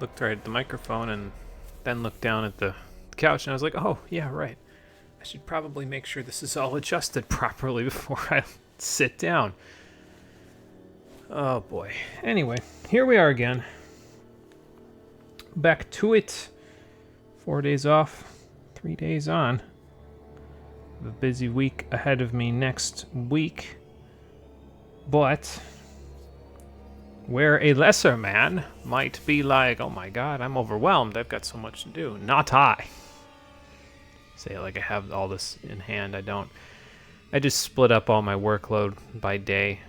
looked right at the microphone and then looked down at the couch, and I was like, oh, yeah, right. I should probably make sure this is all adjusted properly before I sit down. Oh, boy. Anyway, here we are again. Back to it. 4 days off, 3 days on. A busy week ahead of me next week. But where a lesser man might be like, oh my god, I'm overwhelmed, I've got so much to do. Not I. Say it like I have all this in hand. I don't. I just split up all my workload by day.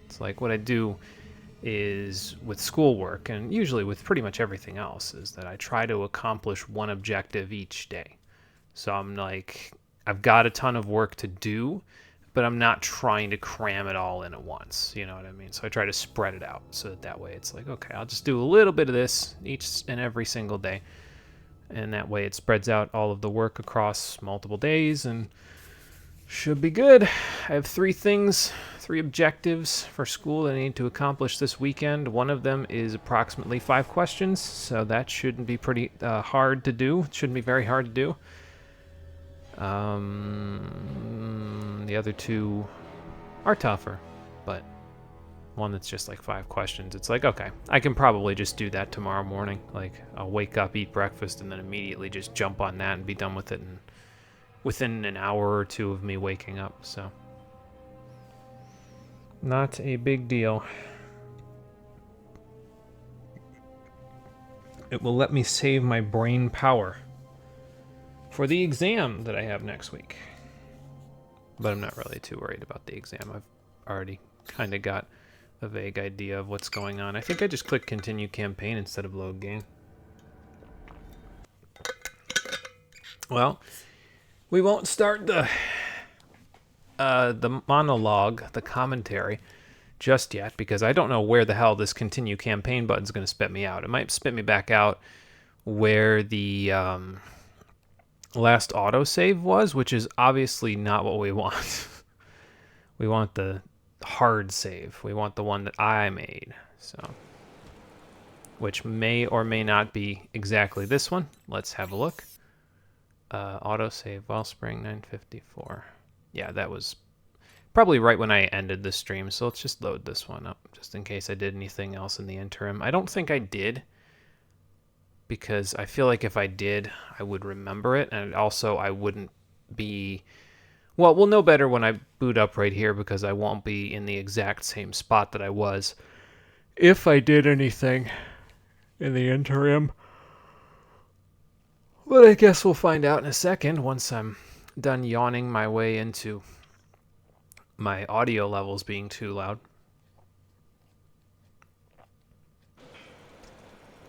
It's like what I do is with schoolwork, and usually with pretty much everything else, is that I try to accomplish one objective each day. So I'm like, I've got a ton of work to do, but I'm not trying to cram it all in at once. You know what I mean? So I try to spread it out so that way it's like, okay, I'll just do a little bit of this each and every single day. And that way it spreads out all of the work across multiple days and should be good. I have three objectives for school that I need to accomplish this weekend. One of them is approximately 5 questions, so that shouldn't be pretty hard to do. It shouldn't be very hard to do. The other 2 are tougher, but one that's just like 5 questions. It's like, okay, I can probably just do that tomorrow morning. Like, I'll wake up, eat breakfast, and then immediately just jump on that and be done with it and within an hour or 2 of me waking up, so not a big deal. It will let me save my brain power for the exam that I have next week. But I'm not really too worried about the exam. I've already kind of got a vague idea of what's going on. I think I just clicked continue campaign instead of load game. Well, we won't start the monologue, the commentary, just yet, because I don't know where the hell this continue campaign button is going to spit me out. It might spit me back out where the last autosave was, which is obviously not what we want. We want the hard save. We want the one that I made, so which may or may not be exactly this one. Let's have a look. Autosave Wellspring 954. Yeah, that was probably right when I ended the stream, so let's just load this one up, just in case I did anything else in the interim. I don't think I did, because I feel like if I did, I would remember it, and also I wouldn't be... Well, we'll know better when I boot up right here, because I won't be in the exact same spot that I was if I did anything in the interim. But I guess we'll find out in a second once I'm done yawning my way into my audio levels being too loud.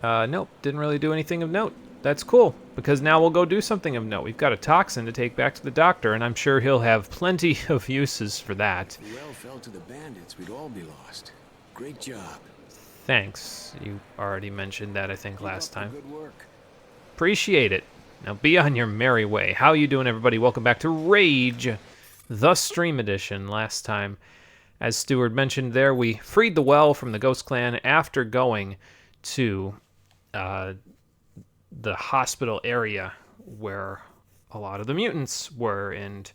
Nope, didn't really do anything of note. That's cool, because now we'll go do something of note. We've got a toxin to take back to the doctor, and I'm sure he'll have plenty of uses for that. If the well fell to the bandits, we'd all be lost. Great job. Thanks. You already mentioned that, I think, last time. Good work. Appreciate it. Now be on your merry way. How you doing, everybody? Welcome back to Rage, the stream edition. Last time, as Stuart mentioned there, we freed the well from the Ghost Clan after going to the hospital area where a lot of the mutants were. And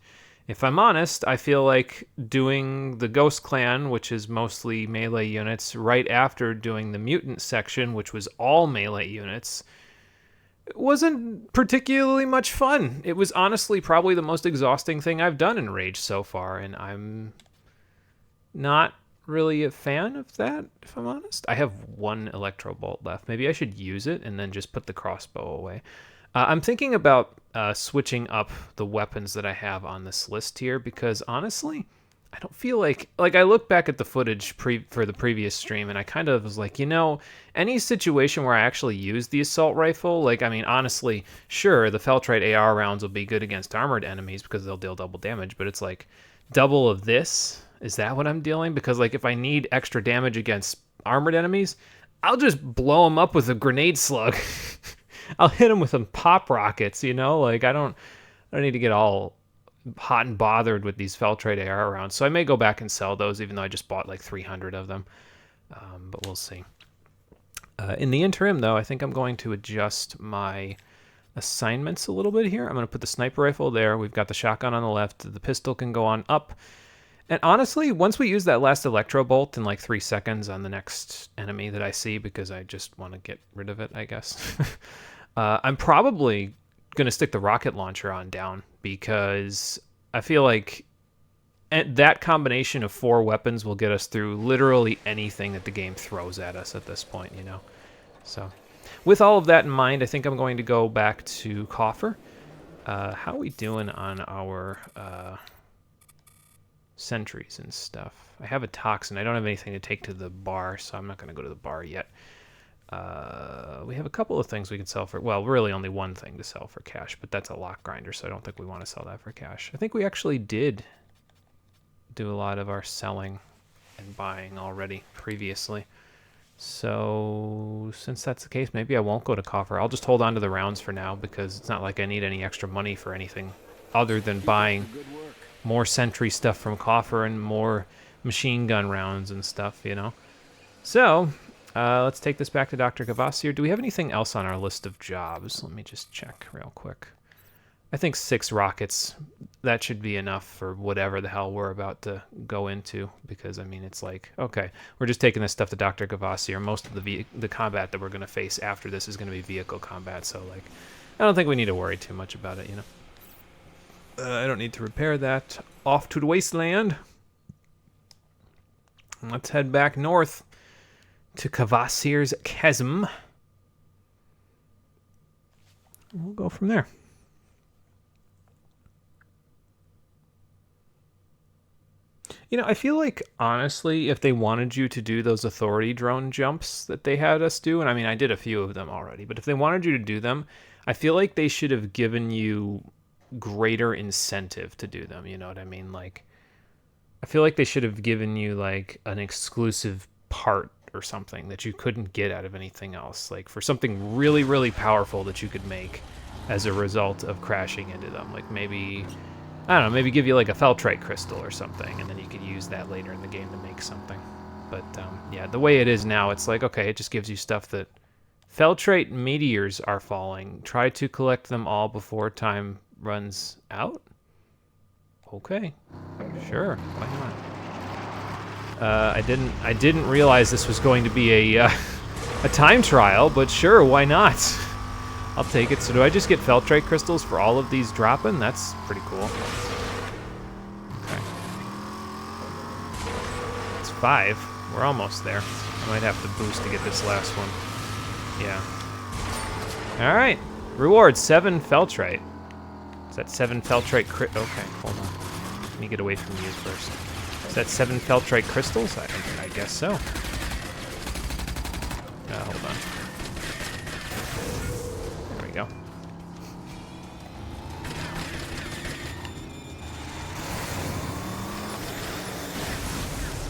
if I'm honest, I feel like doing the Ghost Clan, which is mostly melee units, right after doing the mutant section, which was all melee units, wasn't particularly much fun. It was honestly probably the most exhausting thing I've done in Rage so far, and I'm not really a fan of that, if I'm honest. I have 1 Electro Bolt left. Maybe I should use it and then just put the crossbow away. I'm thinking about switching up the weapons that I have on this list here, because honestly, I don't feel like I look back at the footage for the previous stream, and I kind of was like, any situation where I actually use the assault rifle, like, I mean, honestly, sure, the Feltrite AR rounds will be good against armored enemies because they'll deal double damage, but it's like double of this. Is that what I'm dealing? Because like if I need extra damage against armored enemies, I'll just blow them up with a grenade slug. I'll hit them with some pop rockets, like I don't need to get all hot and bothered with these Feltrite AR rounds. So I may go back and sell those, even though I just bought like 300 of them. But we'll see. In the interim, though, I think I'm going to adjust my assignments a little bit here. I'm going to put the sniper rifle there. We've got the shotgun on the left. The pistol can go on up. And honestly, once we use that last electro bolt in like 3 seconds on the next enemy that I see, because I just want to get rid of it, I guess, I'm probably going to stick the rocket launcher on down, because I feel like that combination of 4 weapons will get us through literally anything that the game throws at us at this point, you know. So with all of that in mind, I think I'm going to go back to Coffer. How are we doing on our sentries and stuff? I have a toxin. I don't have anything to take to the bar, so I'm not going to go to the bar yet. We have a couple of things we can sell for, well, really only one thing to sell for cash, but that's a lock grinder, so I don't think we want to sell that for cash. I think we actually did do a lot of our selling and buying already previously. So since that's the case, maybe I won't go to Coffer. I'll just hold on to the rounds for now, because it's not like I need any extra money for anything other than buying more sentry stuff from Coffer and more machine gun rounds and stuff, you know. So let's take this back to Dr. Kvasir. Do we have anything else on our list of jobs? Let me just check real quick. I think 6 rockets, that should be enough for whatever the hell we're about to go into, because, I mean, it's like, okay, we're just taking this stuff to Dr. Kvasir. Most of the combat that we're going to face after this is going to be vehicle combat, so, like, I don't think we need to worry too much about it, you know. I don't need to repair that. Off to the wasteland. Let's head back north to Kvasir's Chasm. We'll go from there. You know, I feel like, honestly, if they wanted you to do those authority drone jumps that they had us do, and I mean, I did a few of them already, but if they wanted you to do them, I feel like they should have given you greater incentive to do them, you know what I mean? Like, I feel like they should have given you, like, an exclusive part or something that you couldn't get out of anything else, like, for something really, really powerful that you could make as a result of crashing into them. Like, maybe, I don't know, maybe give you like a Feltrite crystal or something, and then you could use that later in the game to make something. But yeah, the way it is now, it's like, okay, it just gives you stuff that Feltrite meteors are falling. Try to collect them all before time runs out. Okay, sure, why not? I didn't realize this was going to be a time trial, but sure, why not? I'll take it. So do I just get Feltrite crystals for all of these dropping? That's pretty cool. Okay. It's 5. We're almost there. I might have to boost to get this last one. Yeah. All right. Reward 7 Feltrite. Is that 7 Feltrite crit? Okay, hold on. Let me get away from you first. Is that 7 Feltrite crystals? I guess so. Hold on. There we go.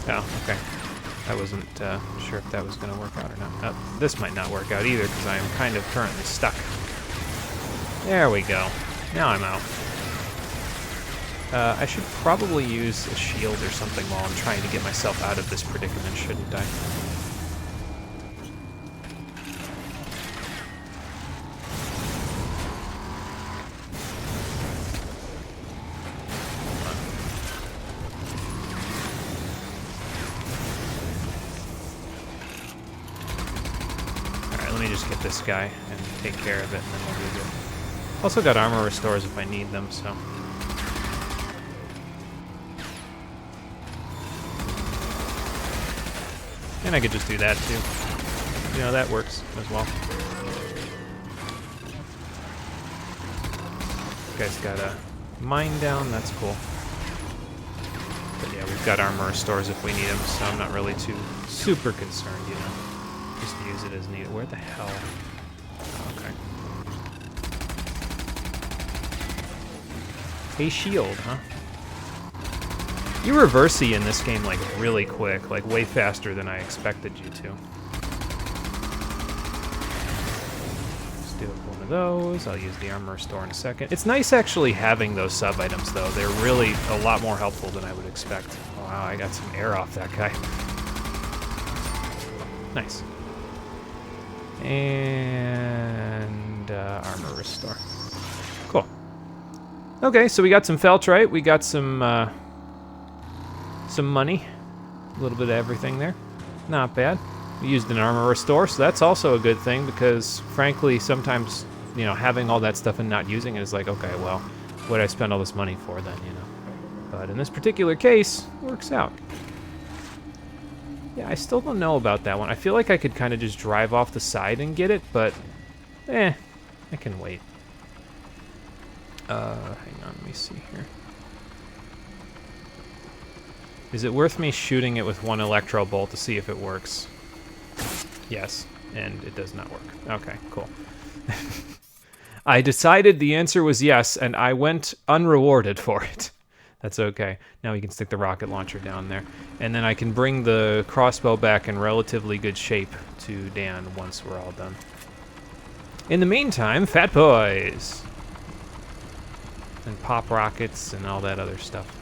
Oh, okay. I wasn't sure if that was going to work out or not. This might not work out either, because I am kind of currently stuck. There we go. Now I'm out. I should probably use a shield or something while I'm trying to get myself out of this predicament, shouldn't I? Alright, let me just get this guy and take care of it, and then we'll be good. Also got armor restores if I need them, so... And I could just do that too. You know, that works as well. This guy's got a mine down, that's cool. But yeah, we've got armor restores if we need them, so I'm not really too super concerned, you know. Just use it as needed. Where the hell? Oh, okay. A shield, huh? You reverse-y in this game, like, really quick, like, way faster than I expected you to. Let's do one of those. I'll use the armor restore in a second. It's nice actually having those sub-items, though. They're really a lot more helpful than I would expect. Wow, I got some air off that guy. Nice. And armor restore. Cool. Okay, so we got some feltrite. We got some money. A little bit of everything there. Not bad. We used an armor restore, so that's also a good thing because, frankly, sometimes, you know, having all that stuff and not using it is like, okay, well, what did I spend all this money for then, you know? But in this particular case, it works out. Yeah, I still don't know about that one. I feel like I could kind of just drive off the side and get it, but, I can wait. Hang on, let me see here. Is it worth me shooting it with one electro bolt to see if it works? Yes, and it does not work. Okay, cool. I decided the answer was yes, and I went unrewarded for it. That's okay. Now we can stick the rocket launcher down there. And then I can bring the crossbow back in relatively good shape to Dan once we're all done. In the meantime, Fat Boys! And pop rockets and all that other stuff.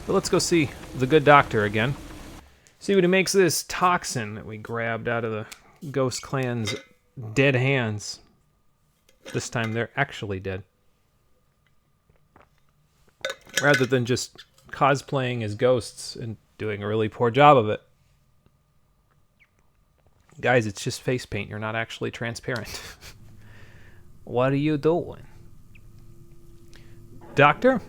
But let's go see the good doctor again. See what he makes of this toxin that we grabbed out of the Ghost Clan's dead hands. This time they're actually dead. Rather than just cosplaying as ghosts and doing a really poor job of it. Guys, it's just face paint. You're not actually transparent. What are you doing? Doctor?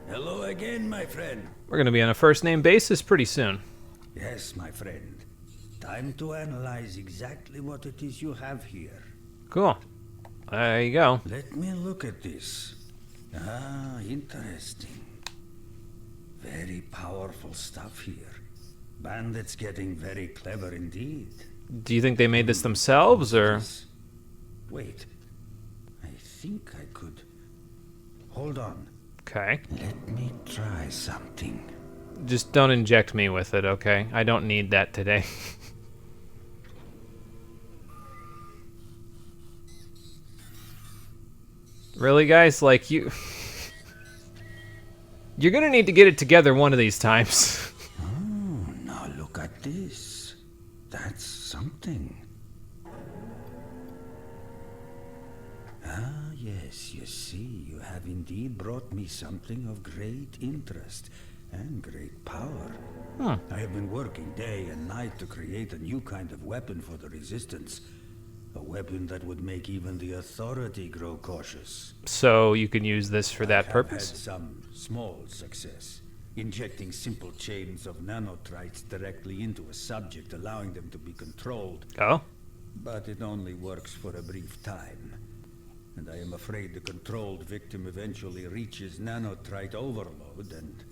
Hello again, my friend. We're going to be on a first-name basis pretty soon. Yes, my friend. Time to analyze exactly what it is you have here. Cool. There you go. Let me look at this. Ah, interesting. Very powerful stuff here. Bandits getting very clever indeed. Do you think they made this themselves, or...? Wait. I think I could... Hold on. Okay. Let me try something. Just don't inject me with it, okay? I don't need that today. Really, guys? Like, you... You're gonna need to get it together one of these times. Oh, now look at this. That's something. Ah, yes, you see, you have indeed brought me something of great interest and great power. I have been working day and night to create a new kind of weapon for the Resistance. A weapon that would make even the Authority grow cautious. So you can use this for that I have purpose? had some small success, injecting simple chains of nanotrites directly into a subject, allowing them to be controlled. Oh? But it only works for a brief time. And I am afraid the controlled victim eventually reaches nanotrite overload and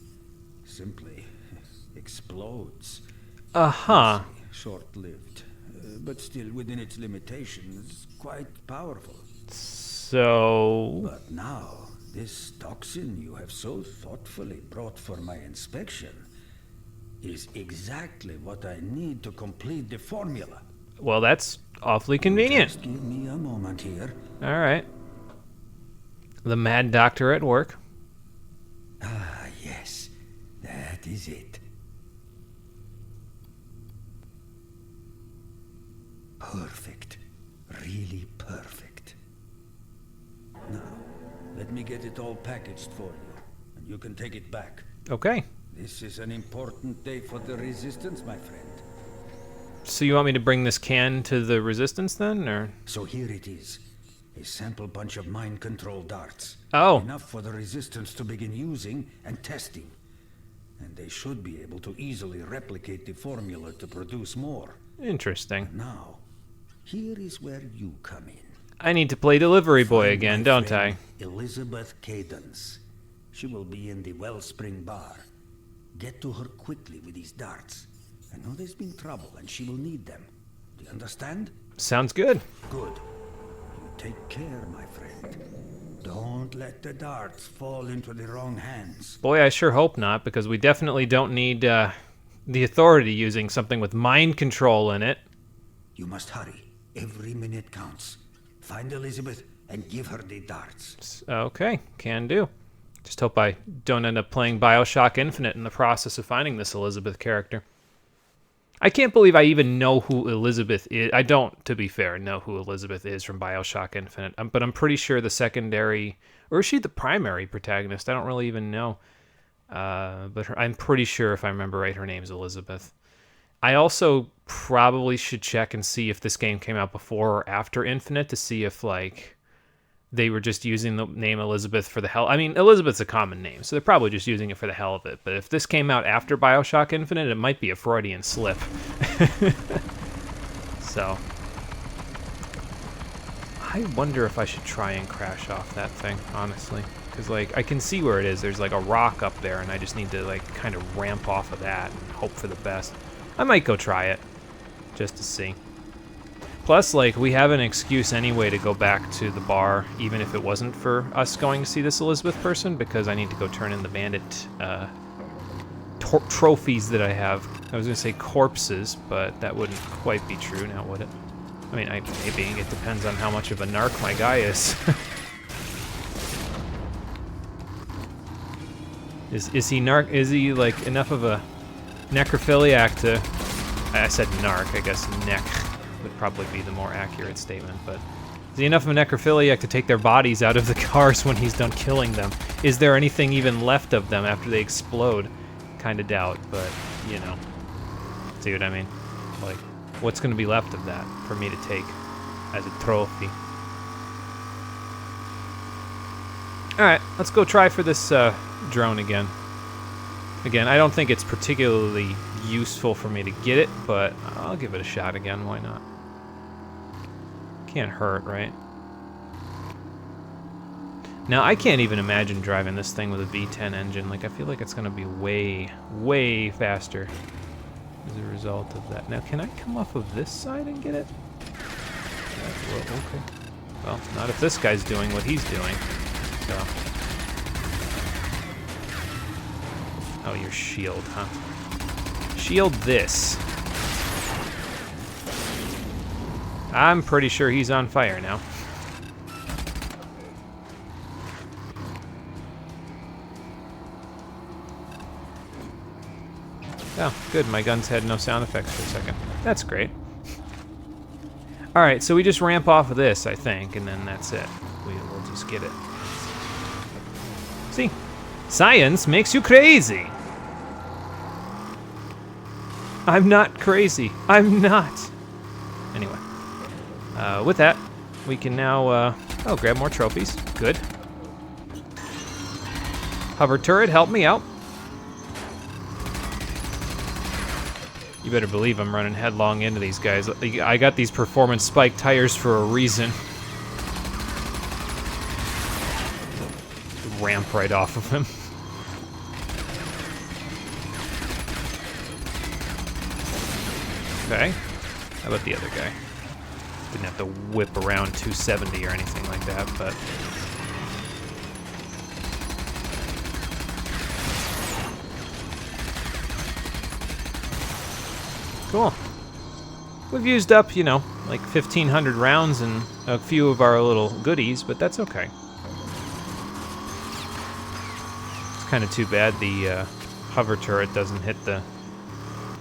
simply explodes. Uh-huh. Short-lived, but still within its limitations, quite powerful. So... But now, this toxin you have so thoughtfully brought for my inspection is exactly what I need to complete the formula. Well, that's awfully convenient. Just give me a moment here. All right. The Mad Doctor at work. Ah, yes. That is it. Perfect. Really perfect. Now, let me get it all packaged for you, and you can take it back. Okay. This is an important day for the Resistance, my friend. So you want me to bring this can to the Resistance then, or...? So here it is. A sample bunch of mind control darts. Oh. Enough for the Resistance to begin using and testing. And they should be able to easily replicate the formula to produce more. Interesting. Now, here is where you come in. I need to play delivery boy Find again, my don't friend I? Elizabeth Cadence. She will be in the Wellspring Bar. Get to her quickly with these darts. I know there's been trouble and she will need them. Do you understand? Sounds good. Good. You take care, my friend. Don't let the darts fall into the wrong hands. Boy, I sure hope not, because we definitely don't need the Authority using something with mind control in it. You must hurry. Every minute counts. Find Elizabeth and give her the darts. Okay, can do. Just hope I don't end up playing Bioshock Infinite in the process of finding this Elizabeth character. I can't believe I even know who Elizabeth is. I don't, to be fair, know who Elizabeth is from Bioshock Infinite, but I'm pretty sure the secondary, or is she the primary protagonist? I don't really even know. I'm pretty sure, if I remember right, her name's Elizabeth. I also probably should check and see if this game came out before or after Infinite to see if, like, they were just using the name Elizabeth for the hell. I mean, Elizabeth's a common name, so they're probably just using it for the hell of it. But if this came out after Bioshock Infinite, it might be a Freudian slip. So, I wonder if I should try and crash off that thing, honestly. Because, like, I can see where it is. There's, like, a rock up there, and I just need to, like, kind of ramp off of that and hope for the best. I might go try it, just to see. Plus, like, we have an excuse anyway to go back to the bar, even if it wasn't for us going to see this Elizabeth person, because I need to go turn in the bandit trophies that I have. I was going to say corpses, but that wouldn't quite be true now, would it? I mean, maybe. It depends on how much of a narc my guy is. Is he narc? Is he, like, enough of a necrophiliac to... I said narc, I guess neck would probably be the more accurate statement, but is he enough of a necrophiliac to take their bodies out of the cars when he's done killing them? Is there anything even left of them after they explode? Kind of doubt, but, you know. See what I mean? Like, what's going to be left of that for me to take as a trophy? Alright, let's go try for this drone again. Again, I don't think it's particularly useful for me to get it, but I'll give it a shot again. Why not? Can't hurt, right? Now, I can't even imagine driving this thing with a V10 engine. Like, I feel like it's going to be way, way faster as a result of that. Now, can I come off of this side and get it? Well, okay. Well, not if this guy's doing what he's doing. So. Oh, your shield, huh? Shield this. I'm pretty sure he's on fire now. Oh, good. My guns had no sound effects for a second. That's great. Alright, so we just ramp off of this, I think, and then that's it. We'll just get it. See? Science makes you crazy! I'm not crazy. I'm not. Anyway. With that, we can now, grab more trophies. Good. Hover turret, help me out. You better believe I'm running headlong into these guys. I got these performance spike tires for a reason. Ramp right off of him. Okay. How about the other guy? Didn't have to whip around 270 or anything like that, but... Cool. We've used up, you know, like 1,500 rounds and a few of our little goodies, but that's okay. It's kind of too bad the hover turret doesn't hit the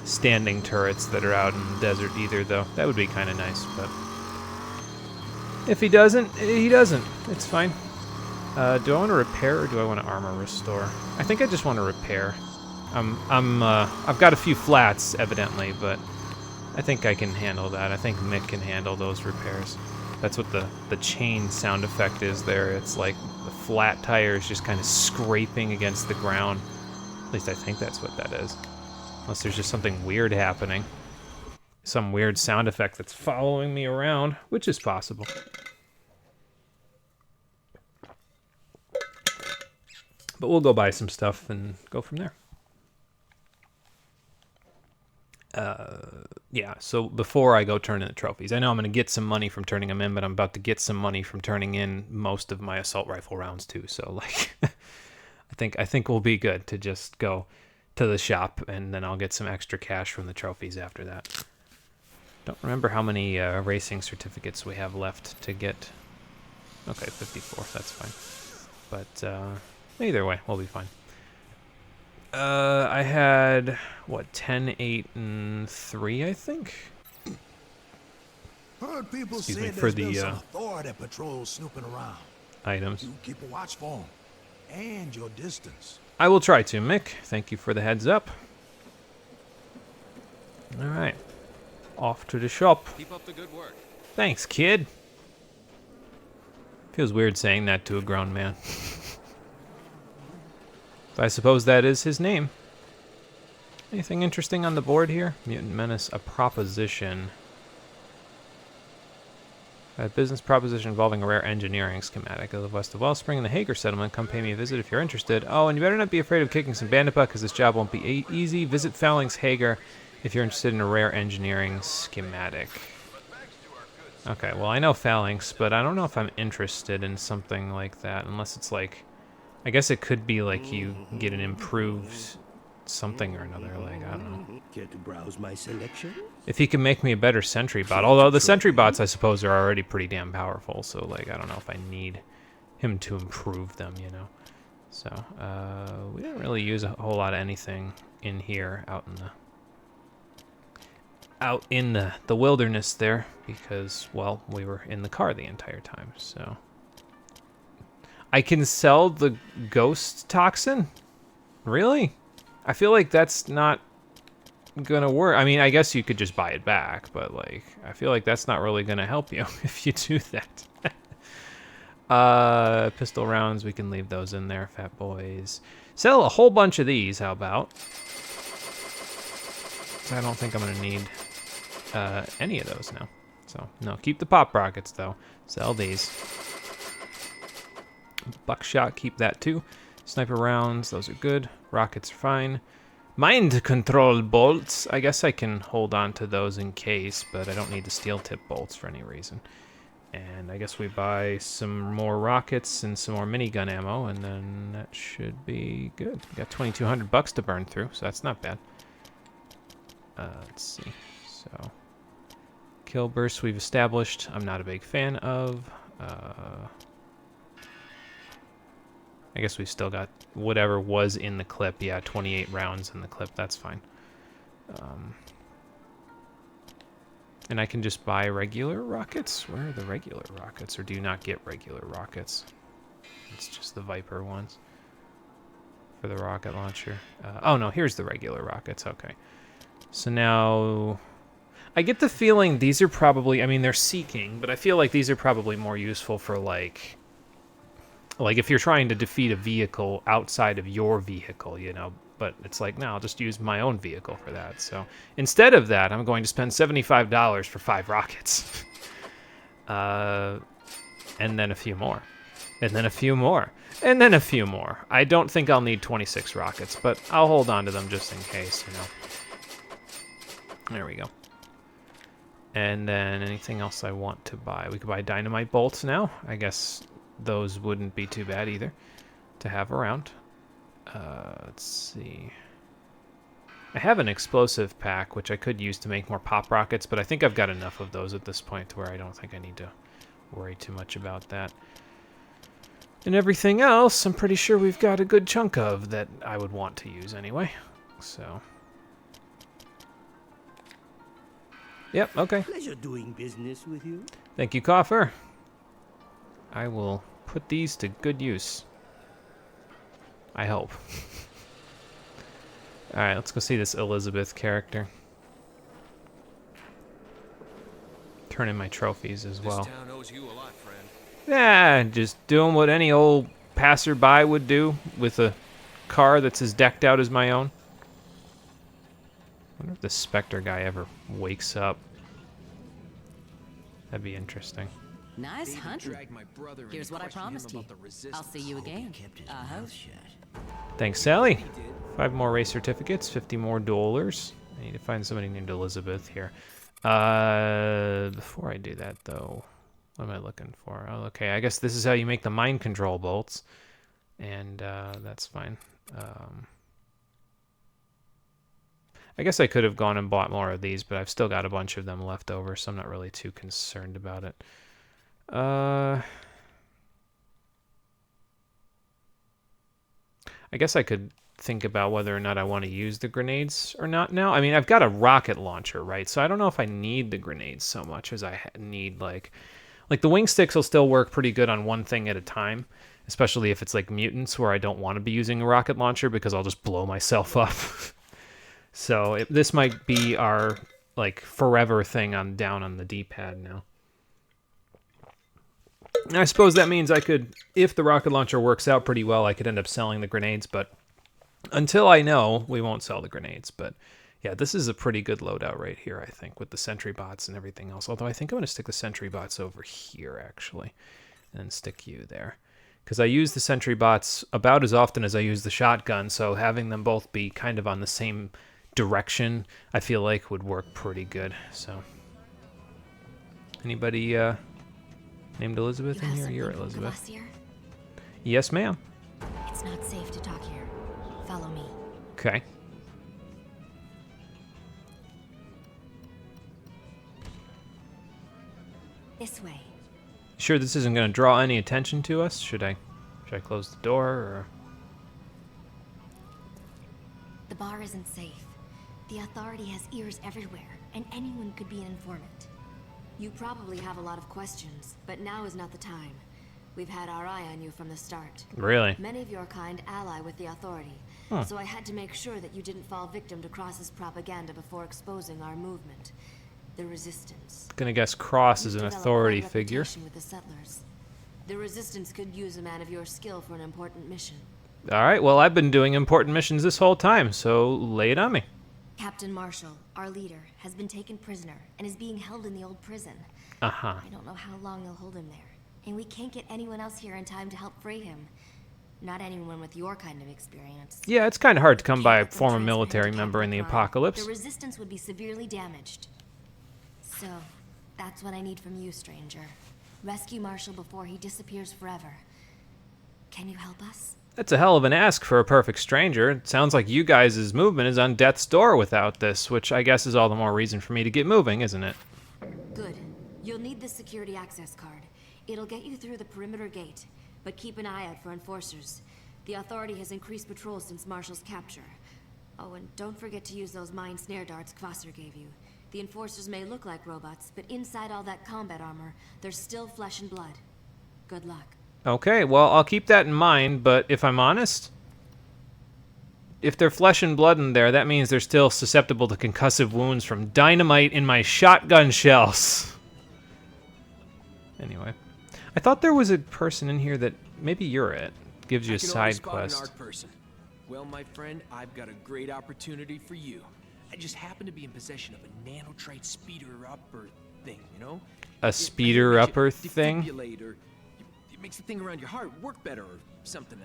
standing turrets that are out in the desert either, though. That would be kind of nice, but if he doesn't, he doesn't. It's fine. Do I want to repair or do I want to armor restore? I think I just want to repair. I've got a few flats, evidently, but I think I can handle that. I think Mick can handle those repairs. That's what the chain sound effect is there. It's like the flat tires just kind of scraping against the ground. At least I think that's what that is. Unless there's just something weird happening. Some weird sound effect that's following me around, which is possible. But we'll go buy some stuff and go from there. Yeah, so before I go turn in the trophies, I know I'm going to get some money from turning them in, but I'm about to get some money from turning in most of my assault rifle rounds too. So, like, I think we'll be good to just go to the shop, and then I'll get some extra cash from the trophies after that. Don't remember how many racing certificates we have left to get. Okay, 54, that's fine. But either way, we'll be fine. I had, what, 10, 8, and 3, I think? Heard people Excuse say me, for there's been the some authority patrols snooping around. items. You keep a watch for 'em and your distance. I will try to, Mick. Thank you for the heads up. Alright. Off to the shop. Keep up the good work. Thanks, kid. Feels weird saying that to a grown man. I suppose that is his name. Anything interesting on the board here? Mutant Menace, a proposition. A business proposition involving a rare engineering schematic. I live west of Wellspring in the Hager settlement. Come pay me a visit if you're interested. Oh, and you better not be afraid of kicking some bandit butt, because this job won't be easy. Visit Fowling's Hager if you're interested in a rare engineering schematic. Okay, well, I know Phalanx, but I don't know if I'm interested in something like that, unless it's like... I guess it could be like you get an improved something or another, like, I don't know. Care to browse my selection? If he can make me a better sentry bot, although the sentry bots, I suppose, are already pretty damn powerful, so, like, I don't know if I need him to improve them, you know? So, we didn't really use a whole lot of anything in here, out in the wilderness there, because, well, we were in the car the entire time, so... I can sell the ghost toxin? Really? I feel like that's not gonna work. I mean, I guess you could just buy it back, but, like, I feel like that's not really gonna help you if you do that. Pistol rounds, we can leave those in there, fat boys. Sell a whole bunch of these, how about? I don't think I'm gonna need any of those now. So, no, keep the pop rockets, though. Sell these. Buckshot, keep that too. Sniper rounds, those are good. Rockets are fine. Mind control bolts, I guess I can hold on to those in case, but I don't need the steel tip bolts for any reason. And I guess we buy some more rockets and some more minigun ammo, and then that should be good. We got 2,200 bucks to burn through, so that's not bad. Let's see. So, kill burst we've established. I'm not a big fan of. I guess we still got whatever was in the clip. Yeah, 28 rounds in the clip. That's fine. And I can just buy regular rockets? Where are the regular rockets? Or do you not get regular rockets? It's just the Viper ones for the rocket launcher. Oh, no, here's the regular rockets. Okay. So now... I get the feeling these are probably... I mean, they're seeking, but I feel like these are probably more useful for, like if you're trying to defeat a vehicle outside of your vehicle, you know, but it's like, no, I'll just use my own vehicle for that. So instead of that, I'm going to spend $75 for 5 rockets. And then a few more. And then a few more. And then a few more. I don't think I'll need 26 rockets, but I'll hold on to them just in case, you know. There we go. And then anything else I want to buy? We could buy dynamite bolts now. I guess... those wouldn't be too bad either to have around. Let's see. I have an explosive pack, which I could use to make more pop rockets, but I think I've got enough of those at this point to where I don't think I need to worry too much about that. And everything else, I'm pretty sure we've got a good chunk of that I would want to use anyway. So. Yep, okay. Pleasure doing business with you. Thank you, Coffer. I will put these to good use. I hope. Alright, let's go see this Elizabeth character. Turn in my trophies as well. This town owes you a lot, friend. Yeah, just doing what any old passerby would do with a car that's as decked out as my own. I wonder if the Spectre guy ever wakes up. That'd be interesting. Nice hunting. Dragged my brother in Here's and what I questioned him promised you. about the I'll resistance. see you again. Kept his I hope. mouth shut. Thanks, Sally. 5 more race certificates, 50 more dollars. I need to find somebody named Elizabeth here. Before I do that, though, what am I looking for? Oh, okay, I guess this is how you make the mind control bolts. And that's fine. I guess I could have gone and bought more of these, but I've still got a bunch of them left over, so I'm not really too concerned about it. I guess I could think about whether or not I want to use the grenades or not now. I mean, I've got a rocket launcher, right? So I don't know if I need the grenades so much as I need like the wing sticks will still work pretty good on one thing at a time, especially if it's like mutants where I don't want to be using a rocket launcher because I'll just blow myself up. So this might be our like forever thing down on the D-pad now. I suppose that means I could, if the rocket launcher works out pretty well, I could end up selling the grenades, but until I know, we won't sell the grenades. But yeah, this is a pretty good loadout right here, I think, with the sentry bots and everything else. Although I think I'm going to stick the sentry bots over here, actually, and stick you there. Because I use the sentry bots about as often as I use the shotgun, so having them both be kind of on the same direction, I feel like would work pretty good. So, anybody named Elizabeth in here? You're Elizabeth. Yes, ma'am. It's not safe to talk here. Follow me. Okay. This way. Sure this isn't going to draw any attention to us? Should I close the door, or? The bar isn't safe. The Authority has ears everywhere, and anyone could be an informant. You probably have a lot of questions, but now is not the time. We've had our eye on you from the start. Really? Many of your kind ally with the Authority, so I had to make sure that you didn't fall victim to Cross's propaganda before exposing our movement. The Resistance. Gonna guess Cross is an You've developed authority quite a figure. reputation with the settlers. The Resistance could use a man of your skill for an important mission. Alright, well I've been doing important missions this whole time, so lay it on me. Captain Marshall, our leader, has been taken prisoner and is being held in the old prison. Uh-huh. I don't know how long they'll hold him there, and we can't get anyone else here in time to help free him. Not anyone with your kind of experience. Yeah, it's kind of hard to come by a Can't let them former transfer him military to member in the Captain Crime. apocalypse. The Resistance would be severely damaged. So, that's what I need from you, stranger. Rescue Marshall before he disappears forever. Can you help us? That's a hell of an ask for a perfect stranger. It sounds like you guys' movement is on death's door without this, which I guess is all the more reason for me to get moving, isn't it? Good. You'll need the security access card. It'll get you through the perimeter gate, but keep an eye out for enforcers. The Authority has increased patrols since Marshall's capture. Oh, and don't forget to use those mine snare darts Kvasser gave you. The enforcers may look like robots, but inside all that combat armor, they're still flesh and blood. Good luck. Okay, well, I'll keep that in mind, but if I'm honest, if they're flesh and blood in there, that means they're still susceptible to concussive wounds from dynamite in my shotgun shells. Anyway, I thought there was a person in here that maybe you're it. Gives you a side quest. Well, my friend, I've got a great opportunity for you. I just happen to be in possession of a nanotrite speeder-upper thing, you know? A speeder-upper thing? Defibrillator. It makes the thing around your heart work better or something.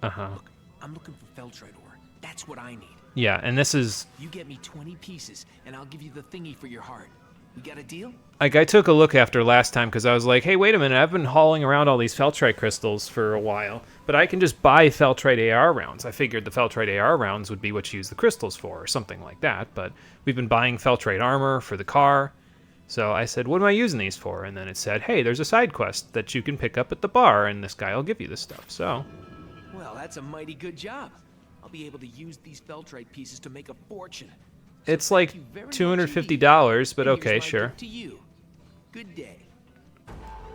Uh-huh. Look, I'm looking for Feltrite ore. That's what I need. Yeah, and this is... You get me 20 pieces, and I'll give you the thingy for your heart. We got a deal? Like, I took a look after last time because I was like, hey, wait a minute, I've been hauling around all these Feltrite crystals for a while, but I can just buy Feltrite AR rounds. I figured the Feltrite AR rounds would be what you use the crystals for or something like that, but we've been buying Feltrite armor for the car. So I said, what am I using these for? And then it said, hey, there's a side quest that you can pick up at the bar, and this guy will give you this stuff, so... Well, that's a mighty good job. I'll be able to use these Feltrite pieces to make a fortune. It's like $250, but okay, sure. To you. Good day.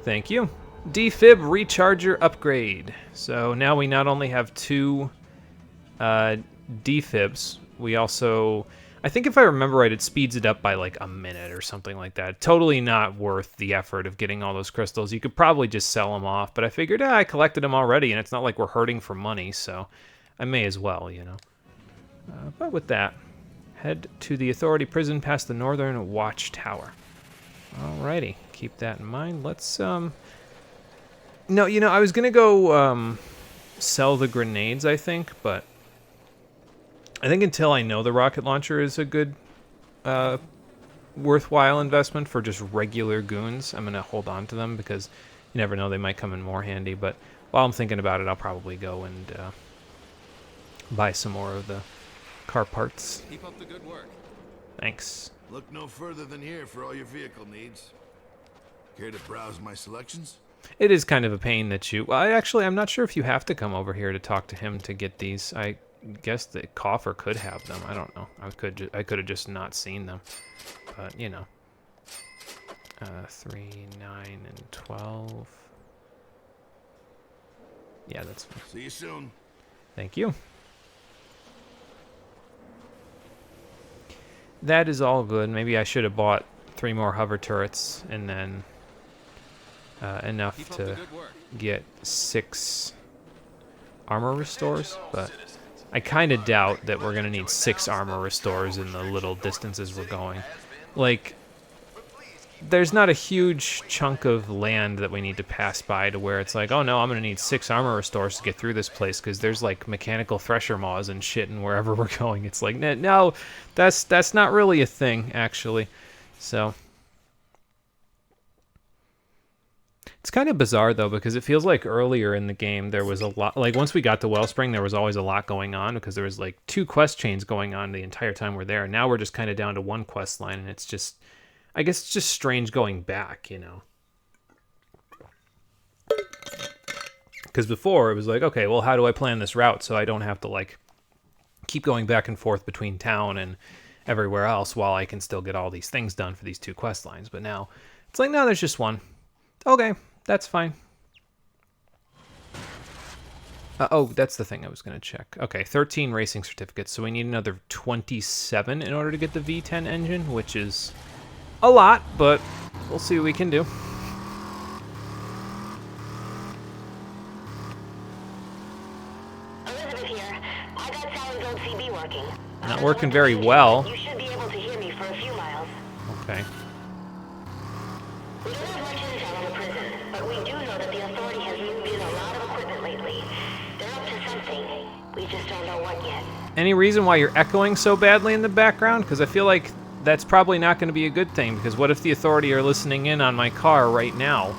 Thank you. Defib recharger upgrade. So now we not only have two defibs, we also... I think if I remember right, it speeds it up by like a minute or something like that. Totally not worth the effort of getting all those crystals. You could probably just sell them off, but I figured, I collected them already, and it's not like we're hurting for money, so I may as well, you know. But with that, head to the Authority prison past the Northern Watchtower. Alrighty, keep that in mind. Let's, No, you know, I was gonna go, sell the grenades, I think, but I think until I know the rocket launcher is a good, worthwhile investment for just regular goons, I'm gonna hold on to them because you never know, they might come in more handy. But while I'm thinking about it, I'll probably go and buy some more of the car parts. Keep up the good work. Thanks. Look no further than here for all your vehicle needs. Care to browse my selections? It is kind of a pain that you... Well, I'm not sure if you have to come over here to talk to him to get these. I guess the coffer could have them. I don't know. I could have just not seen them. But, you know. 3, 9, and 12. Yeah, that's fine. See you soon. Thank you. That is all good. Maybe I should have bought 3 more hover turrets and then enough to get 6 armor restores, but I kind of doubt that we're going to need 6 armor restores in the little distances we're going. Like, there's not a huge chunk of land that we need to pass by to where it's like, oh no, I'm going to need 6 armor restores to get through this place because there's like mechanical thresher maws and shit and wherever we're going. It's like, no, that's not really a thing, actually. So it's kind of bizarre, though, because it feels like earlier in the game there was a lot... Like, once we got to Wellspring, there was always a lot going on because there was, like, 2 quest chains going on the entire time we're there. Now we're just kind of down to 1 quest line, and it's just... I guess it's just strange going back, you know? Because before, it was like, okay, well, how do I plan this route so I don't have to, like, keep going back and forth between town and everywhere else while I can still get all these things done for these 2 quest lines. But now, it's like, no, there's just 1. Okay. That's fine. Oh, that's the thing I was going to check. Okay, 13 racing certificates, so we need another 27 in order to get the V10 engine, which is a lot, but we'll see what we can do. Elizabeth here. I got Sally's old CB working. Not working very well. You should be able to hear me for a few miles. Okay. We don't have much intel on the prison, but we do know that the Authority has moved in a lot of equipment lately. They're up to something. We just don't know what yet. Any reason why you're echoing so badly in the background? Because I feel like that's probably not going to be a good thing, because what if the Authority are listening in on my car right now?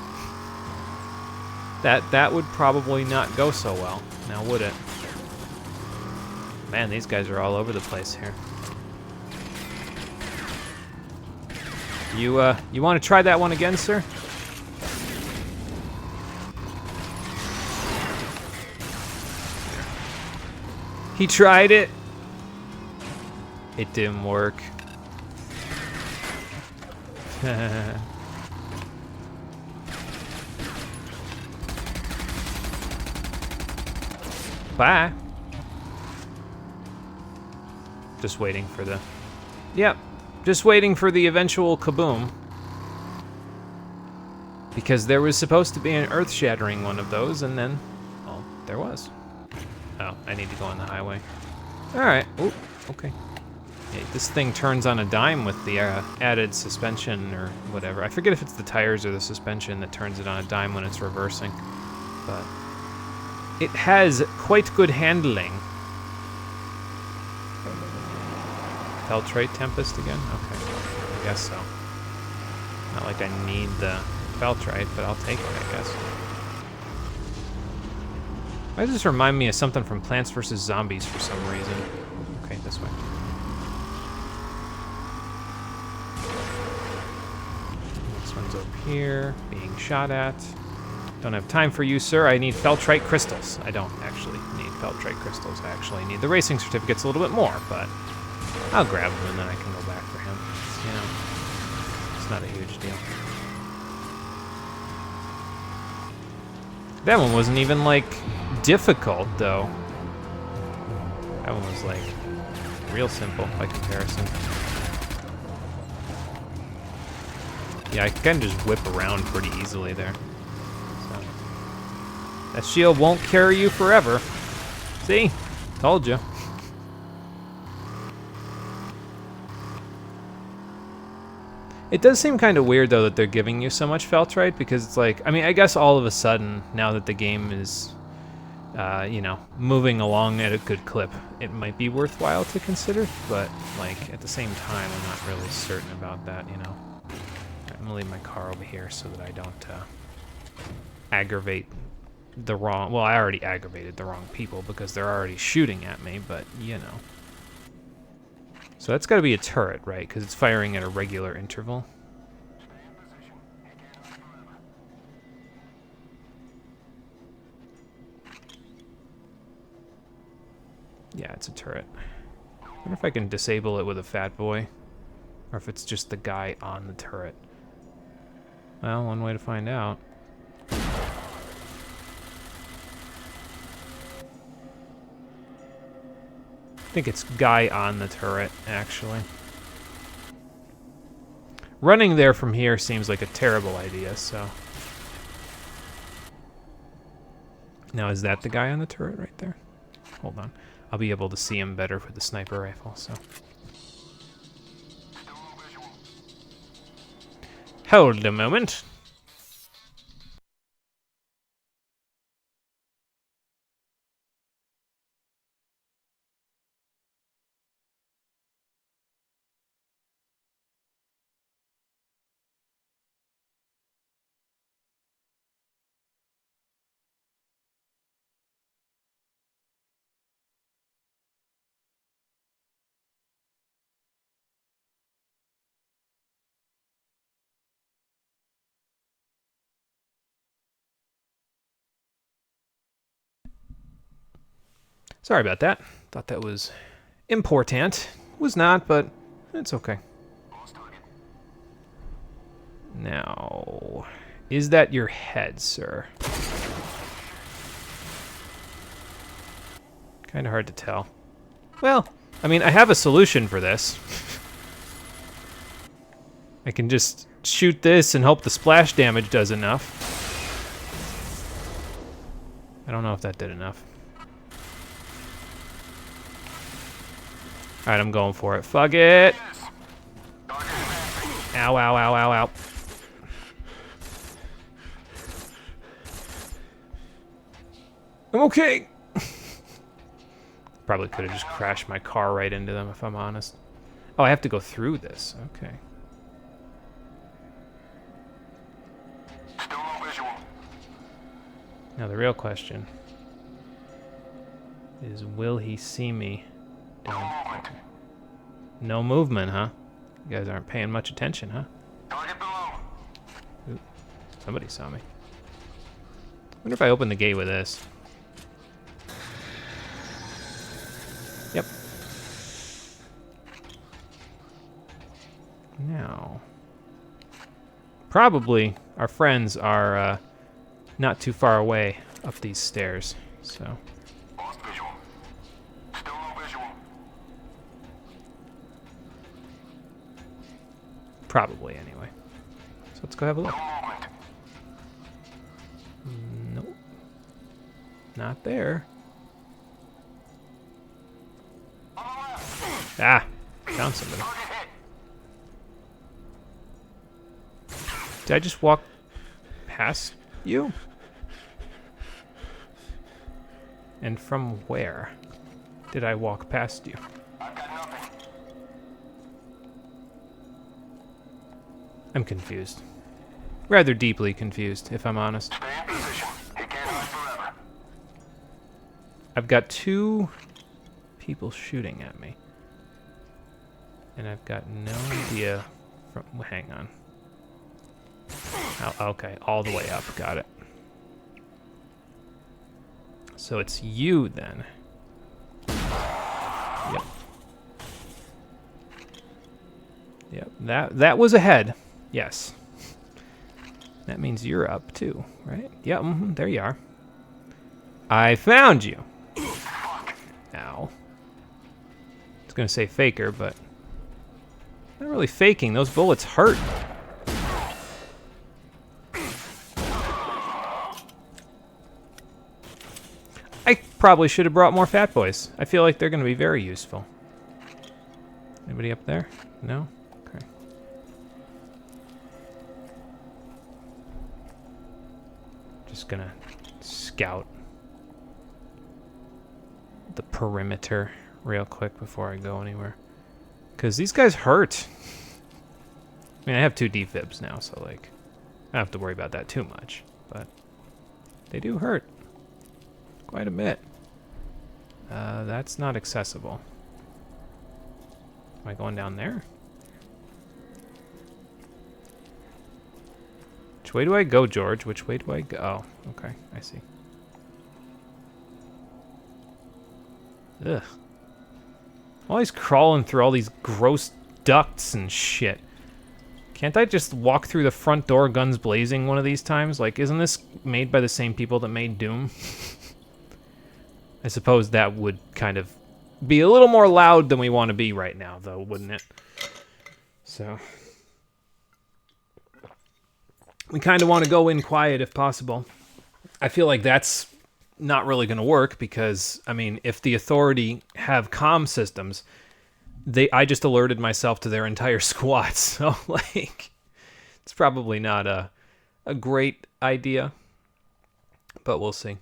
That would probably not go so well, now would it? Man, these guys are all over the place here. You want to try that one again, sir? He tried it. It didn't work. Bye. Just waiting for the... Yep. Just waiting for the eventual kaboom. Because there was supposed to be an earth-shattering one of those, and then... Well, there was. Oh, I need to go on the highway. Alright. Oh, okay. Yeah, this thing turns on a dime with the added suspension or whatever. I forget if it's the tires or the suspension that turns it on a dime when it's reversing. But it has quite good handling. Feltrite Tempest again? Okay, I guess so. Not like I need the Feltrite, but I'll take it, I guess. Why does this remind me of something from Plants vs. Zombies for some reason? Okay, this way. This one's over here, being shot at. Don't have time for you, sir. I need Feltrite crystals. I don't actually need Feltrite crystals. I actually need the racing certificates a little bit more, but I'll grab them and then I can go back for him. You know, it's not a huge deal. That one wasn't even, like, difficult, though. That one was, like, real simple by comparison. Yeah, I can just whip around pretty easily there. So. That shield won't carry you forever. See? Told you. It does seem kind of weird, though, that they're giving you so much Feltrite, because it's like, I mean, I guess all of a sudden, now that the game is, you know, moving along at a good clip, it might be worthwhile to consider, but, like, at the same time, I'm not really certain about that, you know. I'm gonna leave my car over here so that I don't aggravate the wrong, well, I already aggravated the wrong people because they're already shooting at me, but, you know. So that's got to be a turret, right? Because it's firing at a regular interval. Yeah, it's a turret. I wonder if I can disable it with a fat boy. Or if it's just the guy on the turret. Well, one way to find out. I think it's guy on the turret, actually. Running there from here seems like a terrible idea, so... Now, is that the guy on the turret right there? Hold on. I'll be able to see him better with the sniper rifle, so... Hold a moment. Sorry about that. Thought that was important. Was not, but it's okay. Now, is that your head, sir? Kind of hard to tell. Well, I mean, I have a solution for this. I can just shoot this and hope the splash damage does enough. I don't know if that did enough. Alright, I'm going for it. Fuck it! Ow, ow, ow, ow, ow. I'm okay! Probably could have just crashed my car right into them, if I'm honest. Oh, I have to go through this. Okay. Still no visual. Now the real question is, will he see me? No movement, huh? You guys aren't paying much attention, huh? Target below. Ooh, somebody saw me. Wonder if I open the gate with this. Yep. Now, probably our friends are not too far away up these stairs, so. Lost visual. Still no visual. Probably, anyway. So let's go have a look. No movement. Nope. Not there. On the left. Ah! Found somebody. Target hit. Did I just walk past you? And from where did I walk past you? I've got nothing. I'm confused. Rather deeply confused, if I'm honest. Stay in position. He can't hide forever. I've got two people shooting at me. And I've got no idea from... Hang on. Oh, okay, all the way up. Got it. So it's you, then. Yep. Yep, that was ahead. Yes. That means you're up, too, right? Yep, there you are. I found you. Ow. I was gonna say faker, but... Not really faking. Those bullets hurt. I probably should have brought more fat boys. I feel like they're going to be very useful. Anybody up there? No? Okay. Just going to scout the perimeter real quick before I go anywhere. Because these guys hurt. I mean, I have 2 defibs now, so, like, I don't have to worry about that too much. But they do hurt. Quite a bit. That's not accessible. Am I going down there? Which way do I go, George? Which way do I go? Oh, okay, I see. Ugh. Always crawling through all these gross ducts and shit. Can't I just walk through the front door guns blazing one of these times? Like, isn't this made by the same people that made Doom? I suppose that would kind of be a little more loud than we want to be right now, though, wouldn't it? So we kind of want to go in quiet if possible. I feel like that's not really going to work because, I mean, if the Authority have comm systems, I just alerted myself to their entire squad, so, like, it's probably not a great idea, but we'll see.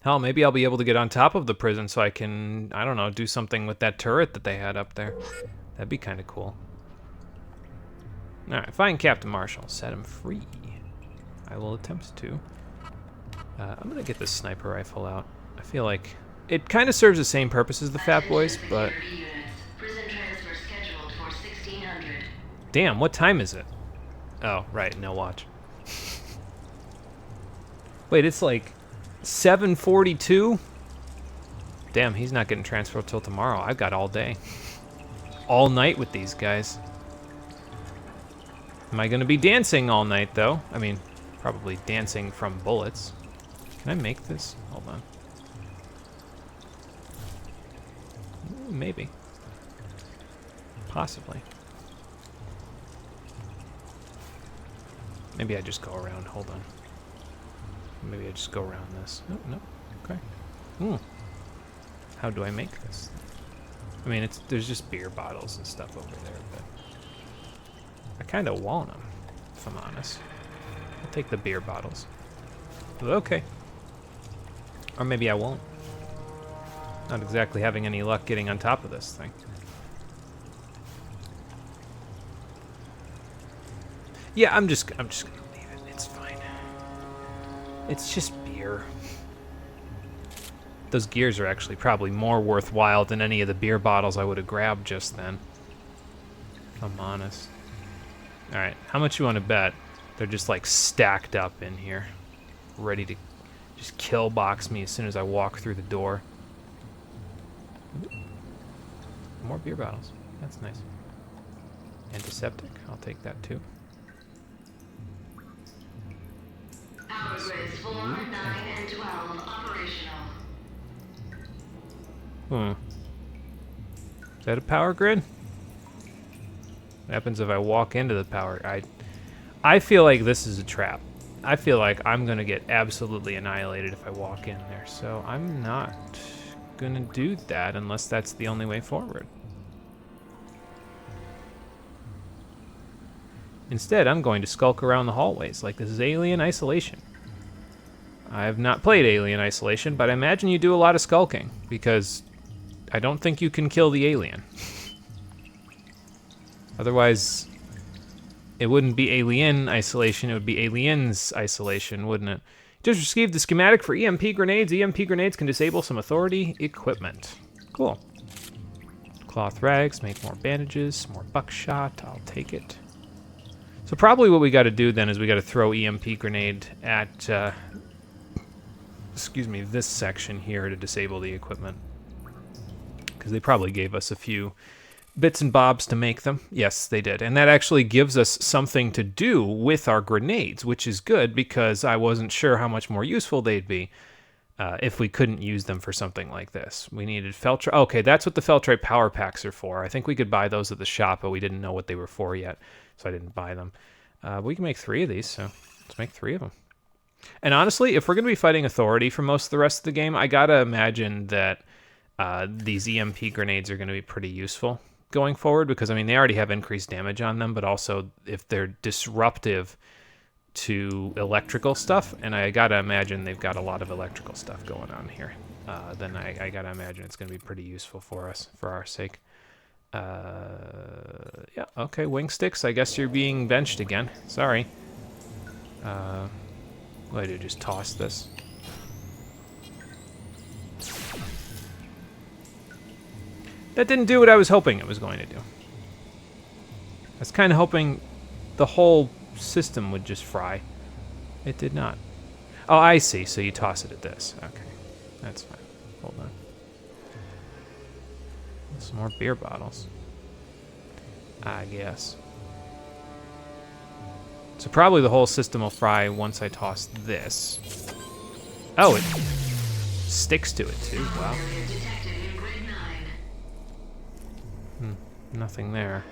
Hell, maybe I'll be able to get on top of the prison so I can, I don't know, do something with that turret that they had up there. That'd be kind of cool. Alright, find Captain Marshall. Set him free. I will attempt to. I'm going to get this sniper rifle out. I feel like it kind of serves the same purpose as the Fat Boys, but... Prison transfer scheduled for 1600. Damn, what time is it? Oh, right, no watch. Wait, it's like 7:42? Damn, he's not getting transferred till tomorrow. I've got all day. All night with these guys. Am I going to be dancing all night, though? I mean, probably dancing from bullets. Can I make this? Hold on. Ooh, maybe. Possibly. Maybe I just go around. Hold on. Maybe I just go around this. Nope, nope. Okay. Ooh. How do I make this? I mean, there's just beer bottles and stuff over there, but I kind of want them, if I'm honest. I'll take the beer bottles. But okay. Or maybe I won't. Not exactly having any luck getting on top of this thing. Yeah, I'm just gonna leave it. It's fine. It's just beer. Those gears are actually probably more worthwhile than any of the beer bottles I would have grabbed just then. If I'm honest. Alright, how much you want to bet? They're just like stacked up in here. Ready to just kill box me as soon as I walk through the door. More beer bottles. That's nice. Antiseptic, I'll take that too. Power grids 4, 9, and 12 operational. Is that a power grid? What happens if I walk into the power? I feel like this is a trap. I feel like I'm gonna get absolutely annihilated if I walk in there. So I'm not gonna do that unless that's the only way forward. Instead, I'm going to skulk around the hallways like this is Alien Isolation. I have not played Alien Isolation, but I imagine you do a lot of skulking because I don't think you can kill the alien. Otherwise, it wouldn't be Alien Isolation, it would be Aliens Isolation, wouldn't it? Just received the schematic for EMP grenades. EMP grenades can disable some Authority equipment. Cool. Cloth rags, make more bandages, more buckshot, I'll take it. So probably what we got to do then is we got to throw EMP grenade at, excuse me, this section here to disable the equipment. Because they probably gave us a few bits and bobs to make them. Yes, they did. And that actually gives us something to do with our grenades, which is good because I wasn't sure how much more useful they'd be if we couldn't use them for something like this. We needed Feltrite. Okay, that's what the Feltrite power packs are for. I think we could buy those at the shop, but we didn't know what they were for yet, so I didn't buy them. We can make 3 of these, so let's make 3 of them. And honestly, if we're going to be fighting Authority for most of the rest of the game, I gotta imagine that these EMP grenades are going to be pretty useful going forward, because I mean they already have increased damage on them, but also if they're disruptive to electrical stuff, and I gotta imagine they've got a lot of electrical stuff going on here, then I gotta imagine it's going to be pretty useful for us, for our sake. Yeah, okay, wing sticks, I guess you're being benched again. Sorry. What do I do, just toss this? That didn't do what I was hoping it was going to do. I was kind of hoping the whole system would just fry. It did not. Oh, I see, so you toss it at this. Okay, that's fine. Hold on. Some more beer bottles. I guess. So probably the whole system will fry once I toss this. Oh, it sticks to it too. Wow. Nothing there.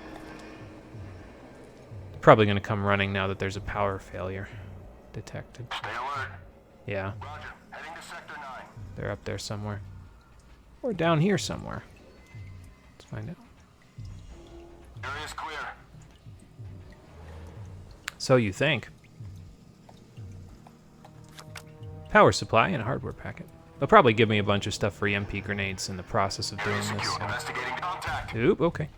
Probably gonna come running now that there's a power failure detected. Stay alert. Yeah, Roger. Heading to Sector 9. they're up there somewhere. Or down here somewhere. Let's find out. Area's clear. So you think. Power supply and a hardware packet. They'll probably give me a bunch of stuff for EMP grenades in the process of doing Area this. secure. So. Investigating contact. Oop, okay.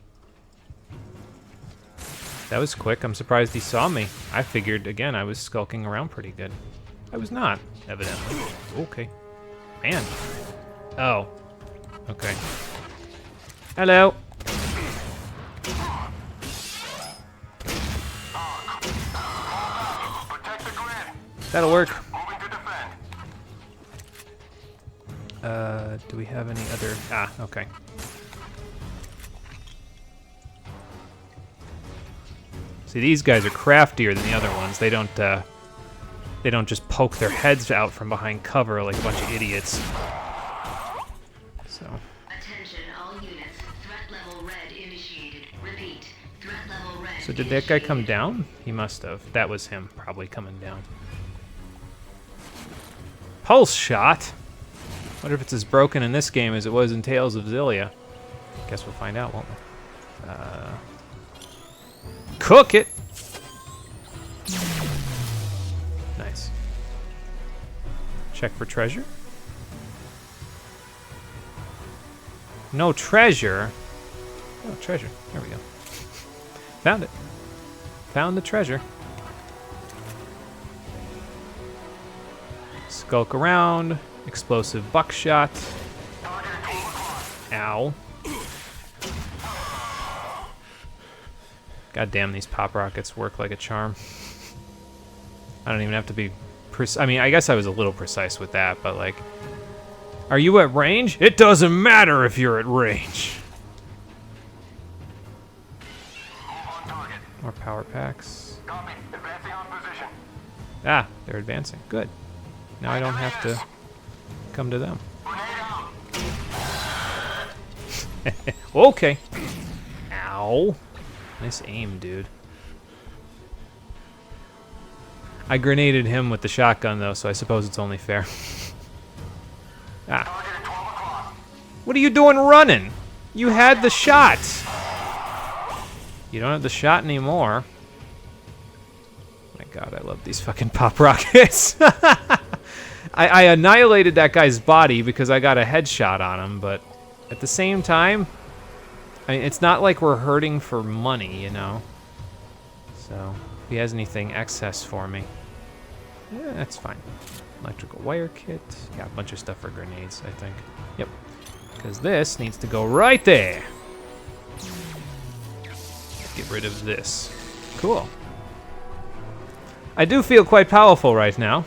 That was quick. I'm surprised he saw me. I figured, again, I was skulking around pretty good. I was not, evidently. Okay. Man. Oh. Okay. Hello. Protect the grid. That'll work. Moving to defend. Do we have any other... Ah, okay. See, these guys are craftier than the other ones. They don't just poke their heads out from behind cover like a bunch of idiots. So... Attention all units. Threat level red initiated. Repeat. Threat level red. So did that guy come down? He must have. That was him, probably coming down. Pulse shot? Wonder if it's as broken in this game as it was in Tales of Xillia. Guess we'll find out, won't we? Cook it! Nice. Check for treasure. No treasure? Oh, treasure. There we go. Found it. Found the treasure. Skulk around. Explosive buckshot. Ow. God damn, these pop rockets work like a charm. I don't even have to be I mean, I guess I was a little precise with that, but like... Are you at range? It doesn't matter if you're at range. More power packs. Copy. Advancing on position. Ah, they're advancing. Good. Now I don't have to come to them. Okay. Ow. Nice aim, dude. I grenaded him with the shotgun, though, so I suppose it's only fair. Ah. What are you doing running? You had the shot. You don't have the shot anymore. My God, I love these fucking pop rockets. I annihilated that guy's body because I got a headshot on him, but at the same time, I mean, it's not like we're hurting for money, you know? So, if he has anything excess for me, yeah, that's fine. Electrical wire kit. Yeah, a bunch of stuff for grenades, I think. Yep. Because this needs to go right there. Get rid of this. Cool. I do feel quite powerful right now.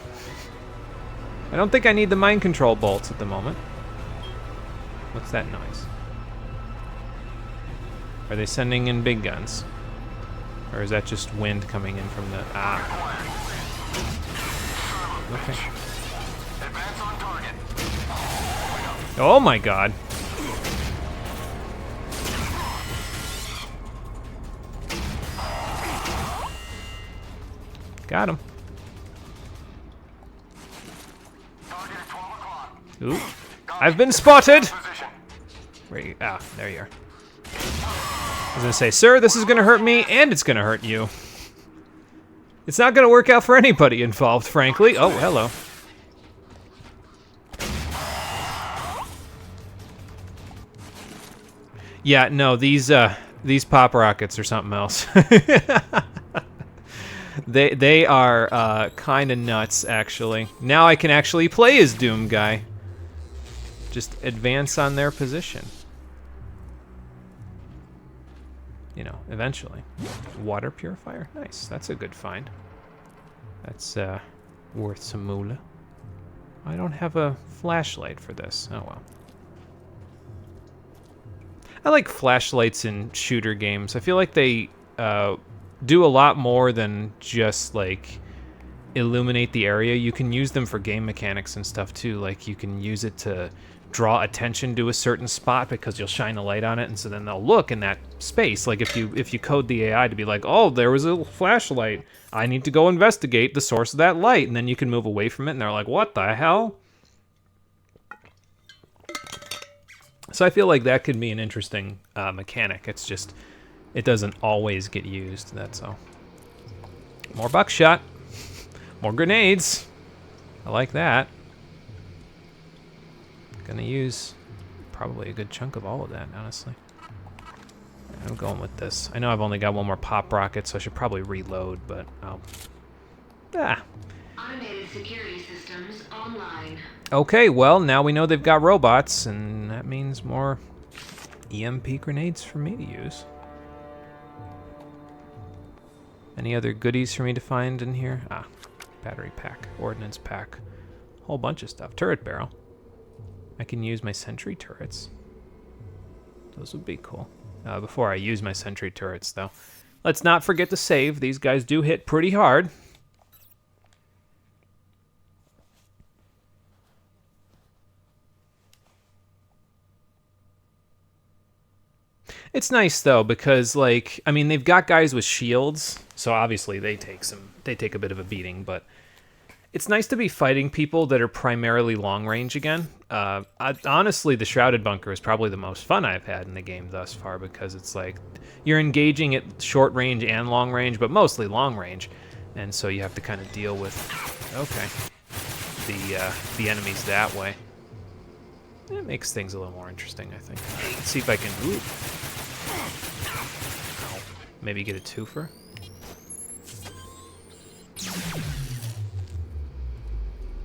I don't think I need the mind control bolts at the moment. What's that noise? Are they sending in big guns? Or is that just wind coming in from the... Ah. Okay. Oh my God. Got him. Ooh. I've been spotted! Where you? Ah, there you are. I was gonna say, sir, this is gonna hurt me, and it's gonna hurt you. It's not gonna work out for anybody involved, frankly. Oh, hello. Yeah, no, these pop rockets are something else. They are kind of nuts, actually. Now I can actually play as Doom Guy. Just advance on their position. You know, eventually. Water purifier, nice. That's a good find. That's worth some moolah. I don't have a flashlight for this. Oh well. I like flashlights in shooter games. I feel like they do a lot more than just like illuminate the area. You can use them for game mechanics and stuff too. Like you can use it to draw attention to a certain spot because you'll shine a light on it, and so then they'll look in that space. Like if you code the AI to be like, oh, there was a flashlight, I need to go investigate the source of that light, and then you can move away from it and they're like, what the hell? So I feel like that could be an interesting mechanic. It's just it doesn't always get used, that's all. More buckshot, more grenades. I like that. Gonna use probably a good chunk of all of that, honestly. I'm going with this. I know I've only got one more pop rocket, so I should probably reload, but I'll... Automated security systems online. Okay, well, now we know they've got robots, and that means more EMP grenades for me to use. Any other goodies for me to find in here? Battery pack, ordnance pack, whole bunch of stuff. Turret barrel. I can use my sentry turrets. Those would be cool. Before I use my sentry turrets, though, let's not forget to save. These guys do hit pretty hard. It's nice though because, like, I mean, they've got guys with shields, so obviously they take a bit of a beating, but it's nice to be fighting people that are primarily long range again. Honestly, the Shrouded Bunker is probably the most fun I've had in the game thus far because it's like you're engaging at short range and long range, but mostly long range, and so you have to kind of deal with the enemies that way. It makes things a little more interesting, I think. Let's see if I can maybe get a twofer.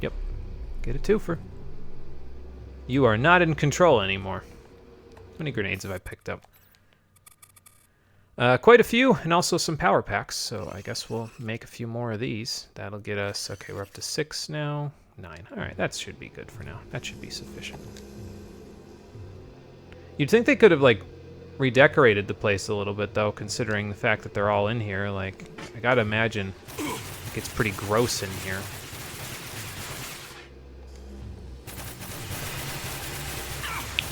Yep, get a twofer. You are not in control anymore. How many grenades have I picked up? Quite a few, and also some power packs, so I guess we'll make a few more of these. That'll get us, okay, we're up to 6 now. 9. Alright, that should be good for now. That should be sufficient. You'd think they could have, like, redecorated the place a little bit, though, considering the fact that they're all in here. Like, I gotta imagine it gets pretty gross in here.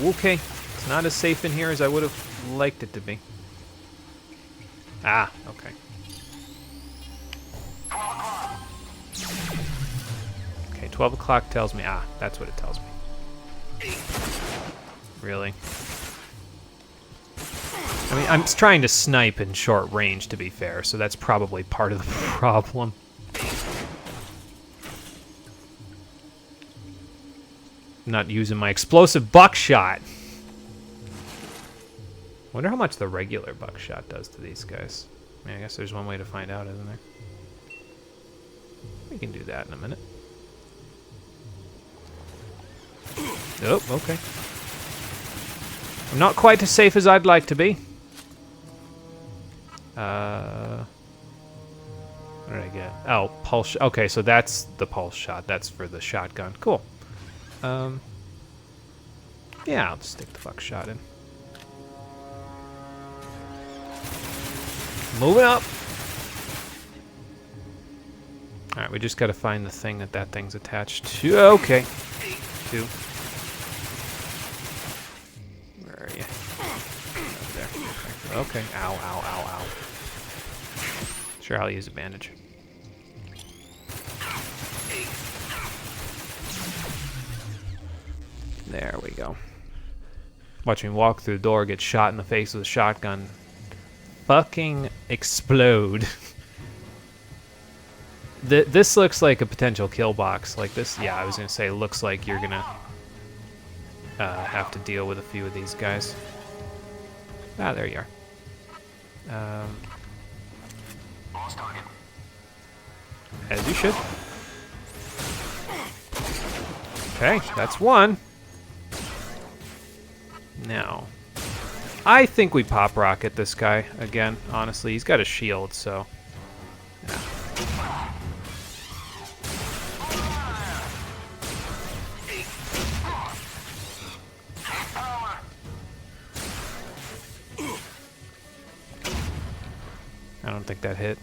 Okay, it's not as safe in here as I would have liked it to be. Ah, okay. 12 o'clock tells me, that's what it tells me. Really? I mean, I'm trying to snipe in short range, to be fair, so that's probably part of the problem. I'm not using my explosive buckshot. Wonder how much the regular buckshot does to these guys. I mean, I guess there's one way to find out, isn't there? We can do that in a minute. Oh, okay. I'm not quite as safe as I'd like to be. What did I get? Oh, pulse. Okay, so that's the pulse shot. That's for the shotgun. Cool. Yeah, I'll just stick the buckshot in. Moving up. All right, we just got to find the thing that thing's attached to. Okay. 2. Where are you? Up there. Okay. Ow, ow, ow, ow. Sure, I'll use a bandage. There we go. Watch me walk through the door, get shot in the face with a shotgun. Fucking explode. This looks like a potential kill box. Like this, yeah, I was gonna say, looks like you're gonna have to deal with a few of these guys. Ah, there you are. As you should. Okay, that's one. Now, I think we pop rocket this guy again. Honestly, he's got a shield, so. Yeah. I don't think that hit.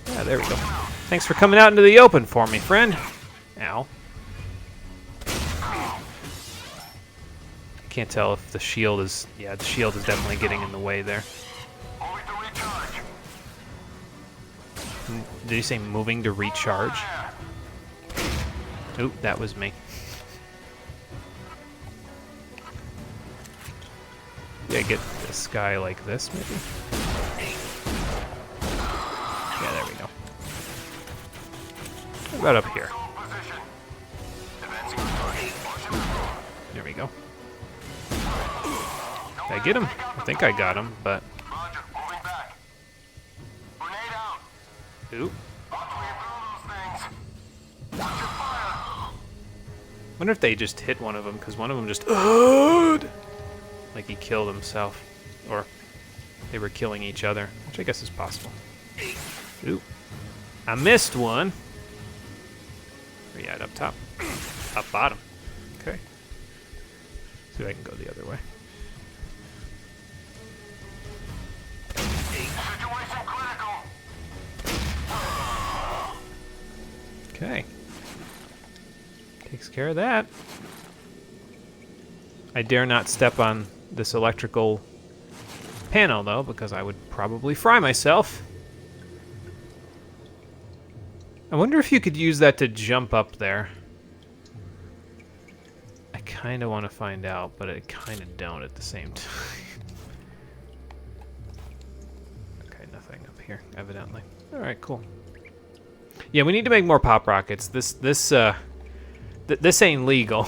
Yeah, there we go. Thanks for coming out into the open for me, friend. Ow. Can't tell if the shield is... Yeah, the shield is definitely getting in the way there. Moving to recharge. Did you say moving to recharge? Oop, that was me. Yeah, get this guy like this, maybe? Yeah, there we go. What about up here? Position. Advancing on target. There we go. Did I get him? I think I got him, but... Roger. Moving back. Grenade out. Oop. Watch where you throw those things. Watch your fire. Wonder if they just hit one of them, because one of them just... like he killed himself. Or they were killing each other, which I guess is possible. Oop. I missed one. Where you at? Up top? Up bottom. Okay. See if I can go the other way. Situation critical. Okay. Takes care of that. I dare not step on this electrical panel, though, because I would probably fry myself. I wonder if you could use that to jump up there. I kind of want to find out, but I kind of don't at the same time. Okay, nothing up here, evidently. All right, cool. Yeah, we need to make more pop rockets. This ain't legal.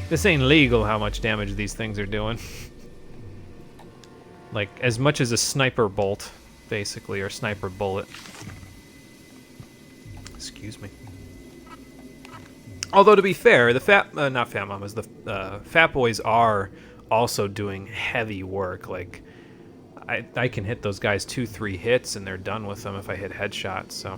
This ain't legal how much damage these things are doing. Like, as much as a sniper bolt, basically, or sniper bullet. Excuse me. Although, to be fair, the not Fat Mamas, the Fat Boys are also doing heavy work. Like, I can hit those guys 2-3 hits and they're done with them if I hit headshots, so.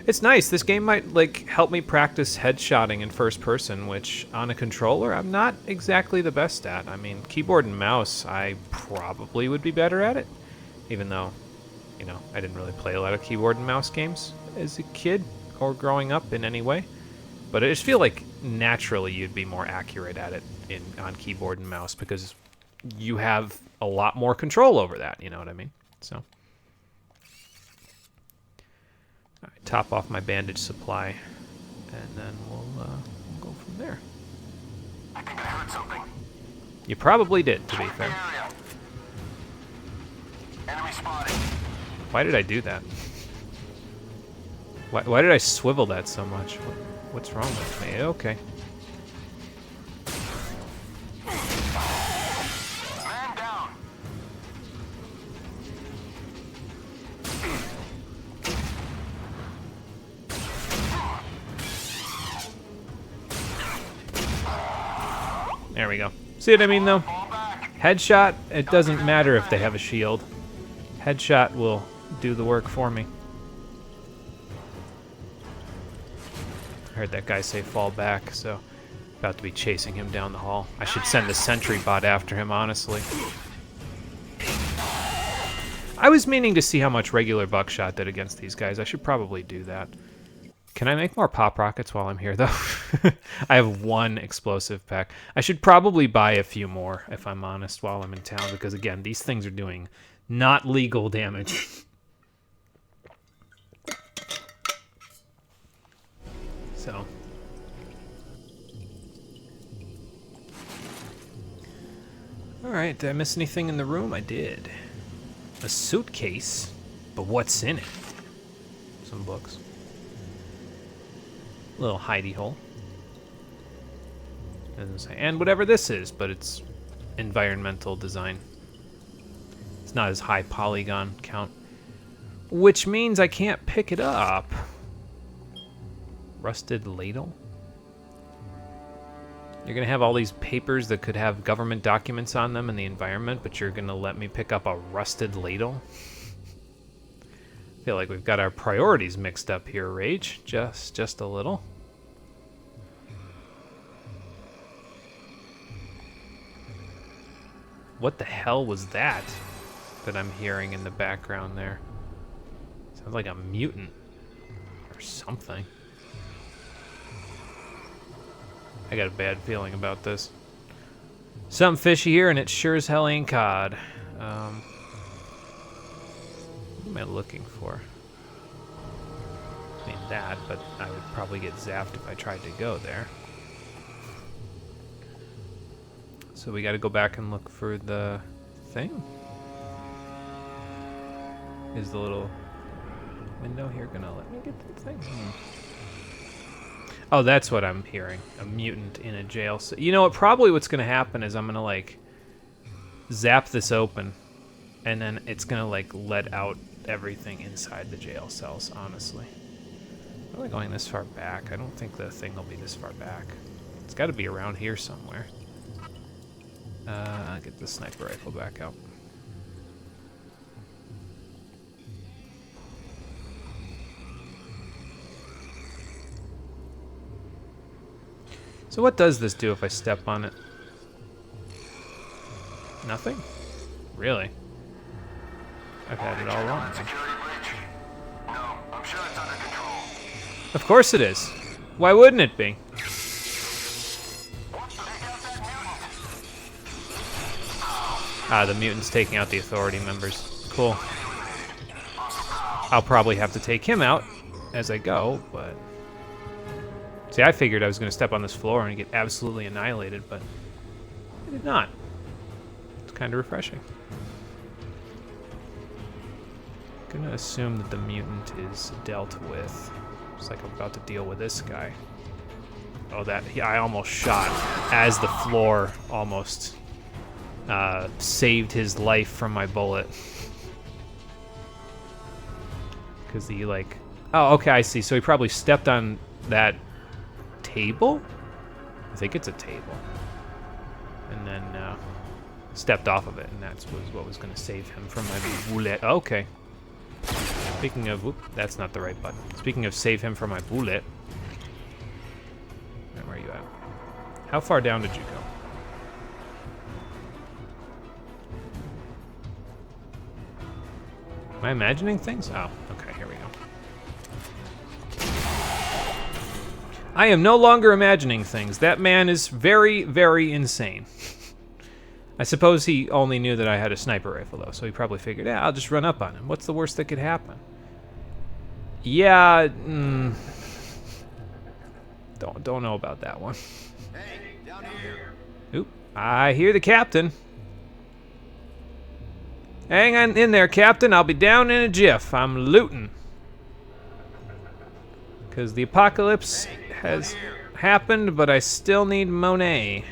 It's nice. This game might, like, help me practice headshotting in first person, which, on a controller, I'm not exactly the best at. I mean, keyboard and mouse, I probably would be better at it. Even though, you know, I didn't really play a lot of keyboard and mouse games as a kid or growing up in any way. But I just feel like naturally you'd be more accurate at it on keyboard and mouse because you have a lot more control over that, you know what I mean? So... All right, top off my bandage supply, and then we'll go from there. I think I heard something. You probably did, to be fair. Area. Enemy spotted. Why did I do that? Why did I swivel that so much? What's wrong with me? Okay. Man down. There we go. See what I mean, though? Headshot, it doesn't matter if they have a shield. Headshot will do the work for me. I heard that guy say fall back, so about to be chasing him down the hall. I should send the sentry bot after him, honestly. I was meaning to see how much regular buckshot did against these guys. I should probably do that. Can I make more pop rockets while I'm here, though? I have one explosive pack. I should probably buy a few more, if I'm honest, while I'm in town, because, again, these things are doing not legal damage. So. Alright, did I miss anything in the room? I did. A suitcase? But what's in it? Some books. Little hidey hole. Doesn't say, and whatever this is, but it's environmental design. It's not as high polygon count. Which means I can't pick it up. Rusted ladle? You're gonna have all these papers that could have government documents on them in the environment, but you're gonna let me pick up a rusted ladle? I feel like we've got our priorities mixed up here, Rage. Just a little. What the hell was that I'm hearing in the background there? Sounds like a mutant or something. I got a bad feeling about this. Something fishy here, and it sure as hell ain't cod. What am I looking for? I mean that, but I would probably get zapped if I tried to go there. So we gotta go back and look for the thing? Is the little window here gonna let me get to the thing? Oh, that's what I'm hearing. A mutant in a jail cell. You know what? Probably what's gonna happen is I'm gonna like zap this open, and then it's gonna like let out everything inside the jail cells, honestly. I'm really going this far back. I don't think the thing will be this far back. It's gotta be around here somewhere. I'll get the sniper rifle back out. So what does this do if I step on it? Nothing? Really? I've had it all wrong. No, I'm sure it's under control. Of course it is. Why wouldn't it be? Ah, the mutant's taking out the Authority members. Cool. I'll probably have to take him out as I go, but... See, I figured I was going to step on this floor and get absolutely annihilated, but I did not. It's kind of refreshing. I'm going to assume that the mutant is dealt with. Just like I'm about to deal with this guy. Oh, I almost shot as the floor almost saved his life from my bullet. Because he like... Oh, okay, I see. So he probably stepped on that table? I think it's a table. And then stepped off of it, and that was what was going to save him from my bullet. Okay. Speaking of... Whoop, that's not the right button. Speaking of save him from my bullet. Where are you at? How far down did you go? Am I imagining things? Oh, okay, here we go. I am no longer imagining things. That man is very, very insane. I suppose he only knew that I had a sniper rifle, though, so he probably figured, yeah, I'll just run up on him. What's the worst that could happen? Yeah, don't know about that one. Hey, down here. Oop, I hear the captain. Hang on in there, Captain. I'll be down in a jiff. I'm looting. Because the apocalypse has happened, but I still need Monet.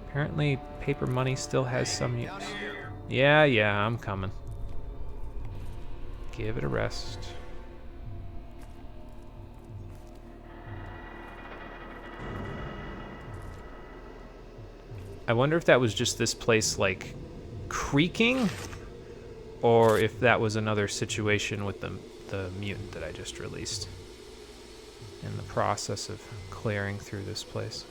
Apparently, paper money still has some use. Yeah, I'm coming. Give it a rest. I wonder if that was just this place, like, creaking, or if that was another situation with the mutant that I just released in the process of clearing through this place.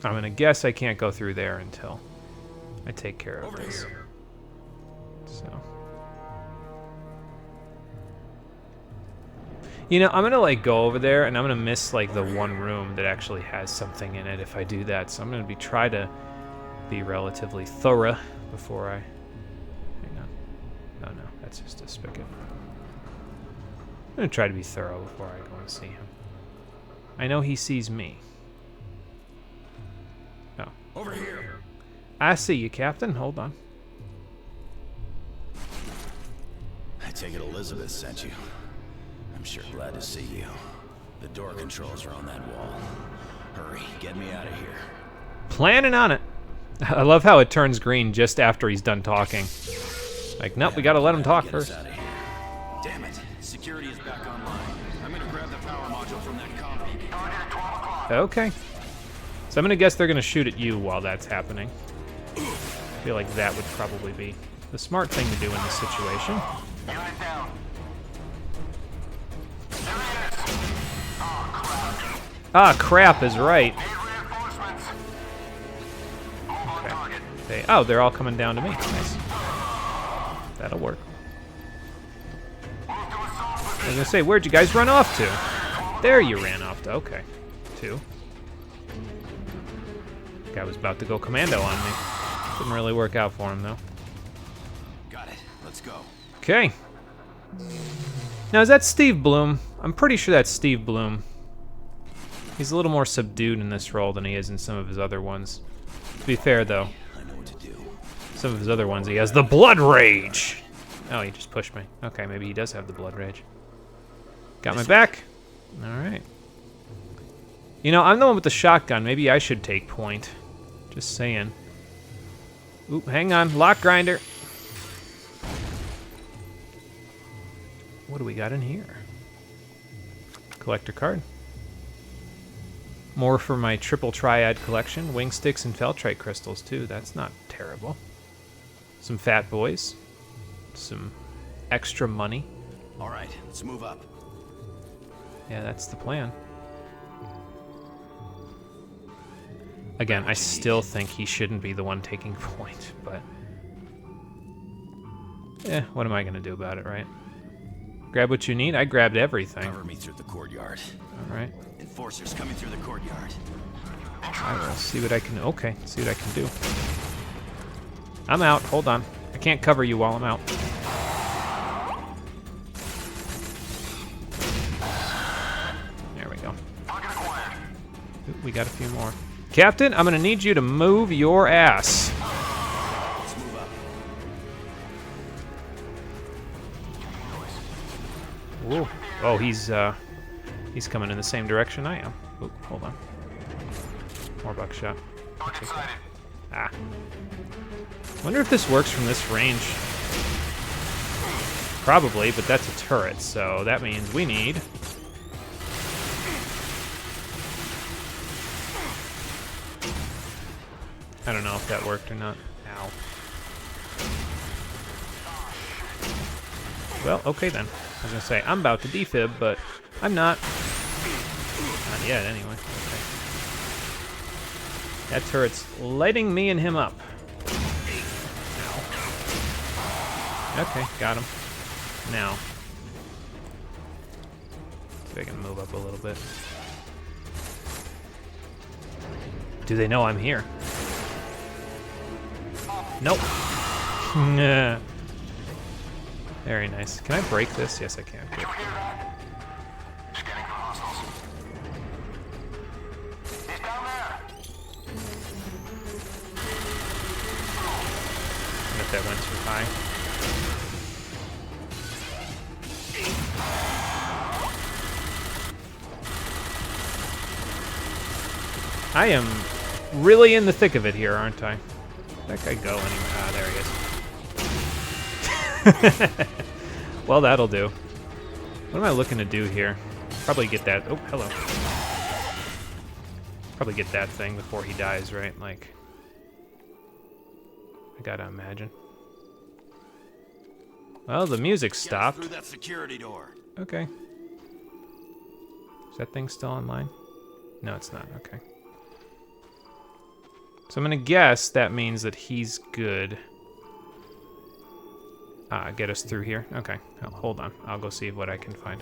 I'm gonna guess I can't go through there until I take care of this. So. You know, I'm gonna like go over there and I'm gonna miss like the one room that actually has something in it if I do that. So I'm gonna try to be relatively thorough before I... Hang on. Oh no, that's just a spigot. I'm gonna try to be thorough before I go and see him. I know he sees me. Oh. Over here. I see you, Captain. Hold on. I take it Elizabeth sent you. I'm sure glad to see you. The door controls are on that wall. Hurry, get me out of here. Planning on it. I love how it turns green just after he's done talking. Like, nope, we gotta let him talk first. Damn it. Security is back online. I'm gonna grab the power module from that comm. Okay. So I'm gonna guess they're gonna shoot at you while that's happening. I feel like that would probably be the smart thing to do in this situation. Ah, crap is right. Okay. They're all coming down to me. Nice. That'll work. I was gonna say, where'd you guys run off to? There you ran off to. Okay. 2. Guy was about to go commando on me. Didn't really work out for him, though. Got it. Let's go. Okay. Now, is that Steve Bloom? I'm pretty sure that's Steve Bloom. He's a little more subdued in this role than he is in some of his other ones. To be fair, though, I know what to do. some of his other ones, he has the Blood Rage. Oh, he just pushed me. Okay, maybe he does have the Blood Rage. Got my back. All right. You know, I'm the one with the shotgun. Maybe I should take point. Just saying. Oop, hang on. Lock grinder. What do we got in here? Collector card. More for my triple triad collection. Wing sticks and feltrite crystals, too. That's not terrible. Some fat boys. Some extra money. All right, let's move up. Yeah, that's the plan. Again, I still think he shouldn't be the one taking point, but... what am I going to do about it, right? Grab what you need? I grabbed everything. Cover me through the courtyard. All right. Enforcers coming through the courtyard. I will see what I can... Okay, see what I can do. I'm out. Hold on. I can't cover you while I'm out. There we go. Ooh, we got a few more. Captain, I'm going to need you to move your ass. Let's move up. Ooh. Oh, he's coming in the same direction I am. Ooh, hold on. More buckshot. Ah. Wonder if this works from this range. Probably, but that's a turret, so that means we need... I don't know if that worked or not. Ow. Well, okay then. I was gonna say, I'm about to defib, but I'm not. Not yet, anyway. Okay. That turret's lighting me and him up. Ow. Okay, got him. Now. See if I can move up a little bit. Do they know I'm here? Nope. Very nice. Can I break this? Yes, I can. Good. I bet that went too high. I am really in the thick of it here, aren't I? Where'd that guy go anyway? Ah, there he is. Well, that'll do. What am I looking to do here? Probably get that... Oh, hello. Probably get that thing before he dies, right? Like... I gotta imagine. Well, the music stopped. Get through that security door. Okay. Is that thing still online? No, it's not. Okay. So I'm gonna guess that means that he's good. Get us through here. Okay, hold on. I'll go see what I can find.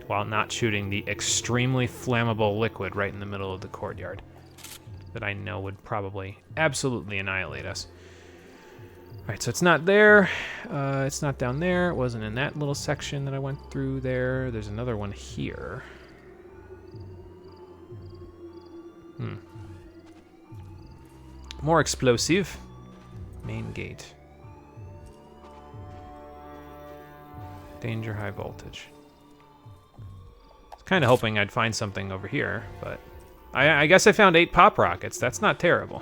While not shooting the extremely flammable liquid right in the middle of the courtyard. That I know would probably absolutely annihilate us. Alright, so it's not there. It's not down there. It wasn't in that little section that I went through there. There's another one here. More explosive. Main gate. Danger, high voltage. I was kind of hoping I'd find something over here, but I guess I found 8 pop rockets. That's not terrible.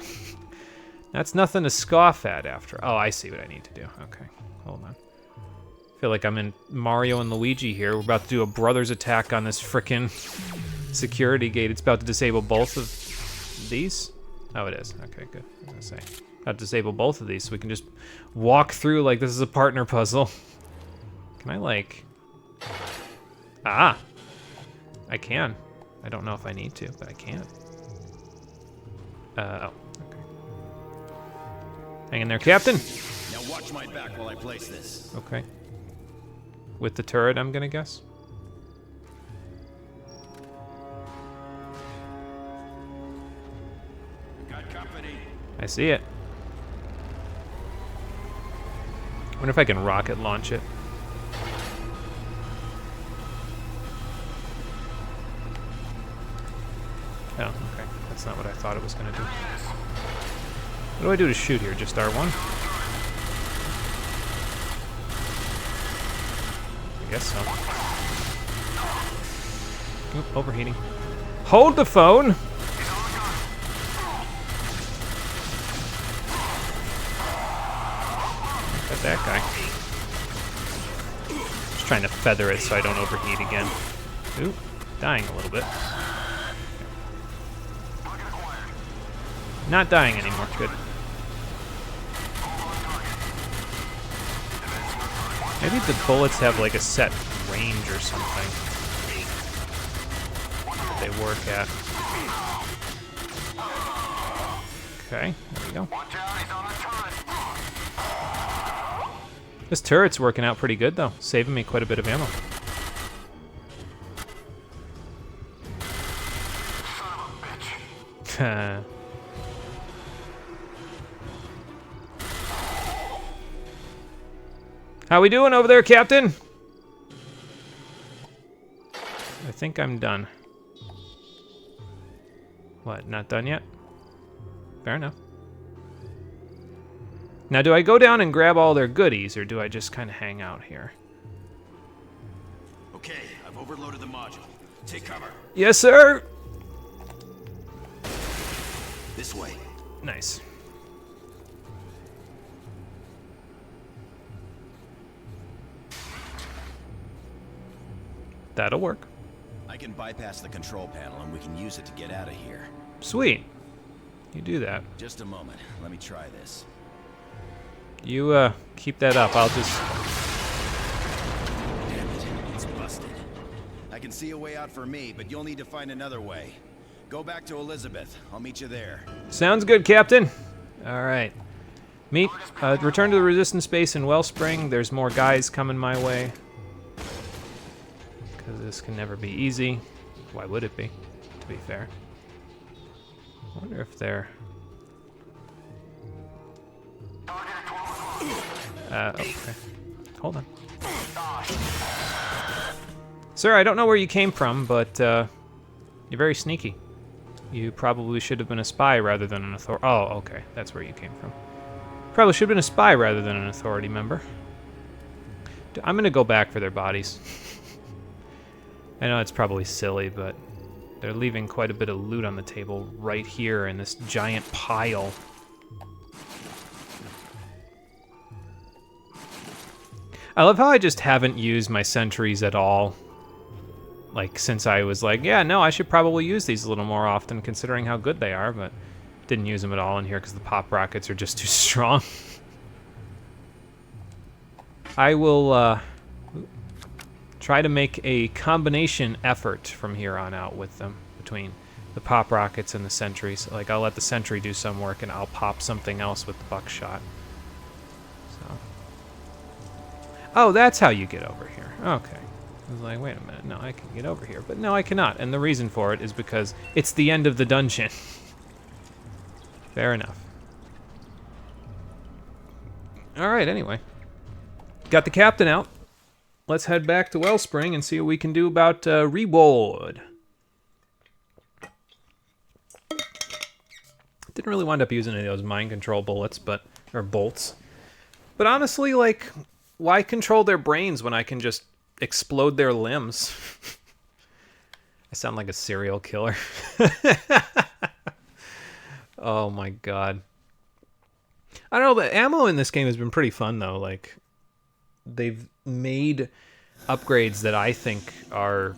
That's nothing to scoff at after. Oh, I see what I need to do. Okay, hold on. I feel like I'm in Mario and Luigi here. We're about to do a brothers attack on this frickin' security gate. It's about to disable both of these. Oh, it is. Okay, good. I was gonna say. About to disable both of these so we can just walk through like this is a partner puzzle. Can I, like... Ah! I can. I don't know if I need to, but I can. Oh, okay. Hang in there, Captain. Now watch my back while I place this. Okay. With the turret, I'm gonna guess. Got company. I see it. Wonder if I can rocket launch it. Oh, okay. That's not what I thought it was gonna do. What do I do to shoot here? Just R1? I guess so. Oop, overheating. Hold the phone! Got that guy. Just trying to feather it so I don't overheat again. Ooh, dying a little bit. Not dying anymore, good. Maybe the bullets have like a set range or something that they work at. Okay, there we go. This turret's working out pretty good though, saving me quite a bit of ammo. How we doing over there, Captain? I think I'm done. What, not done yet? Fair enough. Now, do I go down and grab all their goodies, or do I just kind of hang out here? Okay, I've overloaded the module. Take cover. Yes, sir! This way. Nice. That'll work. I can bypass the control panel and we can use it to get out of here. Sweet. You do that. Just a moment. Let me try this. You, keep that up. I'll just... Damn it. It's busted. I can see a way out for me, but you'll need to find another way. Go back to Elizabeth. I'll meet you there. Sounds good, Captain. All right. Return to the resistance base in Wellspring. There's more guys coming my way. Because this can never be easy. Why would it be, to be fair? I wonder if they're... okay. Hold on. Sir, I don't know where you came from, but you're very sneaky. You probably should have been a spy rather than an authority. Oh, okay. That's where you came from. Probably should have been a spy rather than an authority member. I'm going to go back for their bodies. I know it's probably silly, but they're leaving quite a bit of loot on the table right here in this giant pile. I love how I just haven't used my sentries at all. Like, since I was like, yeah, no, I should probably use these a little more often considering how good they are, but didn't use them at all in here because the pop rockets are just too strong. I will try to make a combination effort from here on out with them, between the pop rockets and the sentries. Like, I'll let the sentry do some work and I'll pop something else with the buckshot. So. Oh, that's how you get over here. Okay. I was like, wait a minute, no, I can get over here. But no, I cannot. And the reason for it is because it's the end of the dungeon. Fair enough. Alright, anyway. Got the captain out. Let's head back to Wellspring and see what we can do about reward. Didn't really wind up using any of those mind control bullets, or bolts. But honestly, like, why control their brains when I can just explode their limbs? I sound like a serial killer. Oh my god. I don't know, the ammo in this game has been pretty fun though. Like, they've made upgrades that I think are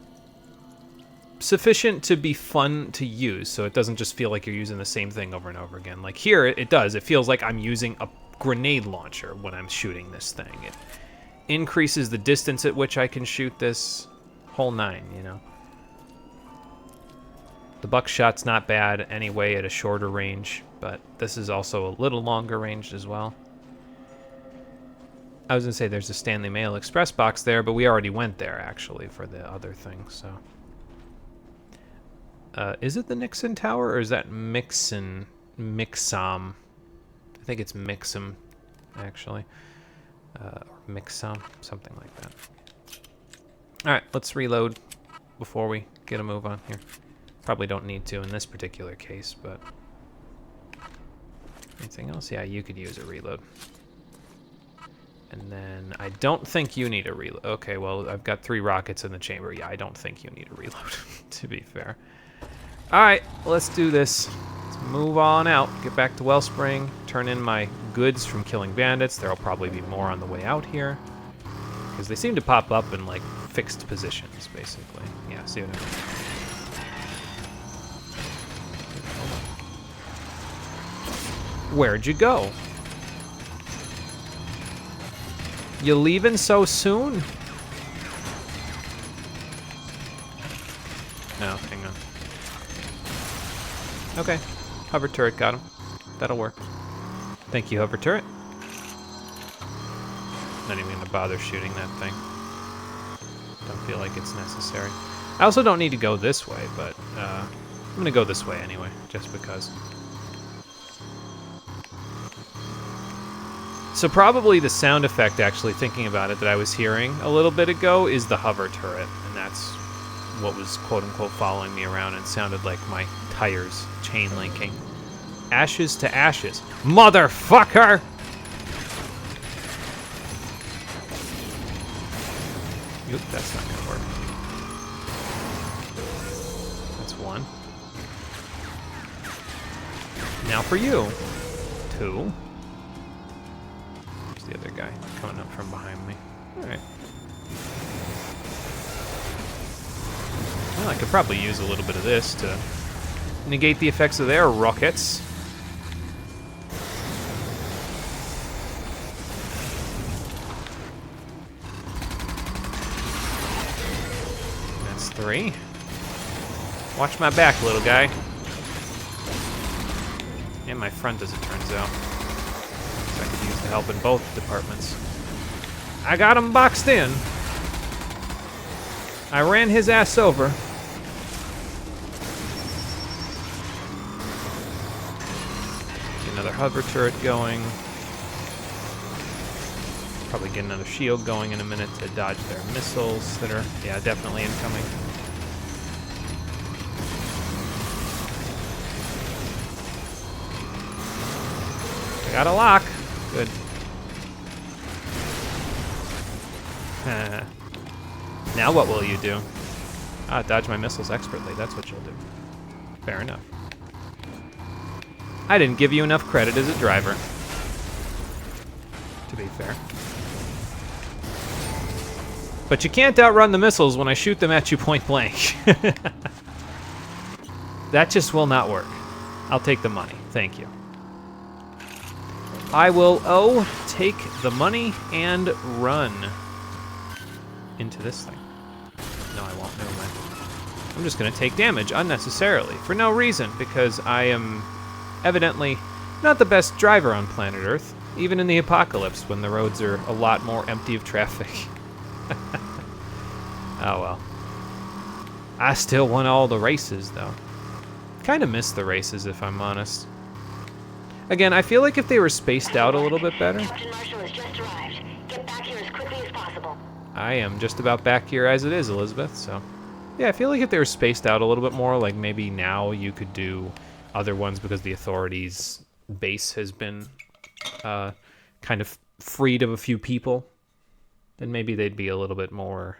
sufficient to be fun to use, so it doesn't just feel like you're using the same thing over and over again. Like here, it does. It feels like I'm using a grenade launcher when I'm shooting this thing. It increases the distance at which I can shoot this whole nine, you know? The buckshot's not bad anyway at a shorter range, but this is also a little longer range as well. I was gonna say there's a Stanley Mail Express box there, but we already went there actually for the other thing, so. Is it the Nixon Tower or is that Mixom? I think it's Mixom, actually. Or Mixom, something like that. Alright, let's reload before we get a move on here. Probably don't need to in this particular case, but... Anything else? Yeah, you could use a reload. And then I don't think you need a reload. Okay, well, I've got 3 rockets in the chamber. Yeah, I don't think you need a reload, to be fair. Alright, let's do this. Let's move on out. Get back to Wellspring. Turn in my goods from killing bandits. There'll probably be more on the way out here. Because they seem to pop up in, like, fixed positions, basically. Yeah, see what I mean? Where'd you go? You leaving so soon? No, hang on. Okay, hover turret got him. That'll work. Thank you, hover turret. Not even gonna bother shooting that thing. Don't feel like it's necessary. I also don't need to go this way, but I'm gonna go this way anyway, just because. So probably the sound effect, actually, thinking about it, that I was hearing a little bit ago is the hover turret, and that's what was quote-unquote following me around and sounded like my tires chain linking. Ashes to ashes. Motherfucker! Oop, that's not gonna work. That's 1. Now for you. 2. There's the other guy coming up from behind me. Alright. Well, I could probably use a little bit of this to negate the effects of their rockets. That's 3. Watch my back, little guy. And my front, as it turns out. So I could use the help in both departments. I got him boxed in. I ran his ass over. Get another hover turret going. Probably get another shield going in a minute to dodge their missiles that are, yeah, definitely incoming. I got a lock. Good. Now what will you do? Dodge my missiles expertly. That's what you'll do. Fair enough. I didn't give you enough credit as a driver. To be fair. But you can't outrun the missiles when I shoot them at you point blank. That just will not work. I'll take the money. Thank you. I will, take the money and run into this thing. No, I won't. Never mind. I'm just going to take damage unnecessarily for no reason because I am evidently not the best driver on planet Earth, even in the apocalypse when the roads are a lot more empty of traffic. Oh well. I still won all the races though. Kind of miss the races if I'm honest. Again, I feel like if they were spaced out a little bit better. Captain Marshall has just arrived. Get back here as quickly as possible. I am just about back here as it is, Elizabeth, so. Yeah, I feel like if they were spaced out a little bit more, like maybe now you could do other ones because the authorities' base has been kind of freed of a few people, then maybe they'd be a little bit more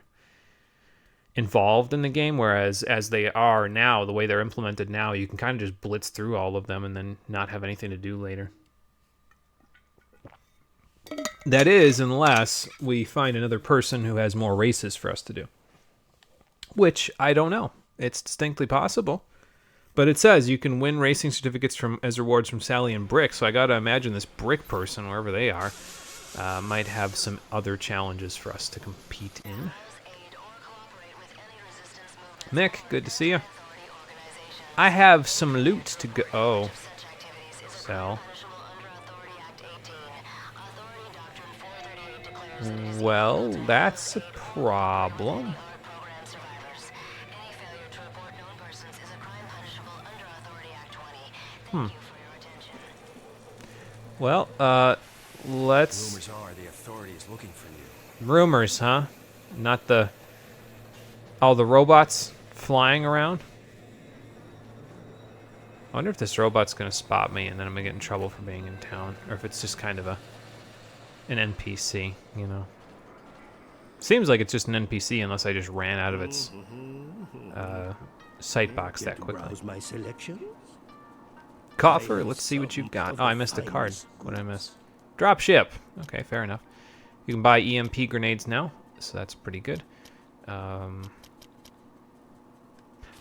involved in the game, whereas as they are now, the way they're implemented now, you can kind of just blitz through all of them and then not have anything to do later. That is, unless we find another person who has more races for us to do. Which, I don't know. It's distinctly possible. But it says you can win racing certificates as rewards from Sally and Brick, so I gotta imagine this Brick person, wherever they are, might have some other challenges for us to compete in. Mick, good to see you. I have some loot to go. Oh. Sell. Well, that's a problem. Well, let's... Rumors are the authority is looking for you. Rumors, huh? Not the... all the robots flying around? I wonder if this robot's gonna spot me and then I'm gonna get in trouble for being in town. Or if it's just kind of an NPC, you know? Seems like it's just an NPC unless I just ran out of its sight box that quickly. Browse my selections? Coffer, let's see what you've got. Oh, I missed a card. What did I miss? Drop ship. Okay, fair enough. You can buy EMP grenades now, so that's pretty good.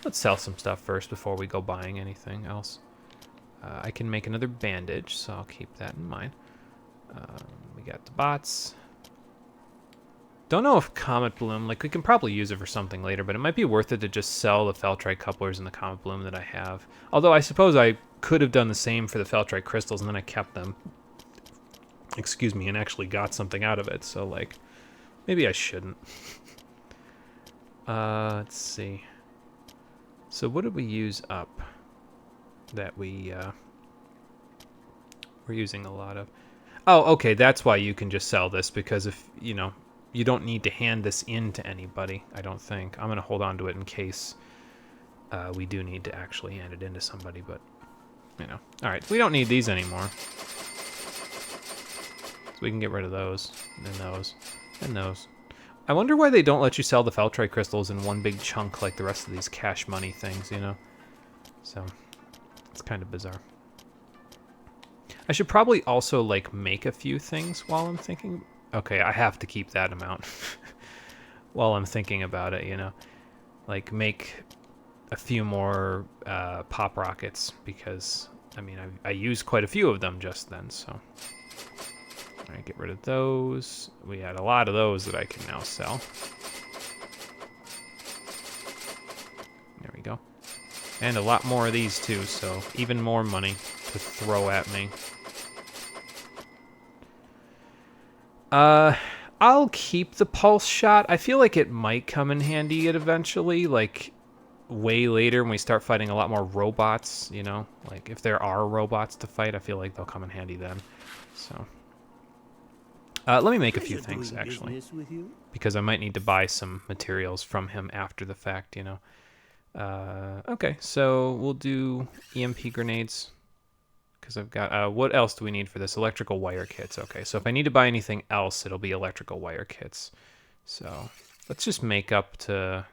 Let's sell some stuff first before we go buying anything else. I can make another bandage, so I'll keep that in mind. We got the bots. Don't know if Comet Bloom, like we can probably use it for something later, but it might be worth it to just sell the Feltrite couplers and the Comet Bloom that I have. Although I suppose I could have done the same for the Feltrite crystals and then I kept them. Excuse me, and actually got something out of it, so like, maybe I shouldn't. Let's see. So what did we use up that we're using a lot of? Oh, okay, that's why you can just sell this, because if, you know, you don't need to hand this in to anybody, I don't think. I'm going to hold on to it in case we do need to actually hand it in to somebody, but, you know. All right, we don't need these anymore. So we can get rid of those, and those, and those. I wonder why they don't let you sell the Feltrite crystals in one big chunk like the rest of these cash money things, you know? So, it's kind of bizarre. I should probably also, like, make a few things while I'm thinking. Okay, I have to keep that amount while I'm thinking about it, you know? Like, make a few more pop rockets, because, I mean, I used quite a few of them just then, so... Alright, get rid of those. We had a lot of those that I can now sell. There we go. And a lot more of these too, so even more money to throw at me. I'll keep the pulse shot. I feel like it might come in handy eventually, like way later when we start fighting a lot more robots, you know? Like if there are robots to fight, I feel like they'll come in handy then. So let me make a few things actually, because I might need to buy some materials from him after the fact, you know? Okay, so we'll do EMP grenades. Because I've got, what else do we need for this? Electrical wire kits. Okay, so if I need to buy anything else, it'll be electrical wire kits. So let's just make up to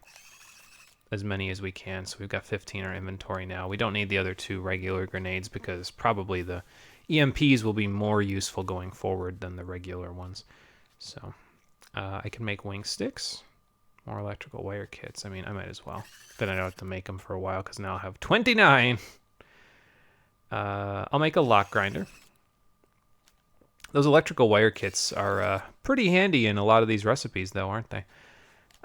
as many as we can. So we've got 15 in our inventory now. We don't need the other 2 regular grenades because probably the EMPs will be more useful going forward than the regular ones. So I can make wing sticks. More electrical wire kits. I mean, I might as well. Then I don't have to make them for a while because now I'll have 29. I'll make a lock grinder. Those electrical wire kits are pretty handy in a lot of these recipes, though, aren't they?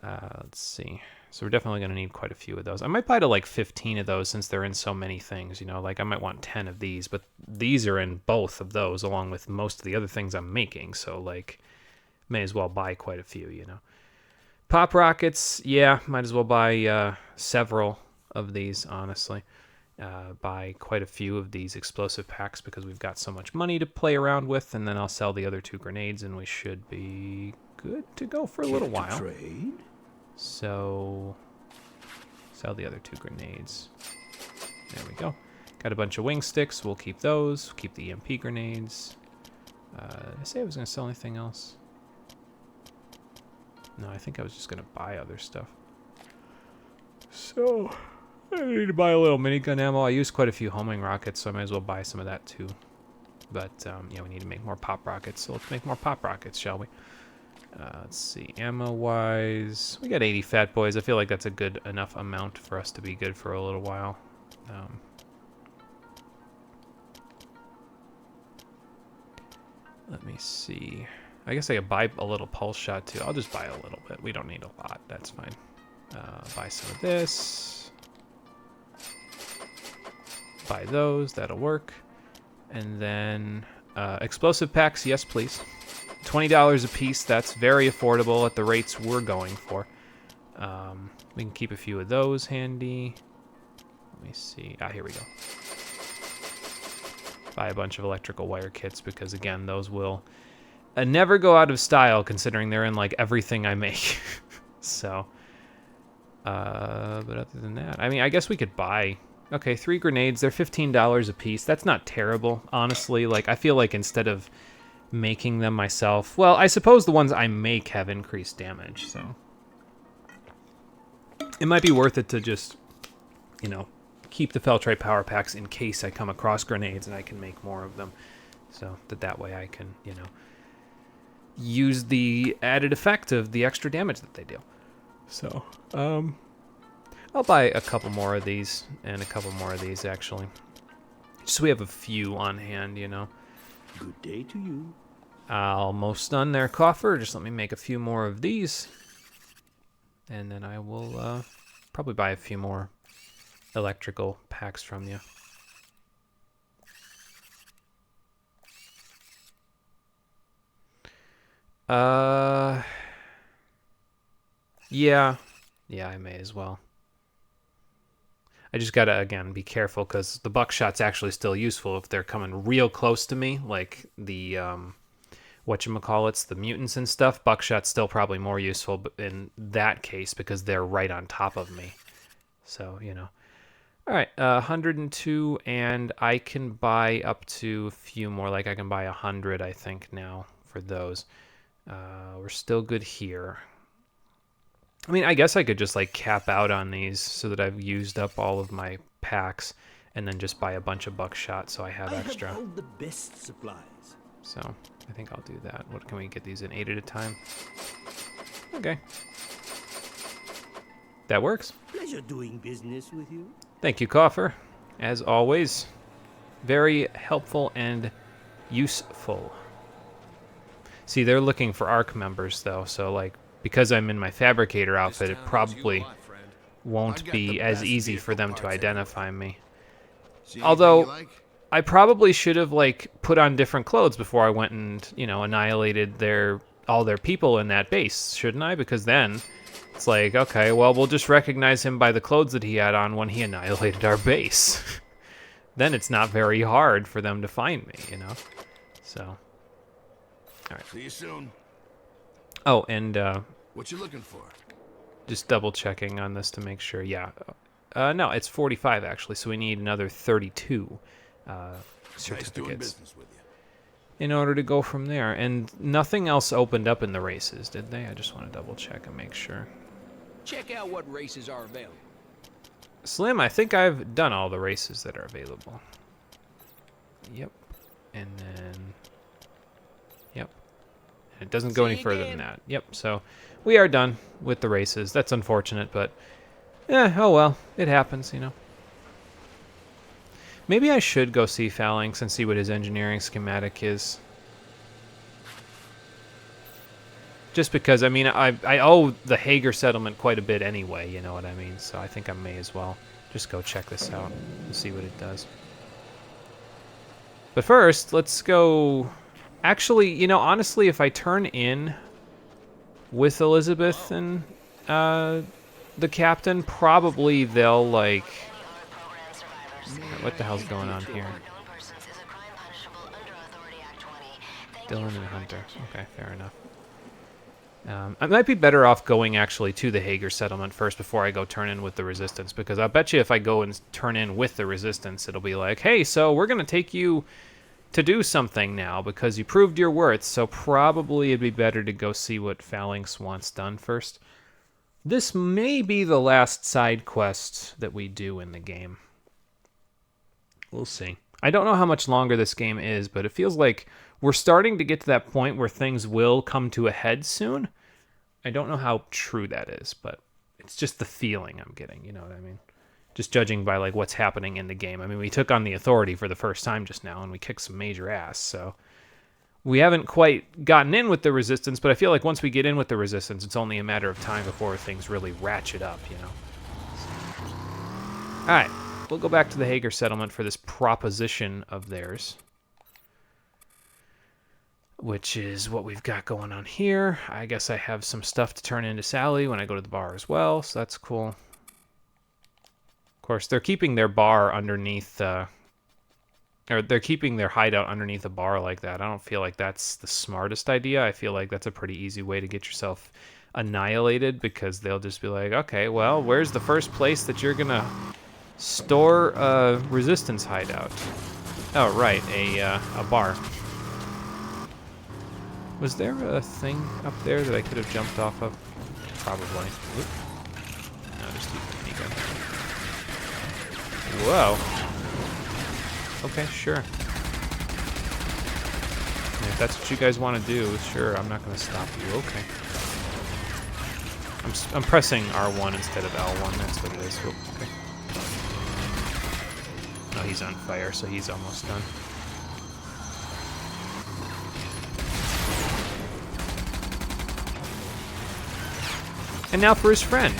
Let's see. So we're definitely going to need quite a few of those. I might buy to like 15 of those since they're in so many things, you know? Like I might want 10 of these, but these are in both of those along with most of the other things I'm making. So like, may as well buy quite a few, you know? Pop rockets, yeah, might as well buy several of these, honestly. Buy quite a few of these explosive packs because we've got so much money to play around with, and then I'll sell the other 2 grenades and we should be good to go for a little while. Trade? So sell the other 2 grenades. There we go. Got a bunch of wing sticks. We'll keep those. Keep the EMP grenades. Did I say I was going to sell anything else? No, I think I was just going to buy other stuff. So I need to buy a little minigun ammo. I use quite a few homing rockets, so I might as well buy some of that too. But yeah, we need to make more pop rockets, so let's make more pop rockets, shall we? Let's see, ammo-wise, we got 80 fat boys. I feel like that's a good enough amount for us to be good for a little while. Let me see. I guess I could buy a little pulse shot too. I'll just buy a little bit. We don't need a lot. That's fine. Buy some of this. buy those. That'll work. And then explosive packs, yes, please. $20 a piece. That's very affordable at the rates we're going for. We can keep a few of those handy. Let me see. Here we go. Buy a bunch of electrical wire kits because, again, those will never go out of style considering they're in, like, everything I make. So, but other than that, I mean, I guess we could buy... Okay, 3 grenades. They're $15 a piece. That's not terrible, honestly. Like, I feel like instead of making them myself... Well, I suppose the ones I make have increased damage, so... It might be worth it to just, you know, keep the Feltrite power packs in case I come across grenades and I can make more of them. So that way I can, you know, use the added effect of the extra damage that they deal. So, I'll buy a couple more of these and a couple more of these, actually. Just so we have a few on hand, you know. Good day to you. Almost done there, Coffer. Just let me make a few more of these. And then I will probably buy a few more electrical packs from you. Yeah, I may as well. I just gotta, again, be careful because the buckshot's actually still useful if they're coming real close to me, like the whatchamacallits, the mutants and stuff. Buckshot's still probably more useful in that case because they're right on top of me. So, you know. All right, 102, and I can buy up to a few more. Like, I can buy 100, I think, now for those. We're still good here. I mean, I guess I could just, like, cap out on these so that I've used up all of my packs and then just buy a bunch of buckshot so I have extra. I have all the best supplies. So, I think I'll do that. What can we get these in? 8 at a time? Okay. That works. Pleasure doing business with you. Thank you, Coffer. As always, very helpful and useful. See, they're looking for ARC members, though, so, like, because I'm in my Fabricator outfit, it probably won't be as easy for them to identify me. Although, I probably should have, like, put on different clothes before I went and, you know, annihilated all their people in that base, shouldn't I? Because then it's like, okay, well, we'll just recognize him by the clothes that he had on when he annihilated our base. Then it's not very hard for them to find me, you know? So, all right. See you soon. Oh, and what you looking for? Just double checking on this to make sure. Yeah. No, it's 45 actually, so we need another 32 certificates Nice doing business with you. in order to go from there. And nothing else opened up in the races, did they? I just want to double check and make sure. Check out what races are available. Slim, I think I've done all the races that are available. Yep. And then... Yep. And it doesn't go any further than that. Yep, so we are done with the races. That's unfortunate, but... oh well. It happens, you know. Maybe I should go see Phalanx and see what his engineering schematic is. Just because, I mean, I owe the Hager settlement quite a bit anyway, you know what I mean? So I think I may as well just go check this out and see what it does. But first, let's go... Actually, you know, honestly, if I turn in with Elizabeth and the captain, probably they'll, like... What the hell's going on here? Dylan and Hunter. Okay, fair enough. I might be better off going actually to the Hager settlement first before I go turn in with the Resistance, because I bet you if I go and turn in with the Resistance, it'll be like, hey, so we're going to take you to do something now because you proved your worth, so probably it'd be better to go see what Phalanx wants done first. This may be the last side quest that we do in the game. We'll see. I don't know how much longer this game is, but it feels like we're starting to get to that point where things will come to a head soon. I don't know how true that is, but it's just the feeling I'm getting, you know what I mean? Just judging by like what's happening in the game. I mean, we took on the Authority for the first time just now, and we kicked some major ass, so... We haven't quite gotten in with the Resistance, but I feel like once we get in with the Resistance, it's only a matter of time before things really ratchet up, you know? So. Alright. we'll go back to the Hager settlement for this proposition of theirs, which is what we've got going on here. I guess I have some stuff to turn into Sally when I go to the bar as well, so that's cool. Of course, they're keeping their bar underneath, or they're keeping their hideout underneath a bar like that. I don't feel like that's the smartest idea. I feel like that's a pretty easy way to get yourself annihilated, because they'll just be like, okay, well, where's the first place that you're gonna store a resistance hideout? Oh, right, a bar. Was there a thing up there that I could have jumped off of? Probably. Oop. No, just use the minigun. Whoa. Okay, sure. And if that's what you guys want to do, sure, I'm not going to stop you. Okay. I'm pressing R1 instead of L1, that's what it is. Oh, okay. No, he's on fire, so he's almost done. And now for his friend.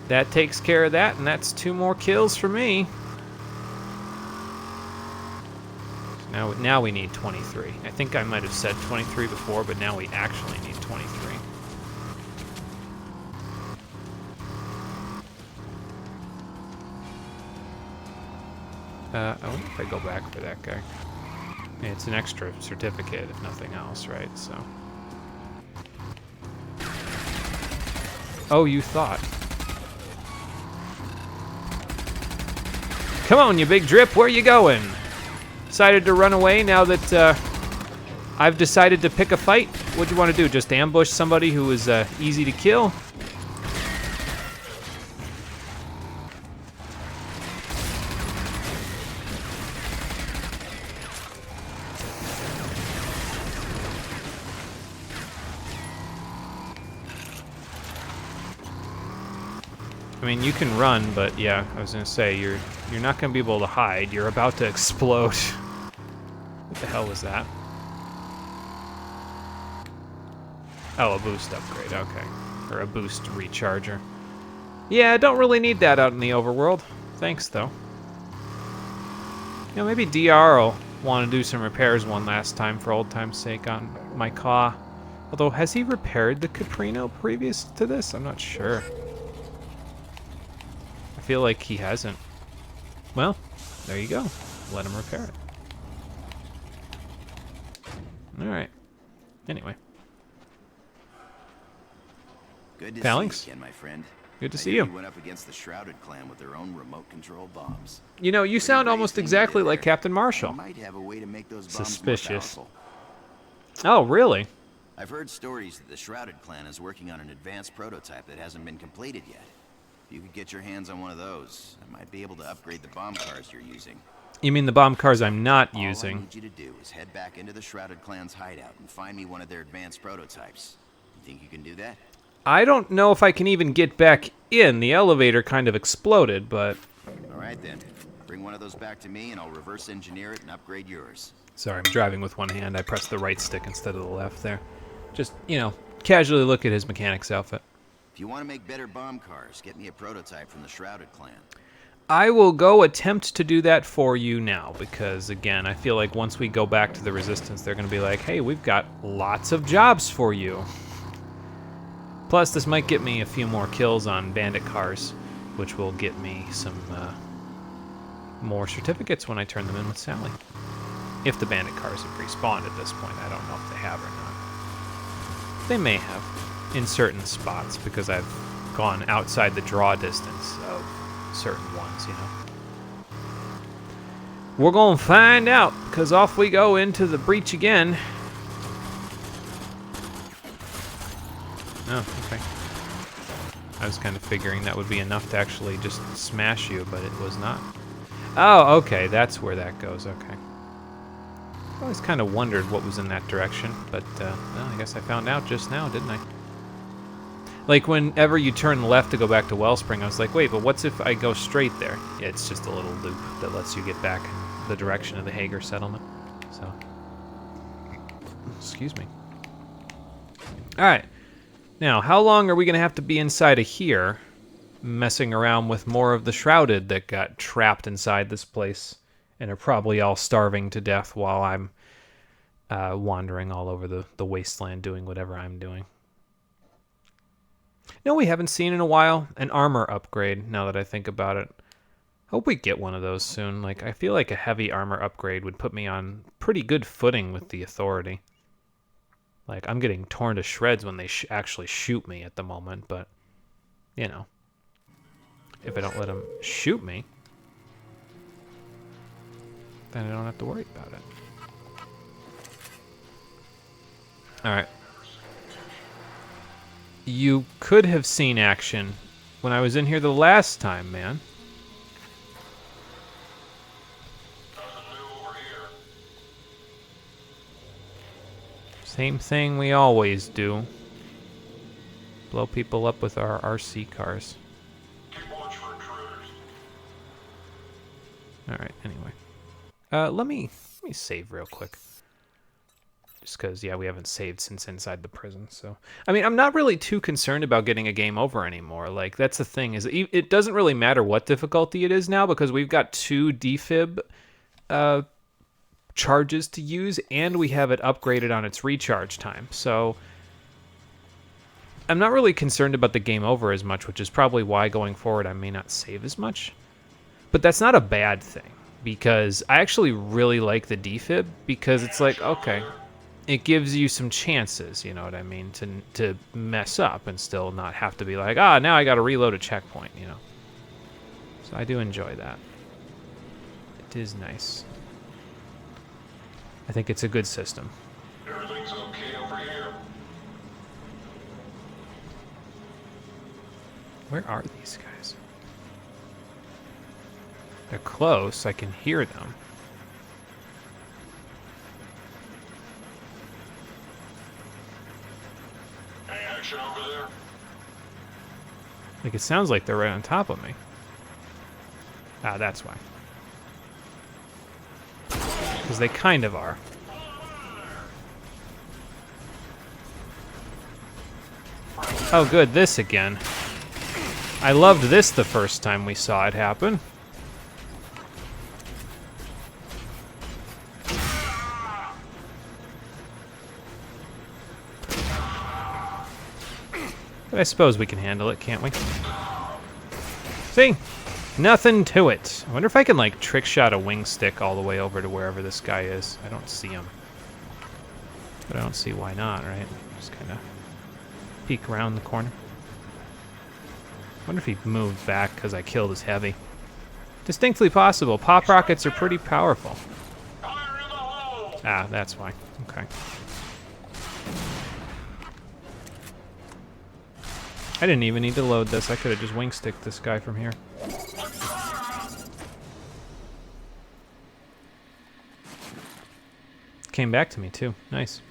That takes care of that, and that's 2 more kills for me. Now we need 23. I think I might have said 23 before, but now we actually need 23. I wonder if I go back for that guy. Yeah, it's an extra certificate, if nothing else, right? So. Oh, you thought. Come on, you big drip, where you going? Decided to run away now that I've decided to pick a fight? What'd you want to do, just ambush somebody who is easy to kill? I mean, you can run, but yeah, I was gonna say you're not gonna be able to hide. You're about to explode. What the hell was that? Oh, a boost upgrade. Okay, or a boost recharger. Yeah, I don't really need that out in the overworld. Thanks, though. You know, maybe DR will want to do some repairs one last time for old time's sake on my car. Although, has he repaired the Caprino previous to this? I'm not sure. I feel like he hasn't. Well, there you go. Let him repair it. Alright. Anyway. Good to Phalanx? see you again, my friend. Good to see you. You went up against the Shrouded clan with their own remote control bombs. You know, you sound almost exactly like Captain Marshall. Might have a way to make those bombs Suspicious. more powerful. Oh, really? I've heard stories that the Shrouded clan is working on an advanced prototype that hasn't been completed yet. If you could get your hands on one of those, I might be able to upgrade the bomb cars you're using. You mean the bomb cars I'm not using? All I need you to do is head back into the Shrouded clan's hideout and find me one of their advanced prototypes. You think you can do that? I don't know if I can even get back in. The elevator kind of exploded, but... All right, then. Bring one of those back to me, and I'll reverse engineer it and upgrade yours. Sorry, I'm driving with one hand. I pressed the right stick instead of the left there. Just, you know, casually look at his mechanic's outfit. If you want to make better bomb cars, get me a prototype from the Shrouded clan. I will go attempt to do that for you now, because, again, I feel like once we go back to the Resistance, they're going to be like, hey, we've got lots of jobs for you. Plus, this might get me a few more kills on bandit cars, which will get me some more certificates when I turn them in with Sally. If the bandit cars have respawned at this point. I don't know if they have or not. They may have, in certain spots, because I've gone outside the draw distance of certain ones, you know. We're gonna find out, because off we go into the breach again. Oh, okay. I was kind of figuring that would be enough to actually just smash you, but it was not. Oh, okay, that's where that goes, okay. I always kind of wondered what was in that direction, but, well, I guess I found out just now, didn't I? Like, whenever you turn left to go back to Wellspring, I was like, wait, but what's if I go straight there? Yeah, it's just a little loop that lets you get back in the direction of the Hager settlement, so. Excuse me. Alright. Now, how long are we going to have to be inside of here messing around with more of the Shrouded that got trapped inside this place and are probably all starving to death while I'm wandering all over the wasteland doing whatever I'm doing. No, we haven't seen in a while an armor upgrade, now that I think about it. Hope we get one of those soon. Like, I feel like a heavy armor upgrade would put me on pretty good footing with the Authority. Like, I'm getting torn to shreds when they actually shoot me at the moment, but, you know, if I don't let them shoot me, then I don't have to worry about it. Alright. You could have seen action when I was in here the last time, man. Same thing we always do. Blow people up with our RC cars. Alright, anyway. Let me save real quick. Just because, yeah, we haven't saved since inside the prison, so... I mean, I'm not really too concerned about getting a game over anymore. Like, that's the thing, is it doesn't really matter what difficulty it is now, because we've got 2 defib charges to use, and we have it upgraded on its recharge time. So I'm not really concerned about the game over as much, which is probably why going forward I may not save as much. But that's not a bad thing, because I actually really like the defib, because it's like, okay, it gives you some chances, you know what I mean, to mess up and still not have to be like, now I gotta reload a checkpoint, you know. So I do enjoy that. It is nice. I think it's a good system. Everything's okay over here. Where are these guys? They're close. I can hear them. Any action over there? Like, it sounds like they're right on top of me. Ah, that's why. Because they kind of are. Oh, good, this again. I loved this the first time we saw it happen. But I suppose we can handle it, can't we? See? Nothing to it. I wonder if I can, like, trick shot a wing stick all the way over to wherever this guy is. I don't see him. But I don't see why not, right? Just kind of peek around the corner. I wonder if he moved back because I killed his heavy. Distinctly possible. Pop rockets are pretty powerful. Ah, that's why. Okay. I didn't even need to load this. I could have just wing sticked this guy from here. Came back to me too. Nice.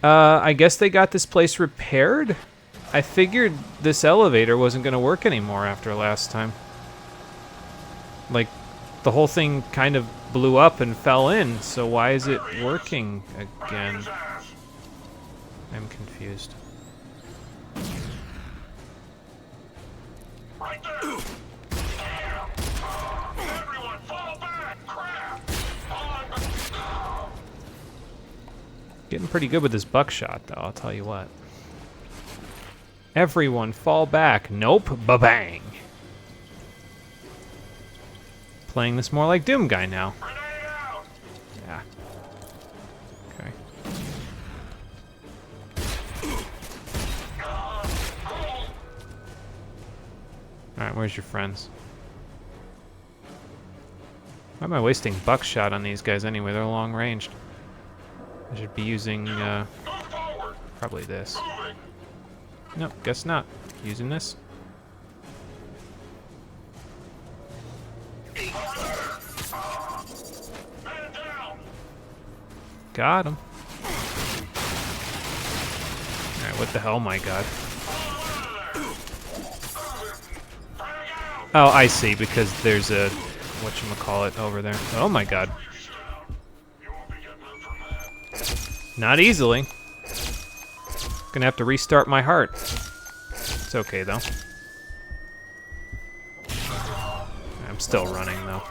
I guess they got this place repaired? I figured this elevator wasn't going to work anymore after last time. Like, the whole thing kind of blew up and fell in, so why is it working again? I'm confused. Right there. Everyone fall back. Crap. Getting pretty good with this buckshot, though, I'll tell you what. Everyone fall back. Nope. Ba-bang. Playing this more like Doom Guy now. Yeah. Okay. Alright, where's your friends? Why am I wasting buckshot on these guys anyway? They're long ranged. I should be using, probably this. Nope, guess not. Using this. Got him. Alright, what the hell, my god. Oh, I see, because there's a whatchamacallit over there. Oh my god. Not easily. Gonna have to restart my heart. It's okay, though. still running, though.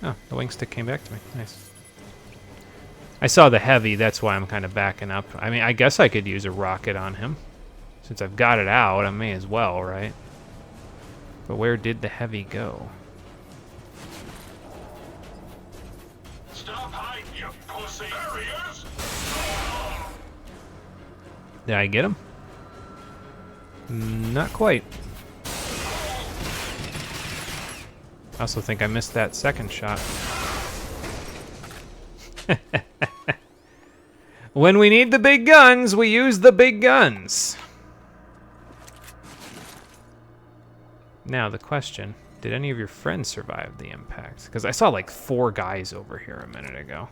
Oh, the wing stick came back to me. Nice. I saw the heavy, that's why I'm kind of backing up. I mean, I guess I could use a rocket on him. Since I've got it out, I may as well, right? But where did the heavy go? Stop hiding, you pussy! There he is! Did I get him? Not quite. I also think I missed that second shot. When we need the big guns, we use the big guns. Now the question, did any of your friends survive the impact? Because I saw like 4 guys over here a minute ago.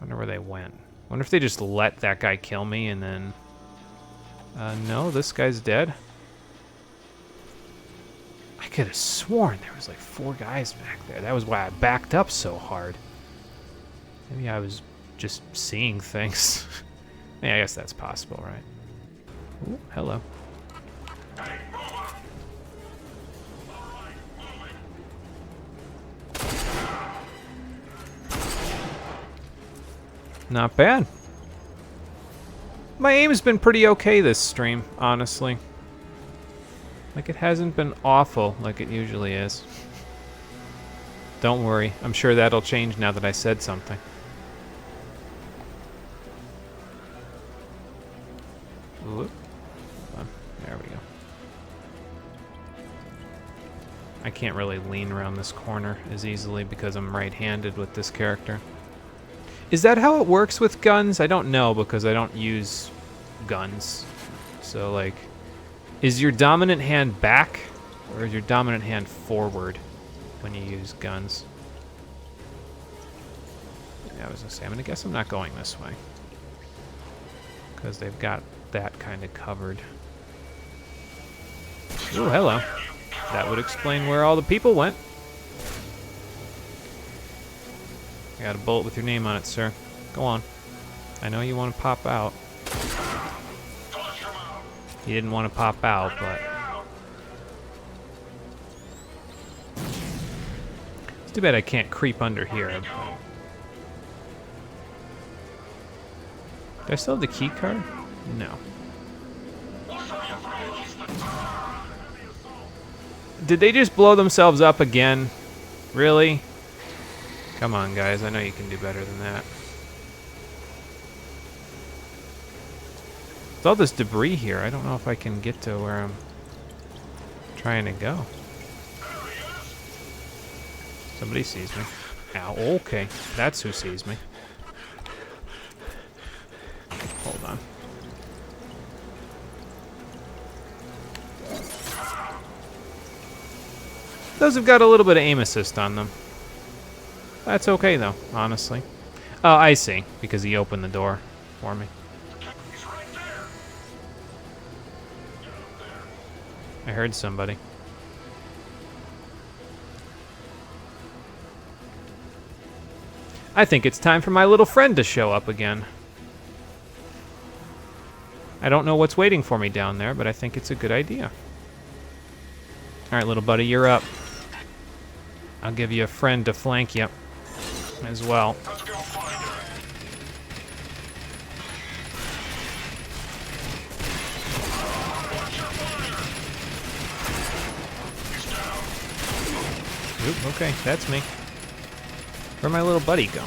Wonder where they went. Wonder if they just let that guy kill me and then... no, this guy's dead. I could have sworn there was like 4 guys back there. That was why I backed up so hard. Maybe I was just seeing things. Yeah, I guess that's possible, right? Ooh, hello. Not bad. My aim has been pretty okay this stream, honestly. Like, it hasn't been awful like it usually is. Don't worry, I'm sure that'll change now that I said something. Whoop. There we go. I can't really lean around this corner as easily because I'm right-handed with this character. Is that how it works with guns? I don't know because I don't use guns. So, like, is your dominant hand back or is your dominant hand forward when you use guns? Yeah, I was gonna say, I'm gonna guess I'm not going this way because they've got that kind of covered. Oh, hello. That would explain where all the people went. I got a bullet with your name on it, sir. Go on. I know you want to pop out. You didn't want to pop out, but... It's too bad I can't creep under here. Do I still have the key card? No. Did they just blow themselves up again? Really? Come on, guys. I know you can do better than that. With all this debris here, I don't know if I can get to where I'm trying to go. Somebody sees me. Ow, okay. That's who sees me. Hold on. Those have got a little bit of aim assist on them. That's okay, though, honestly. Oh, I see. Because he opened the door for me. I heard somebody. I think it's time for my little friend to show up again. I don't know what's waiting for me down there, but I think it's a good idea. All right, little buddy, you're up. I'll give you a friend to flank you as well. Let's go find her. Oop, okay, that's me. Where'd my little buddy go?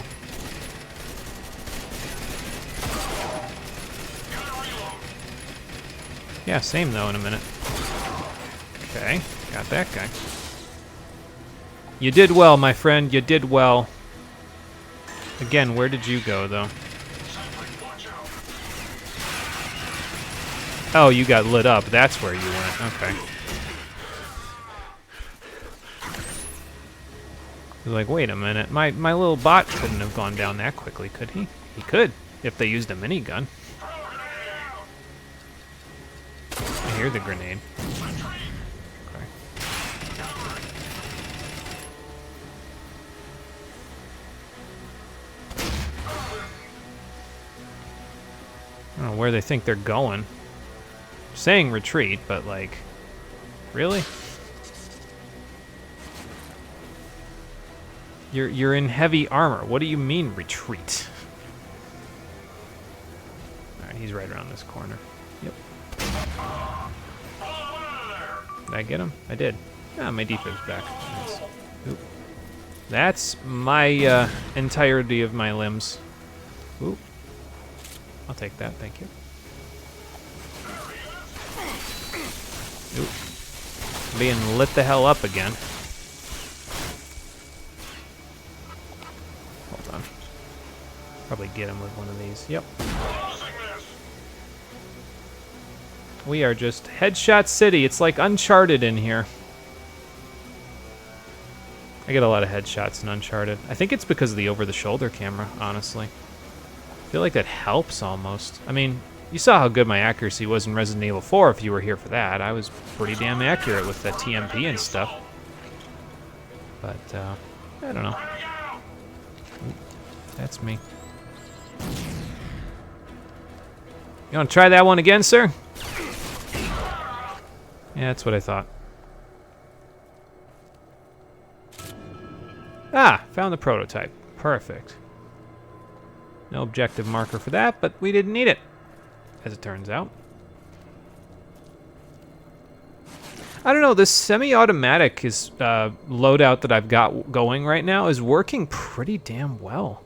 Yeah, same though in a minute. Okay, got that guy. You did well, my friend, you did well. Again, where did you go, though? Oh, you got lit up. That's where you went. Okay. I was like, wait a minute. My little bot couldn't have gone down that quickly, could he? He could, if they used a minigun. I hear the grenade. Okay. I don't know where they think they're going. Saying retreat, but like, really? You're in heavy armor. What do you mean retreat? All right, he's right around this corner. Yep. Did I get him? I did. Ah, my defib's back. Nice. Oop. That's my entirety of my limbs. Ooh. I'll take that, thank you. Ooh. Being lit the hell up again. Hold on. Probably get him with one of these. Yep. We are just Headshot City. It's like Uncharted in here. I get a lot of headshots in Uncharted. I think it's because of the over-the-shoulder camera, honestly. I feel like that helps almost. I mean, you saw how good my accuracy was in Resident Evil 4 if you were here for that. I was pretty damn accurate with the TMP and stuff. But, I don't know. Ooh, that's me. You want to try that one again, sir? Yeah, that's what I thought. Ah, found the prototype. Perfect. No objective marker for that, but we didn't need it, as it turns out. I don't know, this semi-automatic loadout that I've got going right now is working pretty damn well,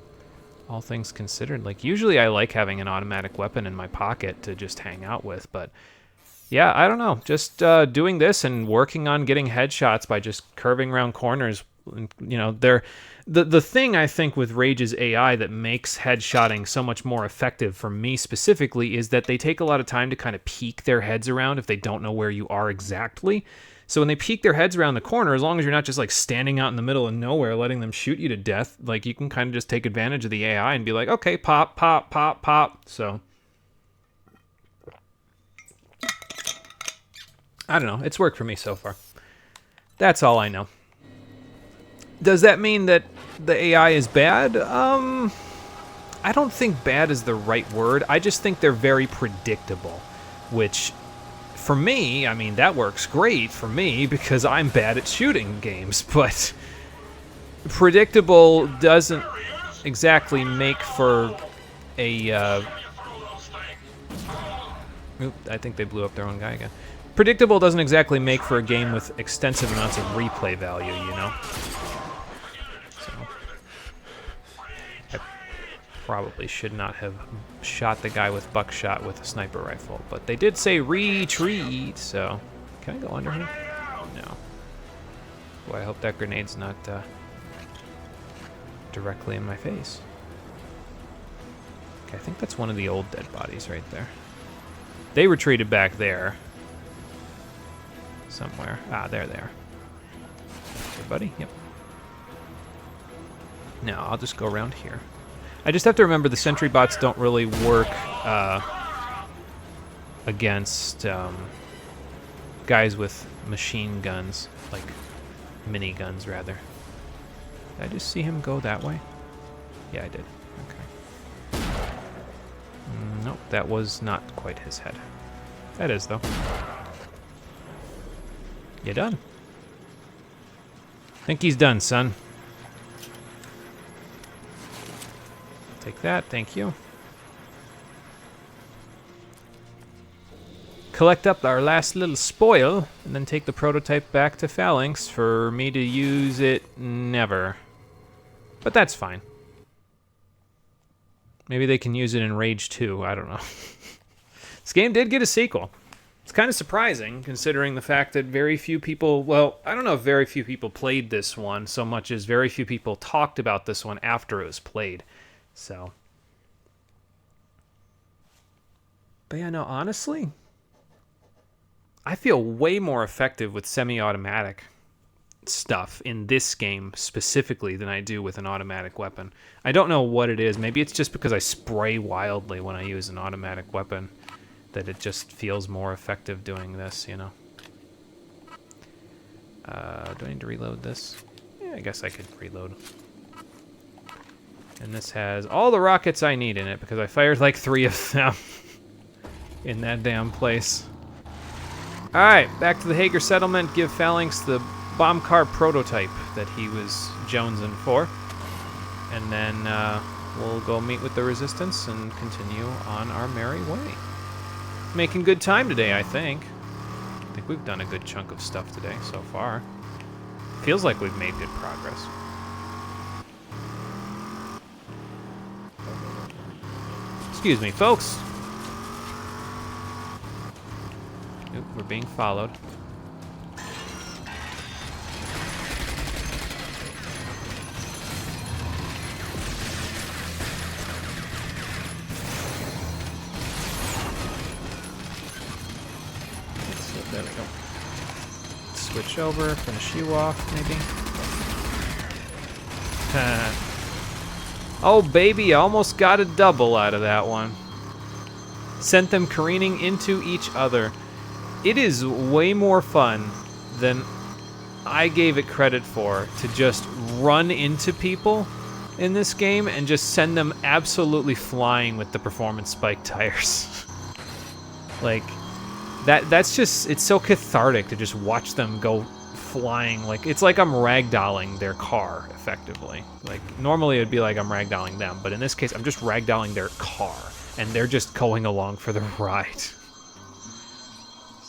all things considered. Like, usually I like having an automatic weapon in my pocket to just hang out with, but yeah, I don't know. Just doing this and working on getting headshots by just curving around corners. You know, the thing I think with Rage's AI that makes headshotting so much more effective for me specifically is that they take a lot of time to kind of peek their heads around if they don't know where you are exactly. So when they peek their heads around the corner, as long as you're not just like standing out in the middle of nowhere letting them shoot you to death, like you can kind of just take advantage of the AI and be like, okay, pop, pop, pop, pop. So I don't know. It's worked for me so far. That's all I know. Does that mean that the AI is bad? I don't think bad is the right word. I just think they're very predictable, which for me, I mean, that works great for me because I'm bad at shooting games, but predictable doesn't exactly make for a... Oop, I think they blew up their own guy again. Predictable doesn't exactly make for a game with extensive amounts of replay value, you know? So, I probably should not have shot the guy with buckshot with a sniper rifle, but they did say retreat, so... Can I go under him? No. Boy, I hope that grenade's not directly in my face. Okay, I think that's one of the old dead bodies right there. They retreated back there. Somewhere. Ah, there they are. Okay, buddy. Yep. No, I'll just go around here. I just have to remember the sentry bots don't really work against guys with machine guns, like mini guns, rather. Did I just see him go that way? Yeah, I did. Okay. Nope, that was not quite his head. That is, though. You done? Think he's done, son. Take that, thank you. Collect up our last little spoil, and then take the prototype back to Phalanx for me to use it never. But that's fine. Maybe they can use it in Rage 2, I don't know. This game did get a sequel. It's kind of surprising, considering the fact that very few people, well, I don't know if very few people played this one so much as very few people talked about this one after it was played. So. But yeah, no, honestly, I feel way more effective with semi-automatic stuff in this game specifically than I do with an automatic weapon. I don't know what it is. Maybe it's just because I spray wildly when I use an automatic weapon, that it just feels more effective doing this, you know. Do I need to reload this? Yeah, I guess I could reload. And this has all the rockets I need in it because I fired like 3 of them in that damn place. Alright, back to the Hager settlement. Give Phalanx the bomb car prototype that he was jonesing for. and then we'll go meet with the Resistance and continue on our merry way. Making good time today, I think. I think we've done a good chunk of stuff today so far. Feels like we've made good progress. Excuse me, folks. Oop, we're being followed. There we go. Switch over, finish you off, maybe. Oh, baby, I almost got a double out of that one. Sent them careening into each other. It is way more fun than I gave it credit for to just run into people in this game and just send them absolutely flying with the performance spike tires. Like... That's just, it's so cathartic to just watch them go flying. Like, it's like I'm ragdolling their car, effectively. Like, normally it'd be like I'm ragdolling them, but in this case, I'm just ragdolling their car, and they're just going along for the ride.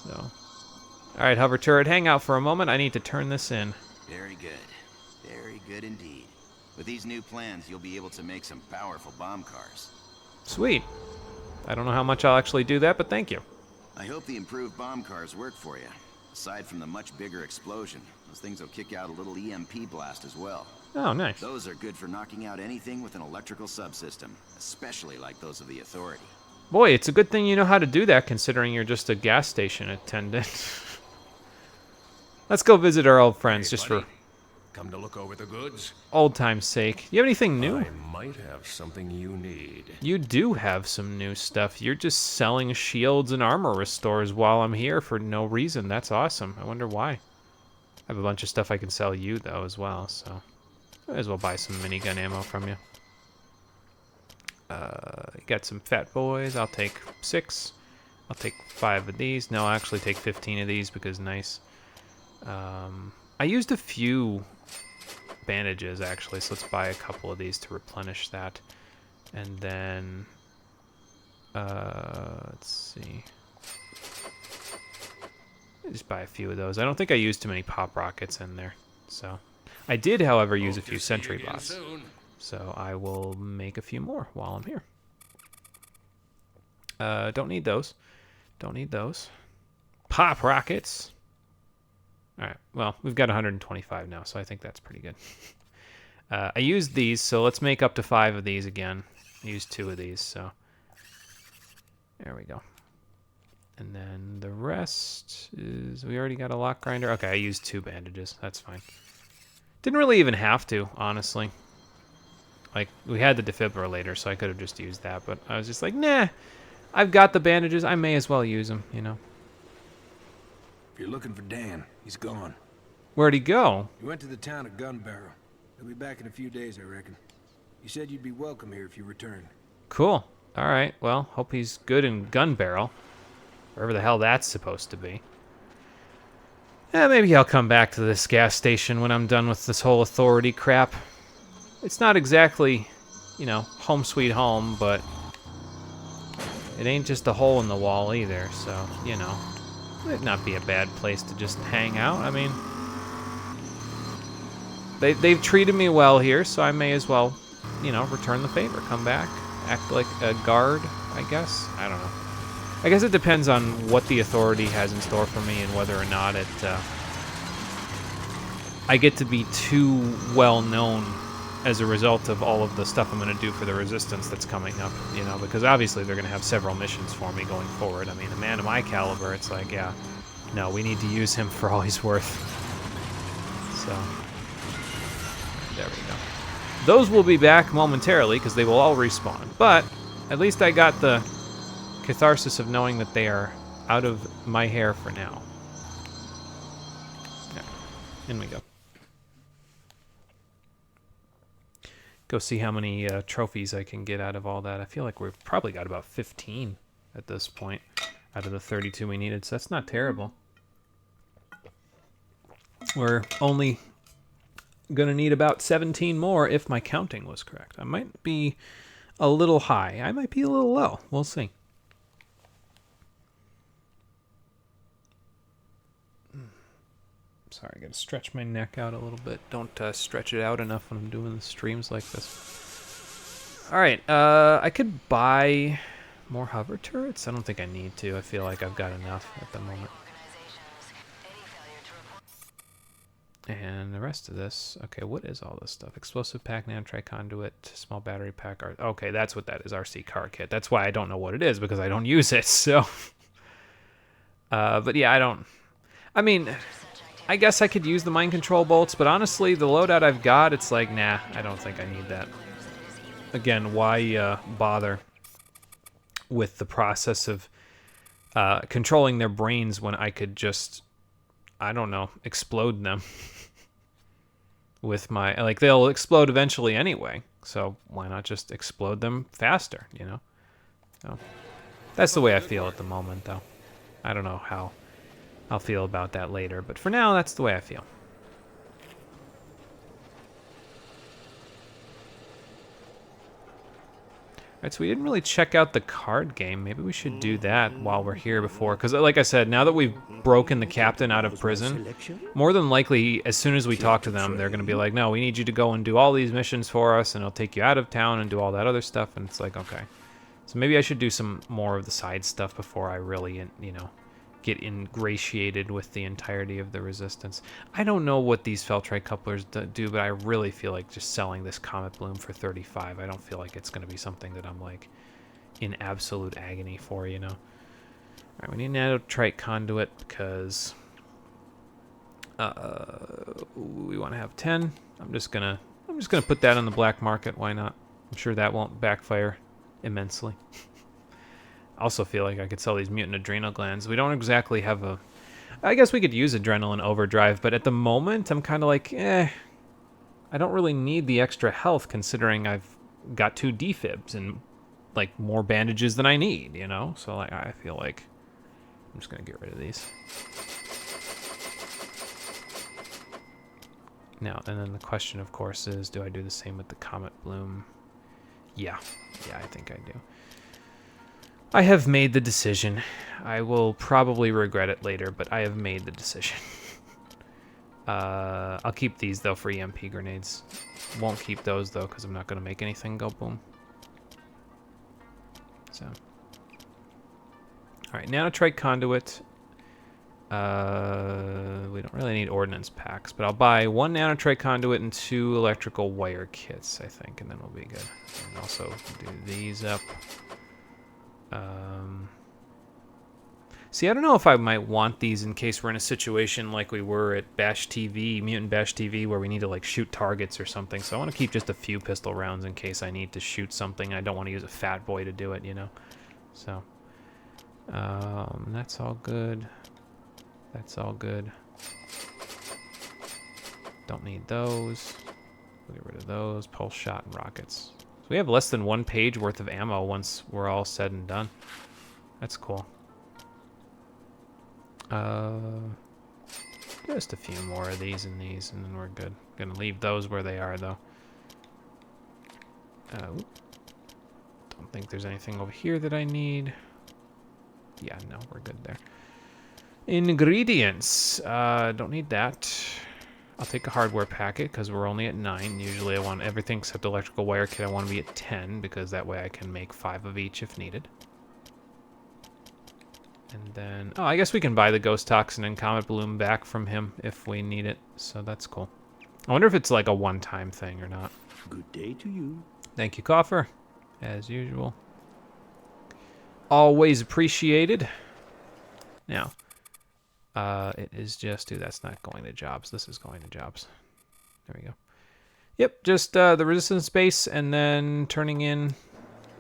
So, alright, hover turret, hang out for a moment. I need to turn this in. Very good. Very good indeed. With these new plans, you'll be able to make some powerful bomb cars. Sweet. I don't know how much I'll actually do that, but thank you. I hope the improved bomb cars work for you. Aside from the much bigger explosion, those things will kick out a little EMP blast as well. Oh, nice. Those are good for knocking out anything with an electrical subsystem, especially like those of the Authority. Boy, it's a good thing you know how to do that, considering you're just a gas station attendant. Let's go visit our old friends, just buddy. for Come to look over the goods? old time's sake. You have anything new? I might have something you need. You do have some new stuff. You're just selling shields and armor restores while I'm here for no reason. That's awesome. I wonder why. I have a bunch of stuff I can sell you, though, as well, so... might as well buy some minigun ammo from you. You got some fat boys. I'll take 6. I'll take 5 of these. No, I'll actually take 15 of these because nice. I used a few bandages, actually, so let's buy a couple of these to replenish that. And then, let's see. Just buy a few of those. I don't think I used too many pop rockets in there, so. I did, however, use a few sentry bots. So I will make a few more while I'm here. Don't need those. Don't need those. Pop rockets. Alright, well, we've got 125 now, so I think that's pretty good. I used these, so let's make up to 5 of these again. I used 2 of these, so... there we go. And then the rest is... we already got a lock grinder? Okay, I used 2 bandages. That's fine. Didn't really even have to, honestly. Like, we had the defibrillator, so I could have just used that, but I was just like, nah, I've got the bandages. I may as well use them, you know. If you're looking for Dan, he's gone. Where'd he go? He went to the town of Gun Barrel. He'll be back in a few days, I reckon. He said you'd be welcome here if you return. Cool. All right. Well, hope he's good in Gun Barrel. Wherever the hell that's supposed to be. Maybe I'll come back to this gas station when I'm done with this whole Authority crap. It's not exactly, you know, home sweet home, but it ain't just a hole in the wall either, so, you know. It'd not be a bad place to just hang out. I mean, they've treated me well here, so I may as well, you know, return the favor. Come back, act like a guard, I guess. I don't know. I guess it depends on what the Authority has in store for me and whether or not it, I get to be too well known as a result of all of the stuff I'm going to do for the Resistance that's coming up, you know, because obviously they're going to have several missions for me going forward. I mean, a man of my caliber, it's like, yeah, no, we need to use him for all he's worth. So, there we go. Those will be back momentarily because they will all respawn, but at least I got the catharsis of knowing that they are out of my hair for now. Yeah, in we go. Go see how many trophies I can get out of all that. I feel like we've probably got about 15 at this point out of the 32 we needed, so that's not terrible. We're only gonna need about 17 more if my counting was correct. I might be a little high. I might be a little low. We'll see. Sorry, I gotta stretch my neck out a little bit. Don't stretch it out enough when I'm doing the streams like this. Alright, I could buy more hover turrets. I don't think I need to. I feel like I've got enough at the moment. And the rest of this, okay, what is all this stuff? Explosive pack, nanotrite conduit, small battery pack. Okay, that's what that is, RC car kit. That's why I don't know what it is, because I don't use it, so. But yeah, I mean, I guess I could use the mind control bolts, but honestly, the loadout I've got, it's like, nah, I don't think I need that. Again, why bother with the process of controlling their brains when I could just, I don't know, explode them with my, like, they'll explode eventually anyway, so why not just explode them faster, you know? So that's the way I feel at the moment, though. I don't know how I'll feel about that later, but for now, that's the way I feel. Alright, so we didn't really check out the card game. Maybe we should do that while we're here before, because like I said, now that we've broken the captain out of prison, more than likely, as soon as we talk to them, they're going to be like, no, we need you to go and do all these missions for us, and it'll take you out of town and do all that other stuff, and it's like, okay. So maybe I should do some more of the side stuff before I really, you know, get ingratiated with the entirety of the Resistance. I don't know what these Feltrite couplers do, but I really feel like just selling this Comet Bloom for 35. I don't feel like it's going to be something that I'm like in absolute agony for, you know. All right, we need nanotrite conduit because we want to have 10. I'm just gonna put that on the black market. Why not? I'm sure that won't backfire immensely. I also feel like I could sell these mutant adrenal glands. We don't exactly have a... I guess we could use adrenaline overdrive, but at the moment, I'm kind of like, I don't really need the extra health considering I've got 2 defibs and, like, more bandages than I need, you know? So, like, I feel like I'm just going to get rid of these. Now, and then the question, of course, is do I do the same with the Comet Bloom? Yeah, I think I do. I have made the decision. I will probably regret it later, but I have made the decision. I'll keep these, though, for EMP grenades. Won't keep those, though, because I'm not going to make anything go boom. So. Alright, nanotrite conduit. We don't really need ordnance packs, but I'll buy 1 nanotrite conduit and 2 electrical wire kits, I think, and then we'll be good. And also do these up. See, I don't know if I might want these in case we're in a situation like we were at Bash TV, Mutant Bash TV, where we need to, like, shoot targets or something. So I want to keep just a few pistol rounds in case I need to shoot something. I don't want to use a fat boy to do it, you know? So, that's all good. That's all good. Don't need those. We'll get rid of those. Pulse shot and rockets. So we have less than 1 page worth of ammo once we're all said and done. That's cool. Just a few more of these and these, and then we're good. Gonna leave those where they are, though. Don't think there's anything over here that I need. Yeah, no, we're good there. Ingredients. Don't need that. I'll take a hardware packet because we're only at 9. Usually I want everything except electrical wire kit. I want to be at 10 because that way I can make 5 of each if needed. And then, oh, I guess we can buy the Ghost Toxin and Comet Bloom back from him if we need it. So that's cool. I wonder if it's like a one-time thing or not. Good day to you. Thank you, Coffer. As usual. Always appreciated. Now, it is just, dude, that's not going to jobs. This is going to jobs. There we go. Yep, just the resistance base and then turning in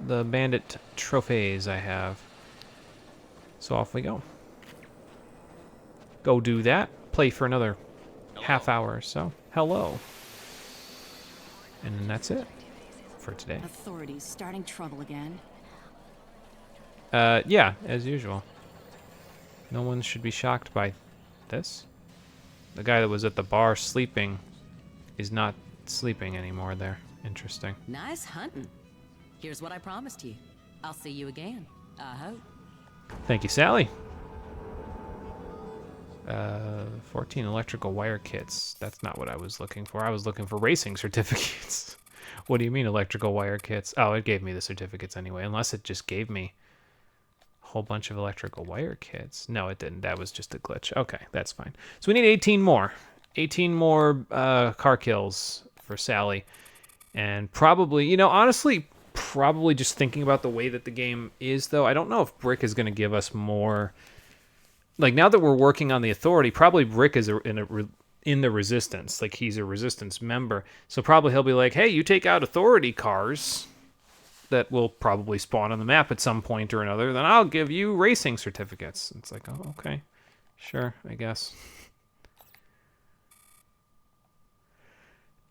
the bandit trophies I have. So off we go. Go do that. Play for another half hour or so. Hello. And then that's it for today. Authorities starting trouble again. Yeah, as usual. No one should be shocked by this. The guy that was at the bar sleeping is not sleeping anymore there. Interesting. Nice hunting. Here's what I promised you. I'll see you again. I hope. Thank you, Sally. 14 electrical wire kits. That's not what I was looking for. I was looking for racing certificates. What do you mean electrical wire kits? Oh, it gave me the certificates anyway, unless it just gave me a whole bunch of electrical wire kits. No, it didn't. That was just a glitch. Okay, that's fine. So we need 18 more. 18 more car kills for Sally. And probably, you know, honestly, probably just thinking about the way that the game is, though, I don't know if Brick is going to give us more. Like, now that we're working on the Authority, probably Brick is in the Resistance. Like, he's a Resistance member. So probably he'll be like, hey, you take out Authority cars that will probably spawn on the map at some point or another, then I'll give you racing certificates. It's like, oh, okay. Sure, I guess.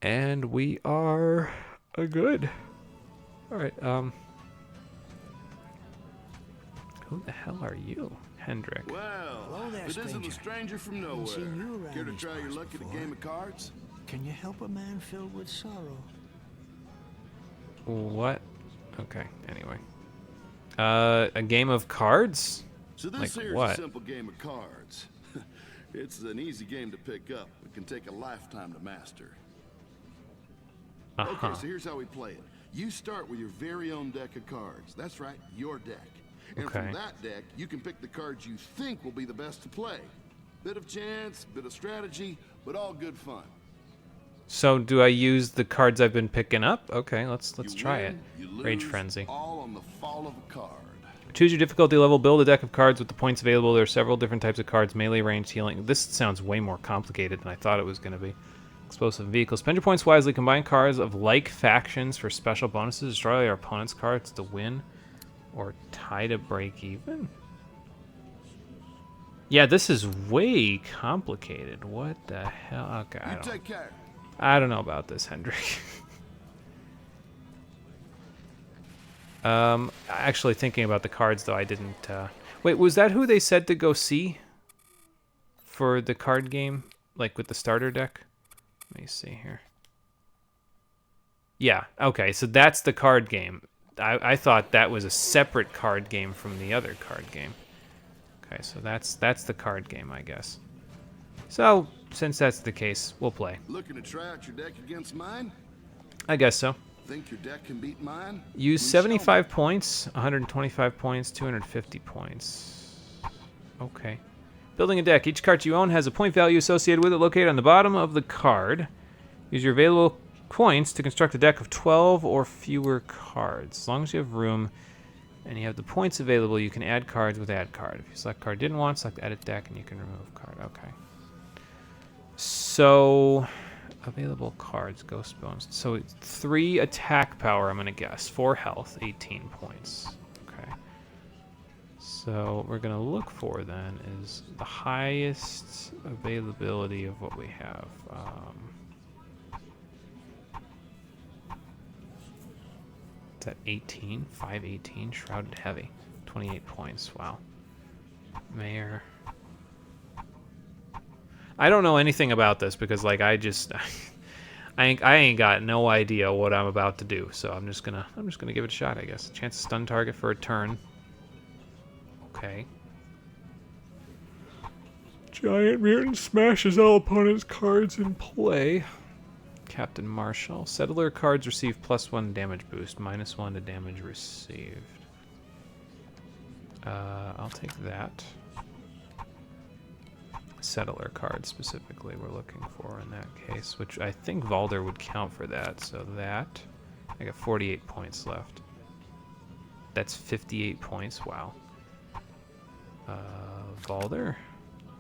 And we are good. All right, who the hell are you, Hendrik? Well, there, it isn't a stranger. stranger from Haven't seen you nowhere. around Care to these try your parts luck at a before. game of cards? Can you help a man filled with sorrow? What? Okay, anyway. A game of cards? So this Like here's what? a simple game of cards. It's an easy game to pick up. It can take a lifetime to master. Uh-huh. Okay, so here's how we play it. You start with your very own deck of cards. That's right, your deck. And Okay. from that deck, you can pick the cards you think will be the best to play. Bit of chance, bit of strategy, but all good fun. So do I use the cards I've been picking up? Okay, let's You try win, it. you Rage lose, Frenzy. all on the fall of a card. Choose your difficulty level, build a deck of cards with the points available. There are several different types of cards, melee, ranged, healing. This sounds way more complicated than I thought it was going to be. Explosive vehicles. Spend your points wisely. Combine cards of like factions for special bonuses. Destroy your opponent's cards to win. Or tie to break even. Yeah, this is way complicated. What the hell? Okay, You take care. I don't know about this, Hendrik. Actually, thinking about the cards, though, I didn't... Wait, was that who they said to go see? For the card game? Like, with the starter deck? Let me see here. Yeah, okay, so that's the card game. I thought that was a separate card game from the other card game. Okay, so that's the card game, I guess. So, since that's the case, we'll play. Looking to try out your deck against mine? I guess so. Think your deck can beat mine? Use We 75 points, 125 points, 250 points. Okay. Building a deck. Each card you own has a point value associated with it located on the bottom of the card. Use your available points to construct a deck of 12 or fewer cards. As long as you have room and you have the points available, you can add cards with add card. If you select card didn't want, select edit deck and you can remove card. Okay. So, available cards, ghost bones. So, it's 3 attack power, I'm going to guess. 4 health, 18 points. Okay. So, what we're going to look for then is the highest availability of what we have. It's at 18, 518, Shrouded Heavy, 28 points. Wow. Mayor. I don't know anything about this because, like, I ain't got no idea what I'm about to do. So I'm just gonna give it a shot, I guess. Chance to stun target for a turn. Okay. Giant Mutant smashes all opponent's cards in play. Captain Marshall. Settler cards receive +1 damage boost, -1 to damage received. I'll take that. Settler card specifically we're looking for in that case, which I think Valder would count for that. So that, I got 48 points left. That's 58 points. Wow. Valder.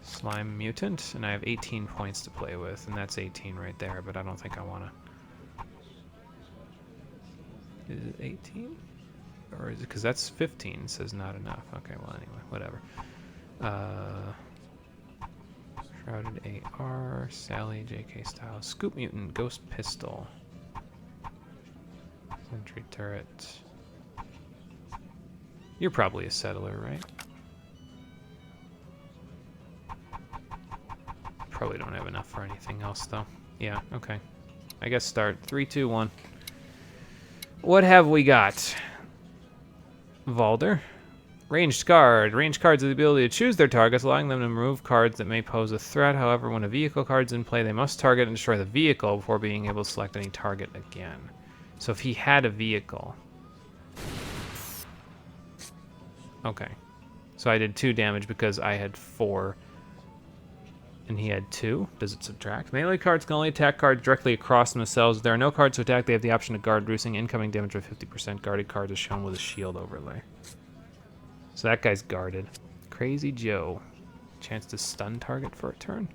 Slime Mutant, and I have 18 points to play with, and that's 18 right there, but I don't think I want to... Is it 18? Or is it... Because that's 15, says not enough. Okay, well, anyway, whatever. Shrouded AR, Sally, JK Style, Scoop Mutant, Ghost Pistol. Sentry Turret. You're probably a settler, right? Probably don't have enough for anything else, though. Yeah, okay. I guess start. 3, 2, 1. What have we got? Valder. Ranged card. Ranged cards have the ability to choose their targets, allowing them to remove cards that may pose a threat. However, when a vehicle card's in play, they must target and destroy the vehicle before being able to select any target again. So if he had a vehicle... Okay. So I did 2 damage because I had 4 and he had 2. Does it subtract? Melee cards can only attack cards directly across themselves. If there are no cards to attack, they have the option to guard, reducing incoming damage by 50%. Guarded cards is shown with a shield overlay. So that guy's guarded. Crazy Joe. Chance to stun target for a turn?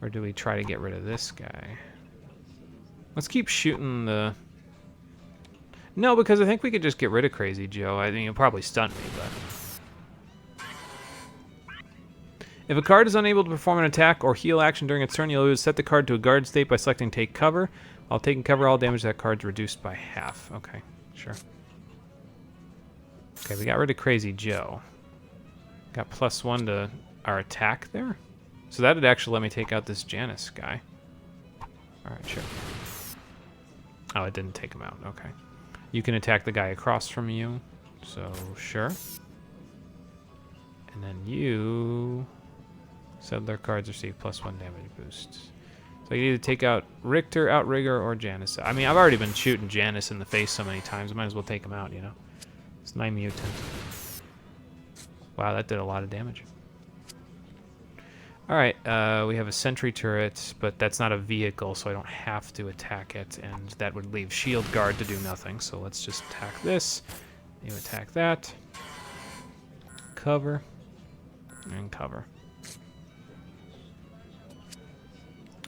Or do we try to get rid of this guy? Let's keep shooting the... No, because I think we could just get rid of Crazy Joe. I mean, he'll probably stun me, but... If a card is unable to perform an attack or heal action during its turn, you'll set the card to a guard state by selecting Take Cover. While taking cover, all damage to that card's reduced by half. Okay, sure. Okay, we got rid of Crazy Joe. Got +1 to our attack there. So that would actually let me take out this Janus guy. Alright, sure. Oh, it didn't take him out. Okay. You can attack the guy across from you. So, sure. And then you... Settler cards receive +1 damage boosts. So you either take out Richter, Outrigger, or Janus. I mean, I've already been shooting Janus in the face so many times. I might as well take him out, you know? It's 9 mutant. Wow, that did a lot of damage. Alright, we have a sentry turret, but that's not a vehicle, so I don't have to attack it, and that would leave shield guard to do nothing. So let's just attack this. You attack that. Cover. And cover.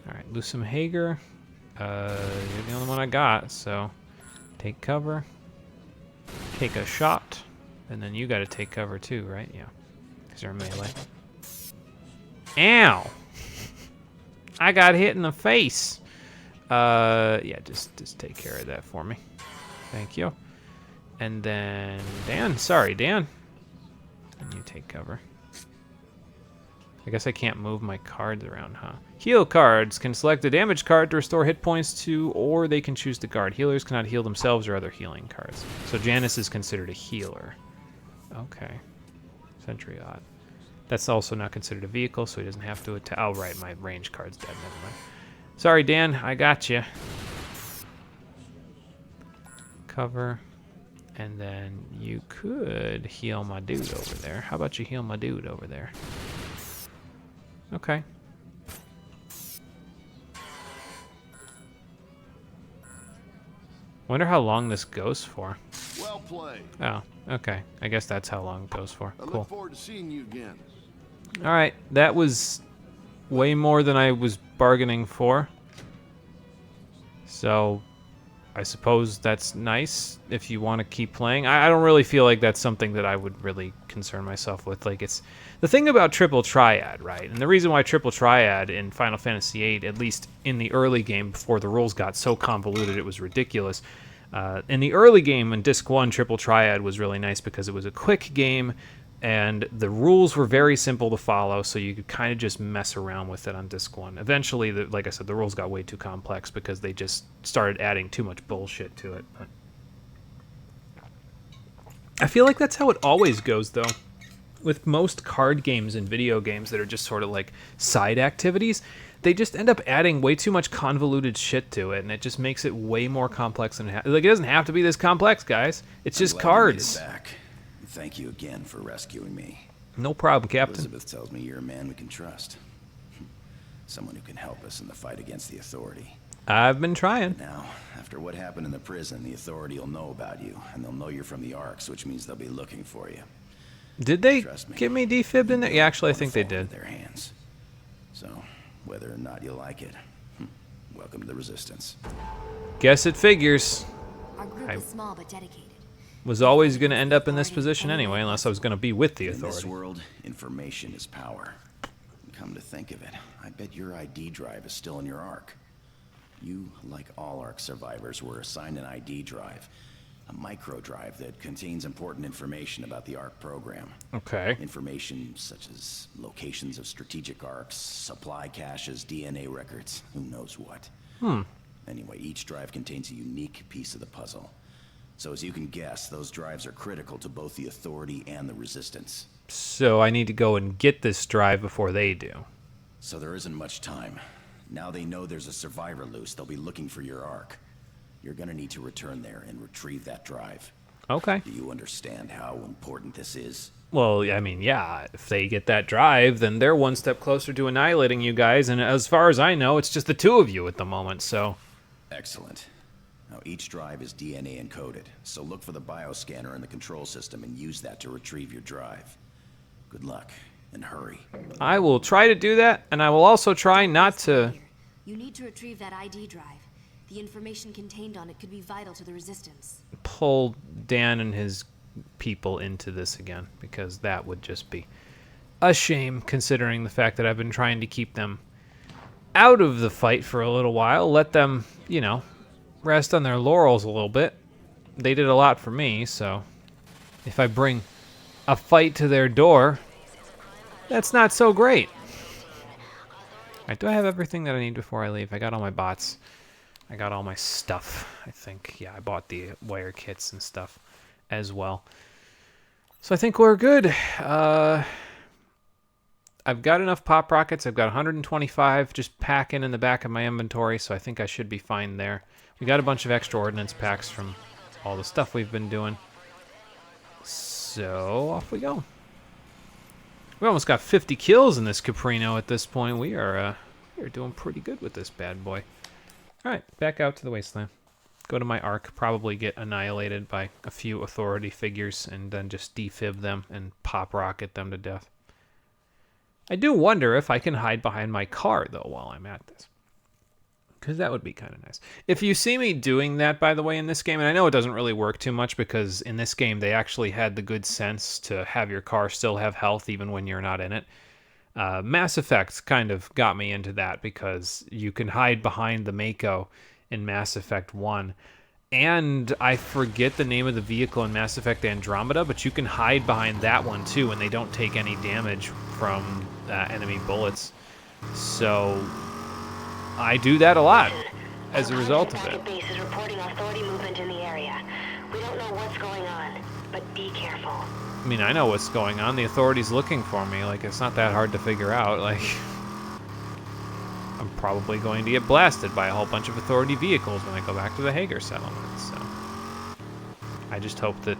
Alright, Lusum Hager. You're the only one I got, so take cover. Take a shot. And then you gotta take cover too, right? Yeah. Because you're melee. Ow! I got hit in the face. Yeah, just take care of that for me. Thank you. And then Dan. Sorry, Dan. And you take cover. I guess I can't move my cards around, huh? Heal cards can select a damage card to restore hit points to, or they can choose to guard. Healers cannot heal themselves or other healing cards. So Janus is considered a healer. Okay. Sentry Odd. That's also not considered a vehicle, so he doesn't have to attack. Oh, right, my range card's dead. Never mind. Sorry, Dan. I got you. Cover. And then you could heal my dude over there. How about you heal my dude over there? Okay. Wonder how long this goes for. Well played. Oh, okay. I guess that's how long it goes for. I Cool. look forward to seeing you again. All right, that was way more than I was bargaining for. So, I suppose that's nice if you want to keep playing. I don't really feel like that's something that I would really concern myself with. Like, it's the thing about Triple Triad, right? And the reason why Triple Triad in Final Fantasy VIII, at least in the early game before the rules got so convoluted it was ridiculous. In the early game, in Disc 1, Triple Triad was really nice because it was a quick game and the rules were very simple to follow, so you could kind of just mess around with it on Disc 1. Eventually, like I said, the rules got way too complex because they just started adding too much bullshit to it. But I feel like that's how it always goes, though. With most card games and video games that are just sort of like side activities, they just end up adding way too much convoluted shit to it, and it just makes it way more complex than it like. It doesn't have to be this complex, guys. It's just cards. You made it back. Thank you again for rescuing me. No problem, Captain. Elizabeth tells me you're a man we can trust. Someone who can help us in the fight against the Authority. I've been trying. Now, after what happened in the prison, the Authority will know about you, and they'll know you're from the Arks, which means they'll be looking for you. Did they get me defibbed in there? Yeah, actually, I think they did. Their hands. So, whether or not you like it, welcome to the Resistance. Guess it figures. Our group is small but dedicated. Was always going to end up in this position anyway, unless I was going to be with the Authority. In this world, information is power. Come to think of it, I bet your ID drive is still in your Ark. You, like all Ark survivors, were assigned an ID drive. A micro drive that contains important information about the Ark program. Okay. Information such as locations of strategic Arks, supply caches, DNA records, who knows what. Anyway, each drive contains a unique piece of the puzzle. So as you can guess, those drives are critical to both the Authority and the Resistance. So I need to go and get this drive before they do. So there isn't much time. Now they know there's a survivor loose, they'll be looking for your Ark. You're gonna need to return there and retrieve that drive. Okay. Do you understand how important this is? Well, I mean, yeah, if they get that drive, then they're one step closer to annihilating you guys, and as far as I know, it's just the two of you at the moment, so... Excellent. Now, each drive is DNA encoded, so look for the bioscanner in the control system and use that to retrieve your drive. Good luck, and hurry. I will try to do that, and I will also try not to... You need to retrieve that ID drive. The information contained on it could be vital to the Resistance. Pull Dan and his people into this again, because that would just be a shame, considering the fact that I've been trying to keep them out of the fight for a little while, let them, you know, rest on their laurels a little bit. They did a lot for me, so if I bring a fight to their door, that's not so great. Alright, do I have everything that I need before I leave? I got all my bots. I got all my stuff, I think. Yeah, I bought the wire kits and stuff as well. So I think we're good. I've got enough pop rockets. I've got 125 just packing in the back of my inventory, so I think I should be fine there. We got a bunch of extra ordnance packs from all the stuff we've been doing. So off we go. We almost got 50 kills in this Caprino at this point. We are doing pretty good with this bad boy. All right, back out to the wasteland. Go to my Ark, probably get annihilated by a few Authority figures, and then just defib them and pop rocket them to death. I do wonder if I can hide behind my car, though, while I'm at this. Because that would be kind of nice. If you see me doing that, by the way, in this game, and I know it doesn't really work too much, because in this game they actually had the good sense to have your car still have health even when you're not in it. Mass Effect kind of got me into that, because you can hide behind the Mako in Mass Effect 1. And I forget the name of the vehicle in Mass Effect Andromeda, but you can hide behind that one too, and they don't take any damage from enemy bullets. So I do that a lot as a result of it. Base is reporting Authority movement in the area. We don't know what's going on, but be careful. I mean, I know what's going on. The Authority's looking for me. Like, it's not that hard to figure out. Like, I'm probably going to get blasted by a whole bunch of Authority vehicles when I go back to the Hager settlement. So I just hope that,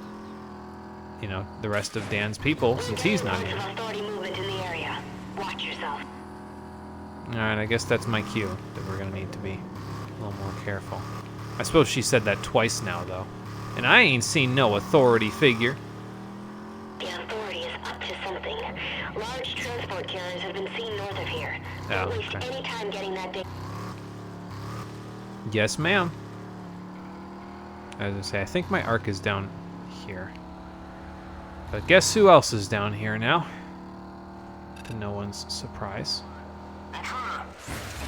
you know, the rest of Dan's people, since he's not here. Authority movement in the area. Watch yourself. Alright, I guess that's my cue, that we're going to need to be a little more careful. I suppose she said that twice now, though. And I ain't seen no Authority figure. The Authority is up to something. Large transport carriers have been seen north of here. Oh, Don't waste okay. any time getting that data. Yes, ma'am. As I say, I think my Ark is down here. But guess who else is down here now? To no one's surprise.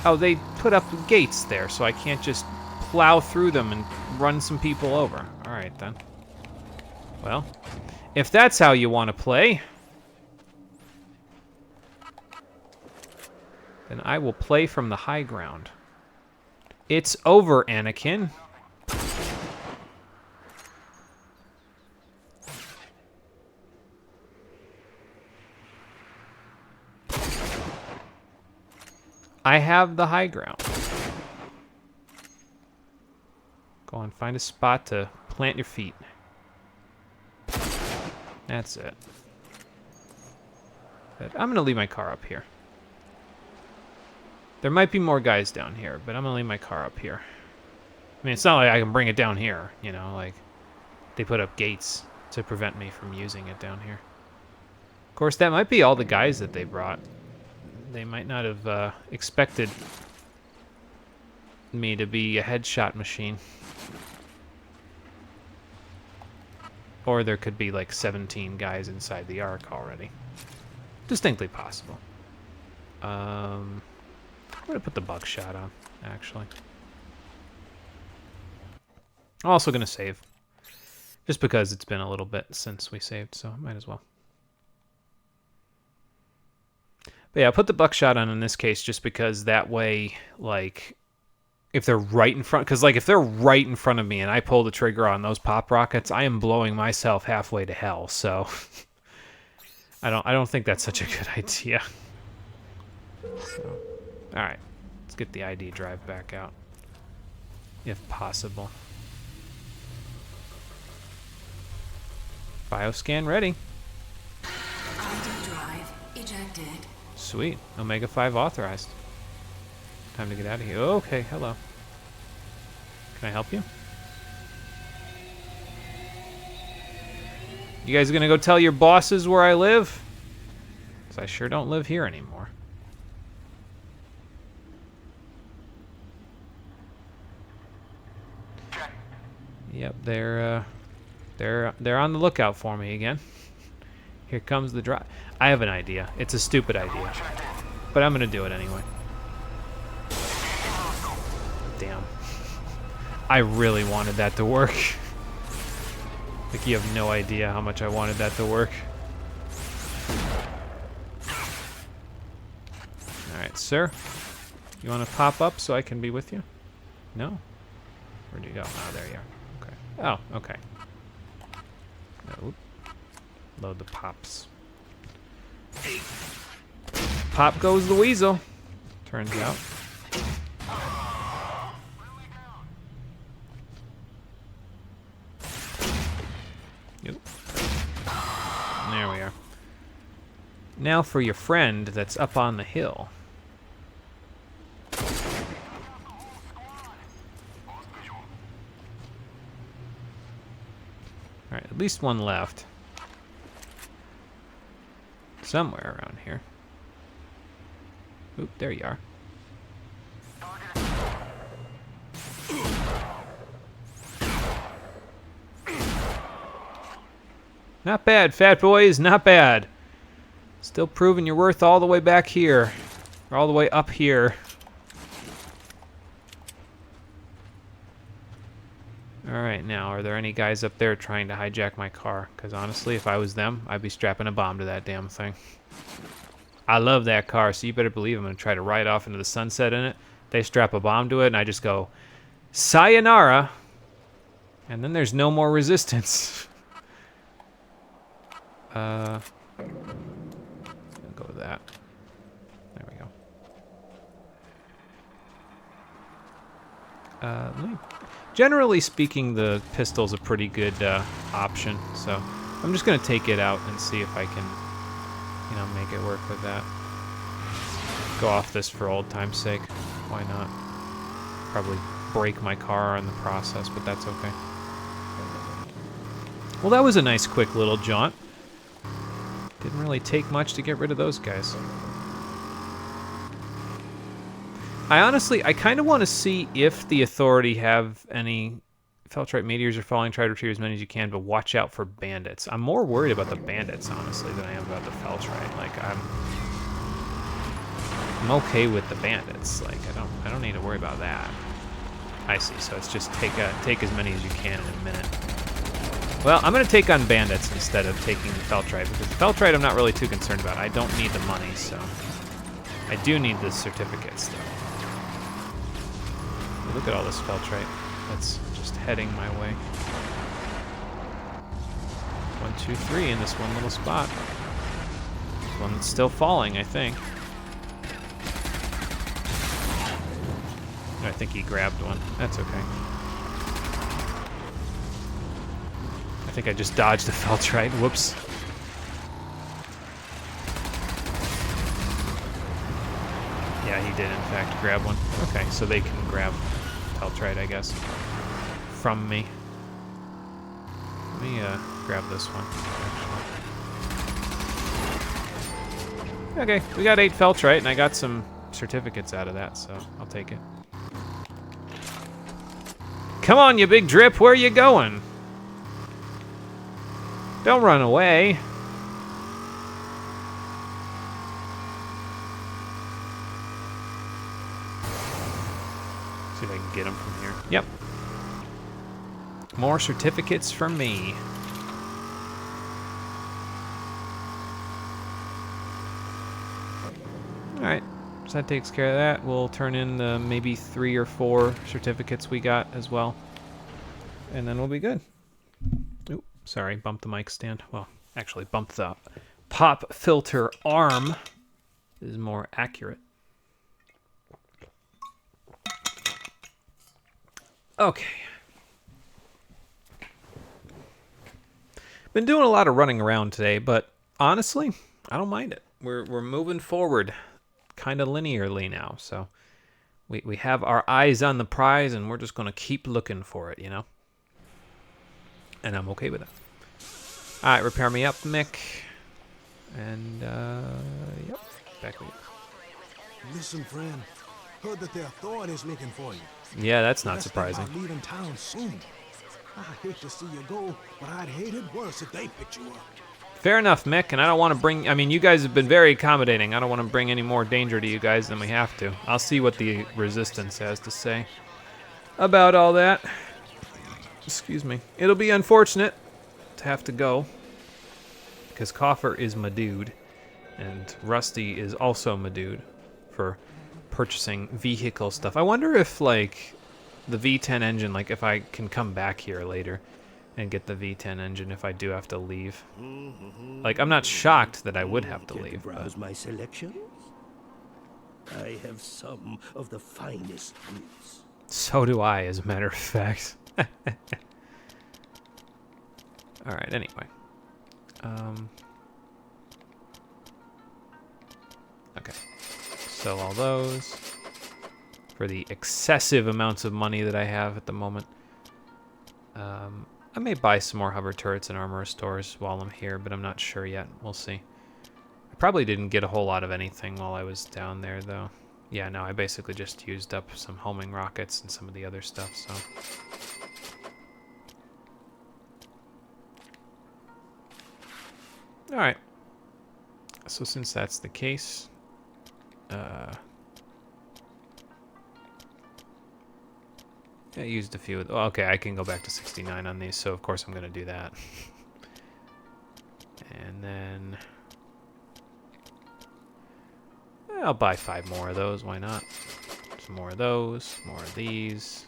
Oh, they put up gates there, so I can't just plow through them and run some people over. Alright, then. Well, if that's how you want to play, then I will play from the high ground. It's over, Anakin. I have the high ground. Go on, find a spot to plant your feet. That's it. But I'm gonna leave my car up here. There might be more guys down here, but I'm gonna leave my car up here. I mean, it's not like I can bring it down here, you know, like they put up gates to prevent me from using it down here. Of course, that might be all the guys that they brought. They might not have expected me to be a headshot machine. Or there could be like 17 guys inside the Ark already. Distinctly possible. I'm gonna put the buckshot on, actually. I'm also gonna save. Just because it's been a little bit since we saved, so might as well. But yeah, I put the buckshot on in this case just because that way, like, if they're right in front, because like if they're right in front of me and I pull the trigger on those pop rockets, I am blowing myself halfway to hell. So I don't think that's such a good idea. So, all right, let's get the ID drive back out, if possible. Bioscan ready. ID drive ejected. Sweet. Omega 5 authorized. Time to get out of here. Okay, hello. Can I help you? You guys gonna go tell your bosses where I live? Because I sure don't live here anymore. Yep, they're on the lookout for me again. Here comes the drive. I have an idea. It's a stupid idea, but I'm gonna do it anyway. Damn. I really wanted that to work. Like, you have no idea how much I wanted that to work. Alright, sir. You want to pop up so I can be with you? No? Where'd you go? Oh, there you are. Okay. Oh, okay. Nope. Load the pops. Pop goes the weasel. Turns out. Yep. There we are. Now for your friend that's up on the hill. Alright, at least one left. Somewhere around here. Oop, there you are. Not bad, fat boys, not bad. Still proving your worth all the way back here. Or all the way up here. Alright, now, are there any guys up there trying to hijack my car? Because honestly, if I was them, I'd be strapping a bomb to that damn thing. I love that car, so you better believe I'm going to try to ride off into the sunset in it. They strap a bomb to it, and I just go, sayonara. And then there's no more resistance. I'll go with that. There we go. Generally speaking, the pistol's a pretty good option, so I'm just gonna take it out and see if I can, you know, make it work with that. Go off this for old time's sake. Why not? Probably break my car in the process, but that's okay. Well, that was a nice quick little jaunt. Didn't really take much to get rid of those guys. I kind of want to see if the Authority have any Feltrite meteors or falling. Try to retrieve as many as you can, but watch out for bandits. I'm more worried about the bandits, honestly, than I am about the Feltrite. Like, I'm okay with the bandits. Like, I don't need to worry about that. I see. So it's just take as many as you can in a minute. Well, I'm going to take on bandits instead of taking the Feltrite, because the Feltrite I'm not really too concerned about. I don't need the money, so I do need the certificates, though. Look at all this Feltrite that's just heading my way. 1, 2, 3 in this one little spot. This one that's still falling, I think. I think he grabbed one. That's okay. I think I just dodged the Feltrite. Whoops. Yeah, he did, in fact, grab one. Okay, so they can grab Feltrite, I guess, from me. Let me grab this one, actually. Okay, we got 8 Feltrite, and I got some certificates out of that, so I'll take it. Come on, you big drip, where are you going? Don't run away. See if I can get him from here. Yep. More certificates for me. Alright. So that takes care of that. We'll turn in the maybe 3 or 4 certificates we got as well. And then we'll be good. Oop, sorry, bumped the mic stand. Well, actually bumped the pop filter arm. Is more accurate. Okay. Been doing a lot of running around today, but honestly, I don't mind it. We're moving forward kind of linearly now, so we have our eyes on the prize, and we're just going to keep looking for it, you know? And I'm okay with that. All right, repair me up, Mick. And, yep, back with you. Listen, friend. Heard that the authority's looking for you. Yeah, that's not surprising. About leaving town soon. I hate to see you go, but I'd hate it worse if they picked you up. Fair enough, Mick, and I don't want to bring... I mean, you guys have been very accommodating. I don't want to bring any more danger to you guys than we have to. I'll see what the Resistance has to say about all that. Excuse me. It'll be unfortunate to have to go, because Coffer is my dude, and Rusty is also my dude for purchasing vehicle stuff. I wonder if, like, the V10 engine, like, if I can come back here later and get the V10 engine if I do have to leave. Like, I'm not shocked that I would have to leave. Browse my selections. I have some of the finest goods. So do I, as a matter of fact. Alright, anyway. Okay. Sell all those for the excessive amounts of money that I have at the moment. I may buy some more hover turrets and armor stores while I'm here, but I'm not sure yet. We'll see. I probably didn't get a whole lot of anything while I was down there, though. Yeah, no, I basically just used up some homing rockets and some of the other stuff, so... Alright. So since that's the case... I used a few of... Oh, okay, I can go back to 69 on these, so of course I'm going to do that. And then... I'll buy 5 more of those, why not? Some more of those, more of these.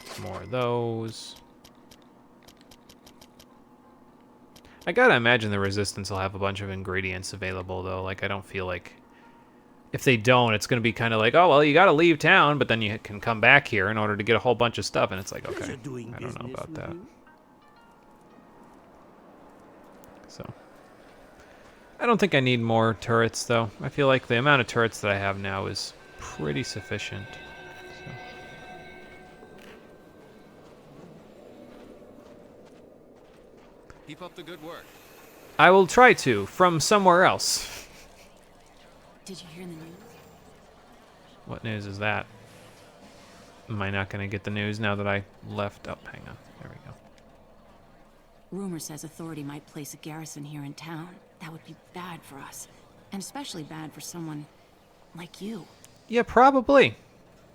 Some more of those. I gotta imagine the Resistance will have a bunch of ingredients available, though. Like, I don't feel like... If they don't, it's going to be kind of like, oh, well, you got to leave town, but then you can come back here in order to get a whole bunch of stuff. And it's like, okay, I don't know about that. So, I don't think I need more turrets, though. I feel like the amount of turrets that I have now is pretty sufficient. So. Keep up the good work. I will try to, from somewhere else. Did you hear the news? What news is that? Am I not going to get the news now that I left? Oh, hang on. There we go. Rumor says Authority might place a garrison here in town. That would be bad for us. And especially bad for someone like you. Yeah, probably.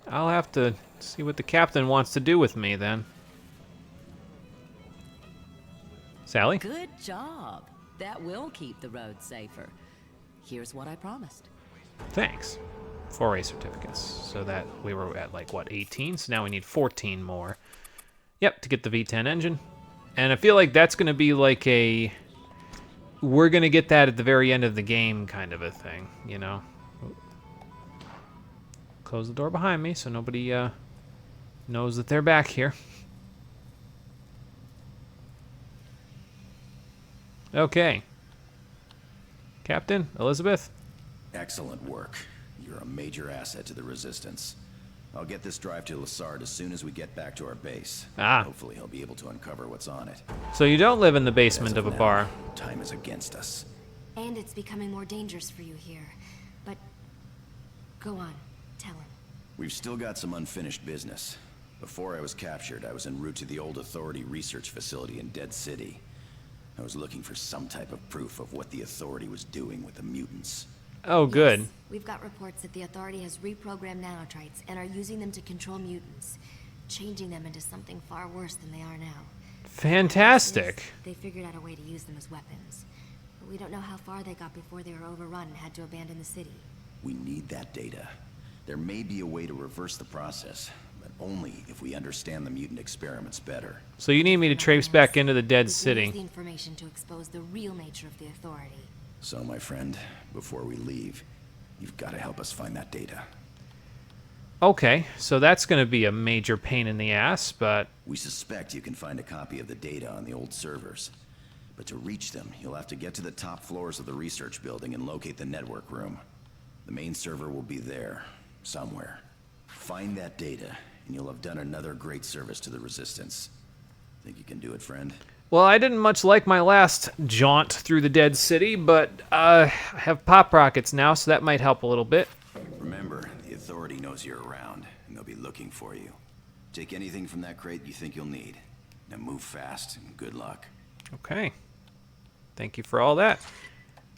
I'll have to see what the captain wants to do with me then. Sally? Good job. That will keep the roads safer. Here's what I promised. Thanks. 4A certificates. So that we were at, like, what, 18? So now we need 14 more. Yep, to get the V10 engine. And I feel like that's going to be like a... We're going to get that at the very end of the game kind of a thing, you know? Close the door behind me so nobody knows that they're back here. Okay. Captain, Elizabeth? Excellent work. You're a major asset to the Resistance. I'll get this drive to Lassard as soon as we get back to our base. Ah. Hopefully he'll be able to uncover what's on it. So you don't live in the basement of a bar. Time is against us. And it's becoming more dangerous for you here. But go on, tell him. We've still got some unfinished business. Before I was captured, I was en route to the old Authority research facility in Dead City. I was looking for some type of proof of what the Authority was doing with the mutants. Oh, good. Yes, we've got reports that the Authority has reprogrammed nanotrites and are using them to control mutants, changing them into something far worse than they are now. Fantastic. They figured out a way to use them as weapons. We don't know how far they got before they were overrun and had to abandon the city. We need that data. There may be a way to reverse the process, but only if we understand the mutant experiments better. So you need me to traipse back into the dead We can use city. the information to expose the real nature of the Authority. So, my friend, before we leave, you've got to help us find that data. Okay, so that's going to be a major pain in the ass, but... We suspect you can find a copy of the data on the old servers. But to reach them, you'll have to get to the top floors of the research building and locate the network room. The main server will be there, somewhere. Find that data, and you'll have done another great service to the Resistance. Think you can do it, friend? Well, I didn't much like my last jaunt through the dead city, but I have pop rockets now, so that might help a little bit. Remember, the Authority knows you're around, and they'll be looking for you. Take anything from that crate you think you'll need. Now move fast, and good luck. Okay. Thank you for all that.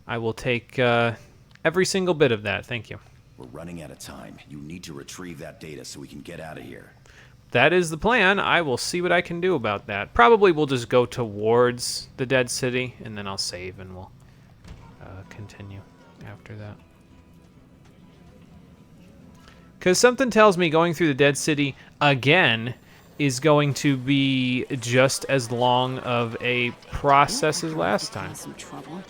I will take every single bit of that. Thank you. We're running out of time. You need to retrieve that data so we can get out of here. That is the plan. I will see what I can do about that. Probably we'll just go towards the dead city, and then I'll save, and we'll continue after that. Because something tells me going through the dead city again is going to be just as long of a process as last time. Some trouble.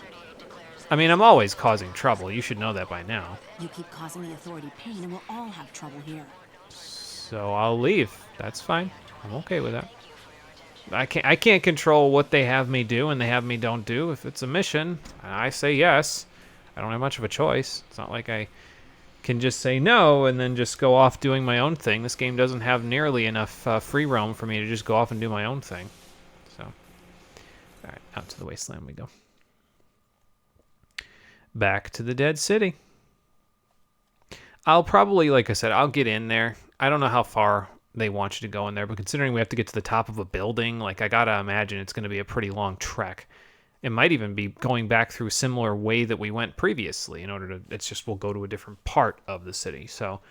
I mean, I'm always causing trouble. You should know that by now. You keep causing the Authority pain, and we'll all have trouble here. So I'll leave. That's fine. I'm okay with that. I can't control what they have me do and they have me don't do. If it's a mission, I say yes. I don't have much of a choice. It's not like I can just say no and then just go off doing my own thing. This game doesn't have nearly enough free roam for me to just go off and do my own thing. So, all right, out to the wasteland we go. Back to the dead city. I'll probably, like I said, I'll get in there. I don't know how far they want you to go in there, but considering we have to get to the top of a building, like I gotta imagine it's going to be a pretty long trek. It might even be going back through a similar way that we went previously in order to, it's just we'll go to a different part of the city. So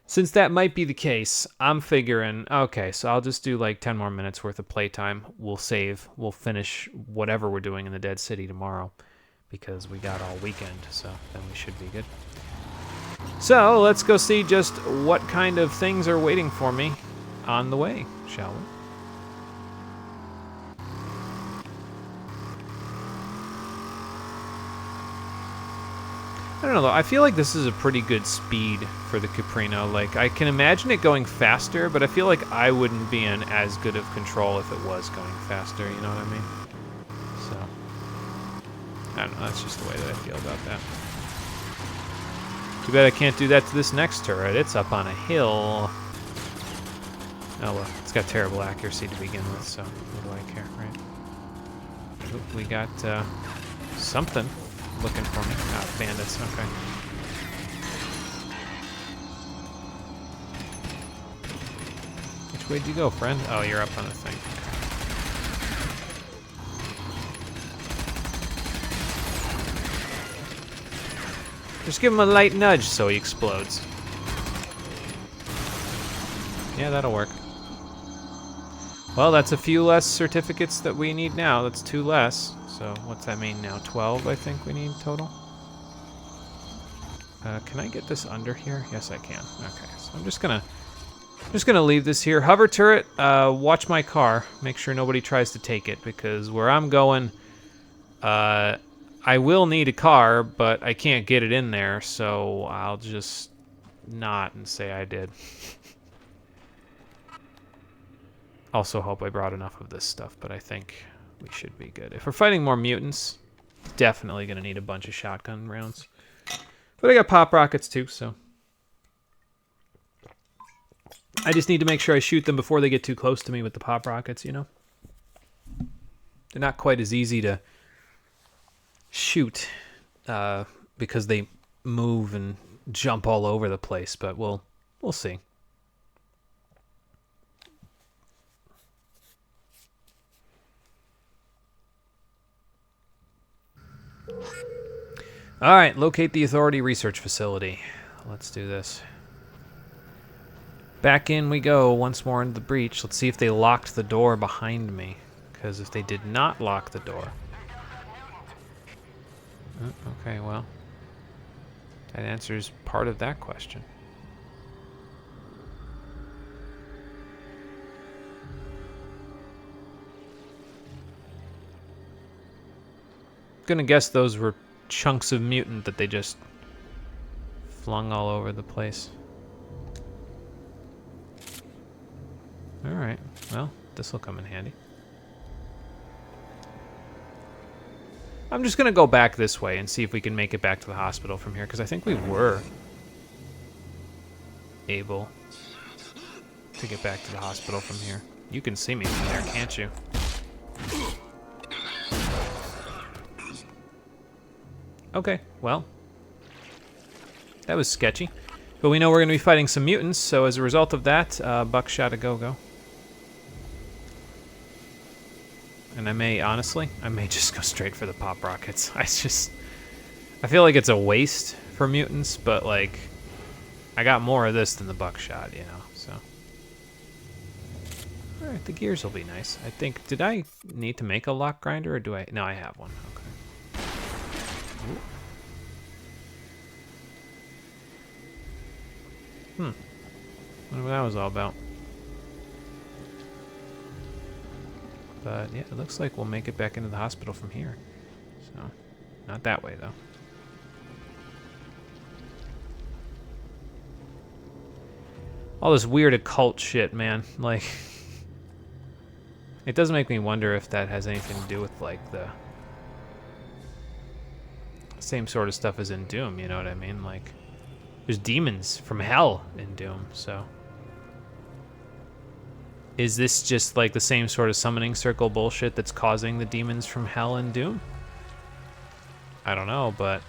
since that might be the case, I'm figuring, okay, so I'll just do like 10 more minutes worth of playtime. We'll save. We'll finish whatever we're doing in the dead city tomorrow because we got all weekend, so then we should be good. So let's go see just what kind of things are waiting for me on the way, shall we? I don't know though, I feel like this is a pretty good speed for the Caprino. Like, I can imagine it going faster, but I feel like I wouldn't be in as good of control if it was going faster, you know what I mean? So, I don't know, that's just the way that I feel about that. Too bad I can't do that to this next turret. It's up on a hill. Oh well, it's got terrible accuracy to begin with, so what do I care, right? Oop, we got something looking for me. Ah, bandits, okay. Which way'd you go, friend? Oh, you're up on the thing. Just give him a light nudge so he explodes. Yeah, that'll work. Well, that's a few less certificates that we need now. That's 2 less. So what's that mean now? 12, I think we need total. Can I get this under here? Yes, I can. Okay, so I'm just gonna leave this here. Hover turret, watch my car. Make sure nobody tries to take it, because where I'm going, I will need a car, but I can't get it in there, so I'll just not and say I did. Also hope I brought enough of this stuff, but I think we should be good. If we're fighting more mutants, definitely going to need a bunch of shotgun rounds. But I got pop rockets too, so I just need to make sure I shoot them before they get too close to me with the pop rockets, you know? They're not quite as easy to shoot because they move and jump all over the place, but we'll see. All right, locate the Authority research facility. Let's do this. Back in we go once more into the breach. Let's see if they locked the door behind me, because if they did not lock the door, Okay, well, that answers part of that question. Gonna guess those were chunks of mutant that they just flung all over the place. Alright, well, this'll come in handy. I'm just gonna go back this way and see if we can make it back to the hospital from here, because I think we were able to get back to the hospital from here. You can see me from there, can't you? Okay, well, that was sketchy. But we know we're going to be fighting some mutants, so as a result of that, buckshot a go-go. And I may, honestly, I may just go straight for the pop rockets. I feel like it's a waste for mutants, but like, I got more of this than the buckshot, you know, so. Alright, the gears will be nice. I think, did I need to make a lock grinder, or do I? No, I have one, okay. Ooh. Wonder what that was all about. But yeah, it looks like we'll make it back into the hospital from here. So, not that way though. All this weird occult shit, man. Like, it does make me wonder if that has anything to do with like the same sort of stuff as in Doom, you know what I mean? Like, there's demons from hell in Doom, so. Is this just like the same sort of summoning circle bullshit that's causing the demons from hell in Doom? I don't know, but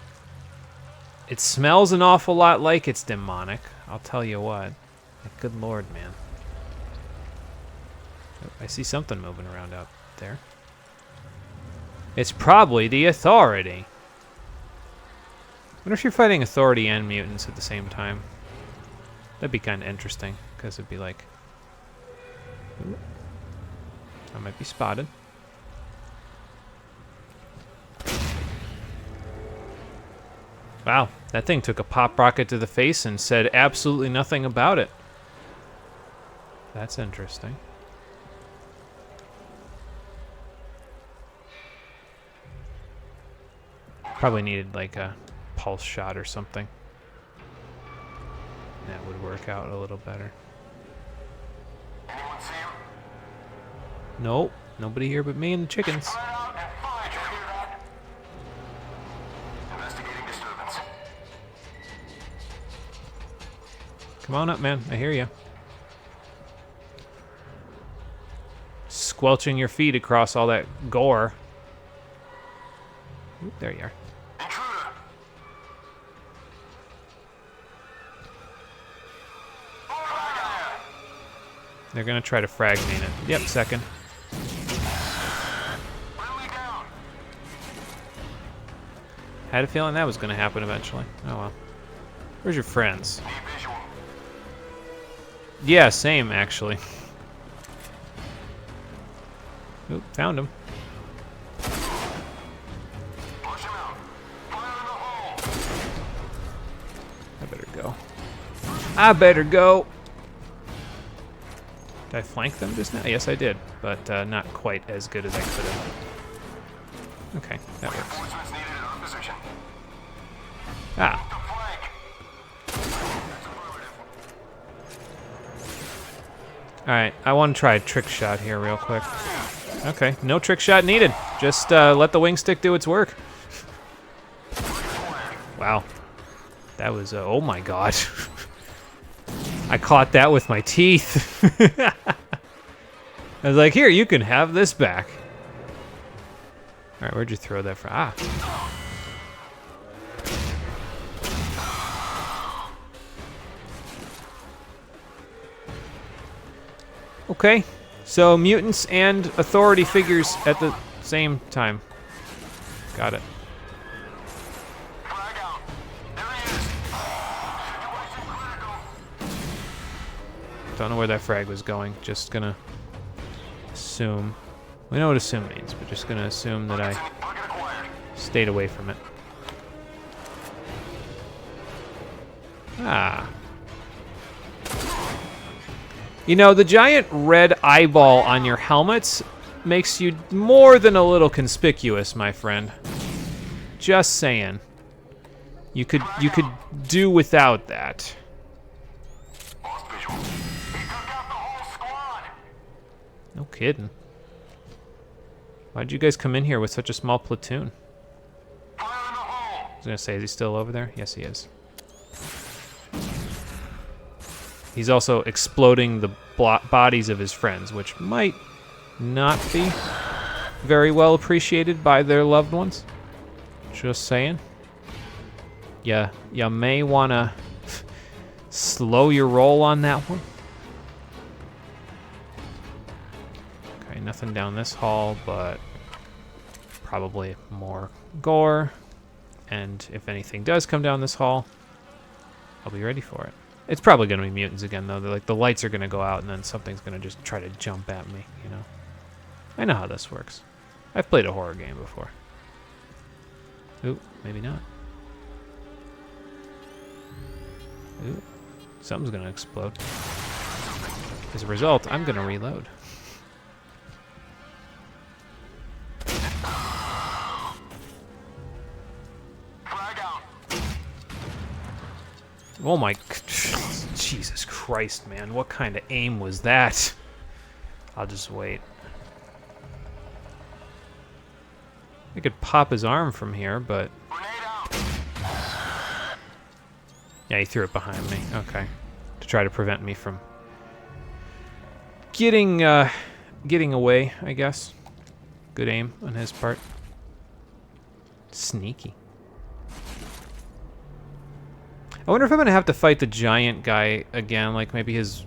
it smells an awful lot like it's demonic. I'll tell you what. Like, good lord, man. Oh, I see something moving around out there. It's probably the Authority. I wonder if you're fighting Authority and mutants at the same time. That'd be kind of interesting, because it'd be like... Ooh, I might be spotted. Wow, that thing took a pop rocket to the face and said absolutely nothing about it. That's interesting. Probably needed like a pulse shot or something. That would work out a little better. Anyone see him? Nope, nobody here but me and the chickens. Spread out and find, you hear that? Investigating disturbance. Come on up, man. I hear you. Squelching your feet across all that gore. Oop, there you are. Intruder. They're gonna try to frag me in it. Yep, second. Friendly down. Had a feeling that was gonna happen eventually. Oh well. Where's your friends? Need visual. Yeah, same actually. Oop, found him. Push him out. Fire in the hole. I better go. I better go. Did I flank them just now? Yes, I did, but not quite as good as I could have. Okay, that works. Reinforcements needed in our position. Ah, The flank. That's affirmative. all right. I want to try a trick shot here real quick. Okay, no trick shot needed. Just let the wing stick do its work. Wow, that was oh my god. I caught that with my teeth. I was like, here, you can have this back. All right, where'd you throw that from? Ah. Okay, so mutants and Authority figures at the same time. Got it. Flag out. There he is. Situation critical. Don't know where that frag was going. Just gonna assume. We know what assume means, but just gonna assume that I Target acquired. stayed away from it. Ah. You know, the giant red eyeball on your helmets makes you more than a little conspicuous, my friend. Just saying. You could do without that. No kidding. Why'd you guys come in here with such a small platoon? I was gonna say, is he still over there? Yes, he is. He's also exploding the bodies of his friends, which might not be very well appreciated by their loved ones. Just saying. Yeah, you may wanna slow your roll on that one. Okay, nothing down this hall, but probably more gore. And if anything does come down this hall, I'll be ready for it. It's probably going to be mutants again, though. They're like, the lights are going to go out, and then something's going to just try to jump at me, you know? I know how this works. I've played a horror game before. Ooh, maybe not. Ooh, something's going to explode. As a result, I'm going to reload. Oh my... Jesus Christ, man. What kind of aim was that? I'll just wait. I could pop his arm from here, but... Yeah, he threw it behind me. Okay. To try to prevent me from... getting away, I guess. Good aim on his part. Sneaky. I wonder if I'm gonna have to fight the giant guy again, like maybe his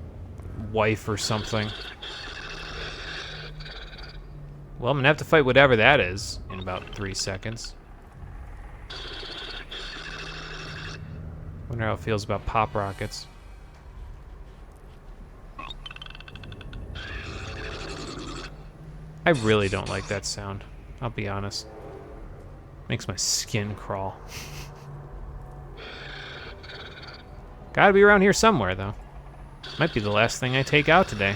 wife or something. Well, I'm gonna have to fight whatever that is in about 3 seconds. Wonder how it feels about pop rockets. I really don't like that sound, I'll be honest. Makes my skin crawl. Gotta be around here somewhere, though. Might be the last thing I take out today.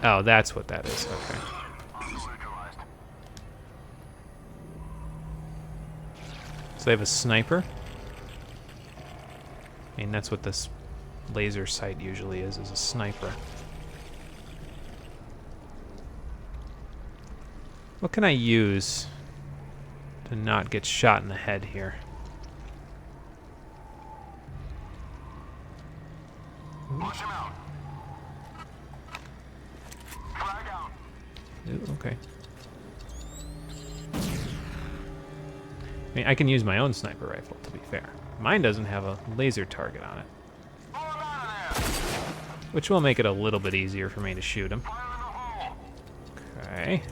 Oh, that's what that is. Okay. So they have a sniper. I mean, that's what this laser sight usually is a sniper. What can I use to not get shot in the head here? Push him out. Frag out. Ooh, okay. I mean, I can use my own sniper rifle, to be fair. Mine doesn't have a laser target on it. Which will make it a little bit easier for me to shoot him. Okay.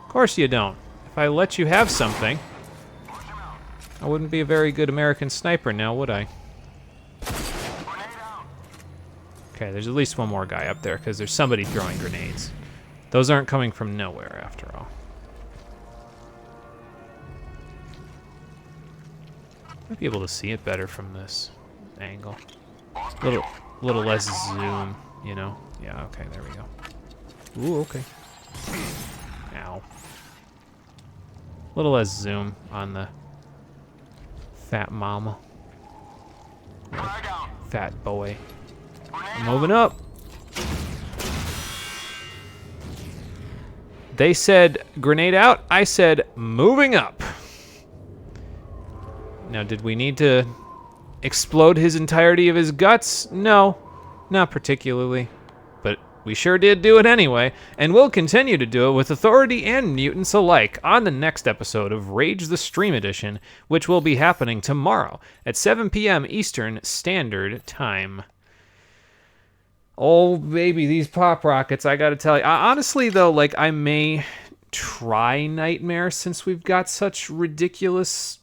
Of course you don't. If I let you have something, I wouldn't be a very good American sniper now, would I? Okay, there's at least one more guy up there, because there's somebody throwing grenades. Those aren't coming from nowhere, after all. Might be able to see it better from this angle. Little less zoom, you know? Yeah, okay, there we go. Ooh, okay. Ow. Little less zoom on the fat mama. Fat boy. Moving up. They said grenade out. I said moving up. Now, did we need to explode his entirety of his guts? No, not particularly. But we sure did do it anyway, and we'll continue to do it with Authority and mutants alike on the next episode of Rage the Stream Edition, which will be happening tomorrow at 7 p.m. Eastern Standard Time. Oh, baby, these pop rockets, I gotta tell you. Honestly, though, like, I may try Nightmare since we've got such ridiculous...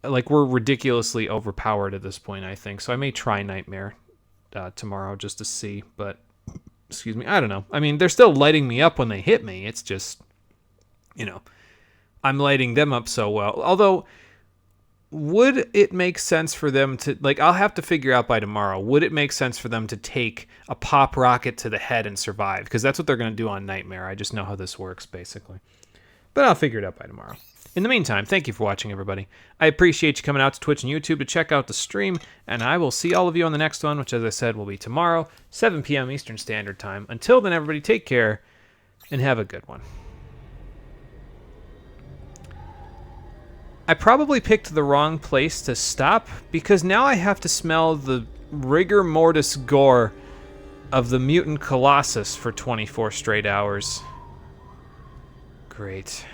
Like, we're ridiculously overpowered at this point, I think. So I may try Nightmare tomorrow just to see, but... Excuse me, I don't know. I mean, they're still lighting me up when they hit me. It's just, you know, I'm lighting them up so well. Although, would it make sense for them to, like, I'll have to figure out by tomorrow, would it make sense for them to take a pop rocket to the head and survive? Because that's what they're going to do on Nightmare. I just know how this works, basically. But I'll figure it out by tomorrow. In the meantime, thank you for watching, everybody. I appreciate you coming out to Twitch and YouTube to check out the stream, and I will see all of you on the next one, which, as I said, will be tomorrow, 7 p.m. Eastern Standard Time. Until then, everybody, take care, and have a good one. I probably picked the wrong place to stop, because now I have to smell the rigor mortis gore of the mutant colossus for 24 straight hours. Great.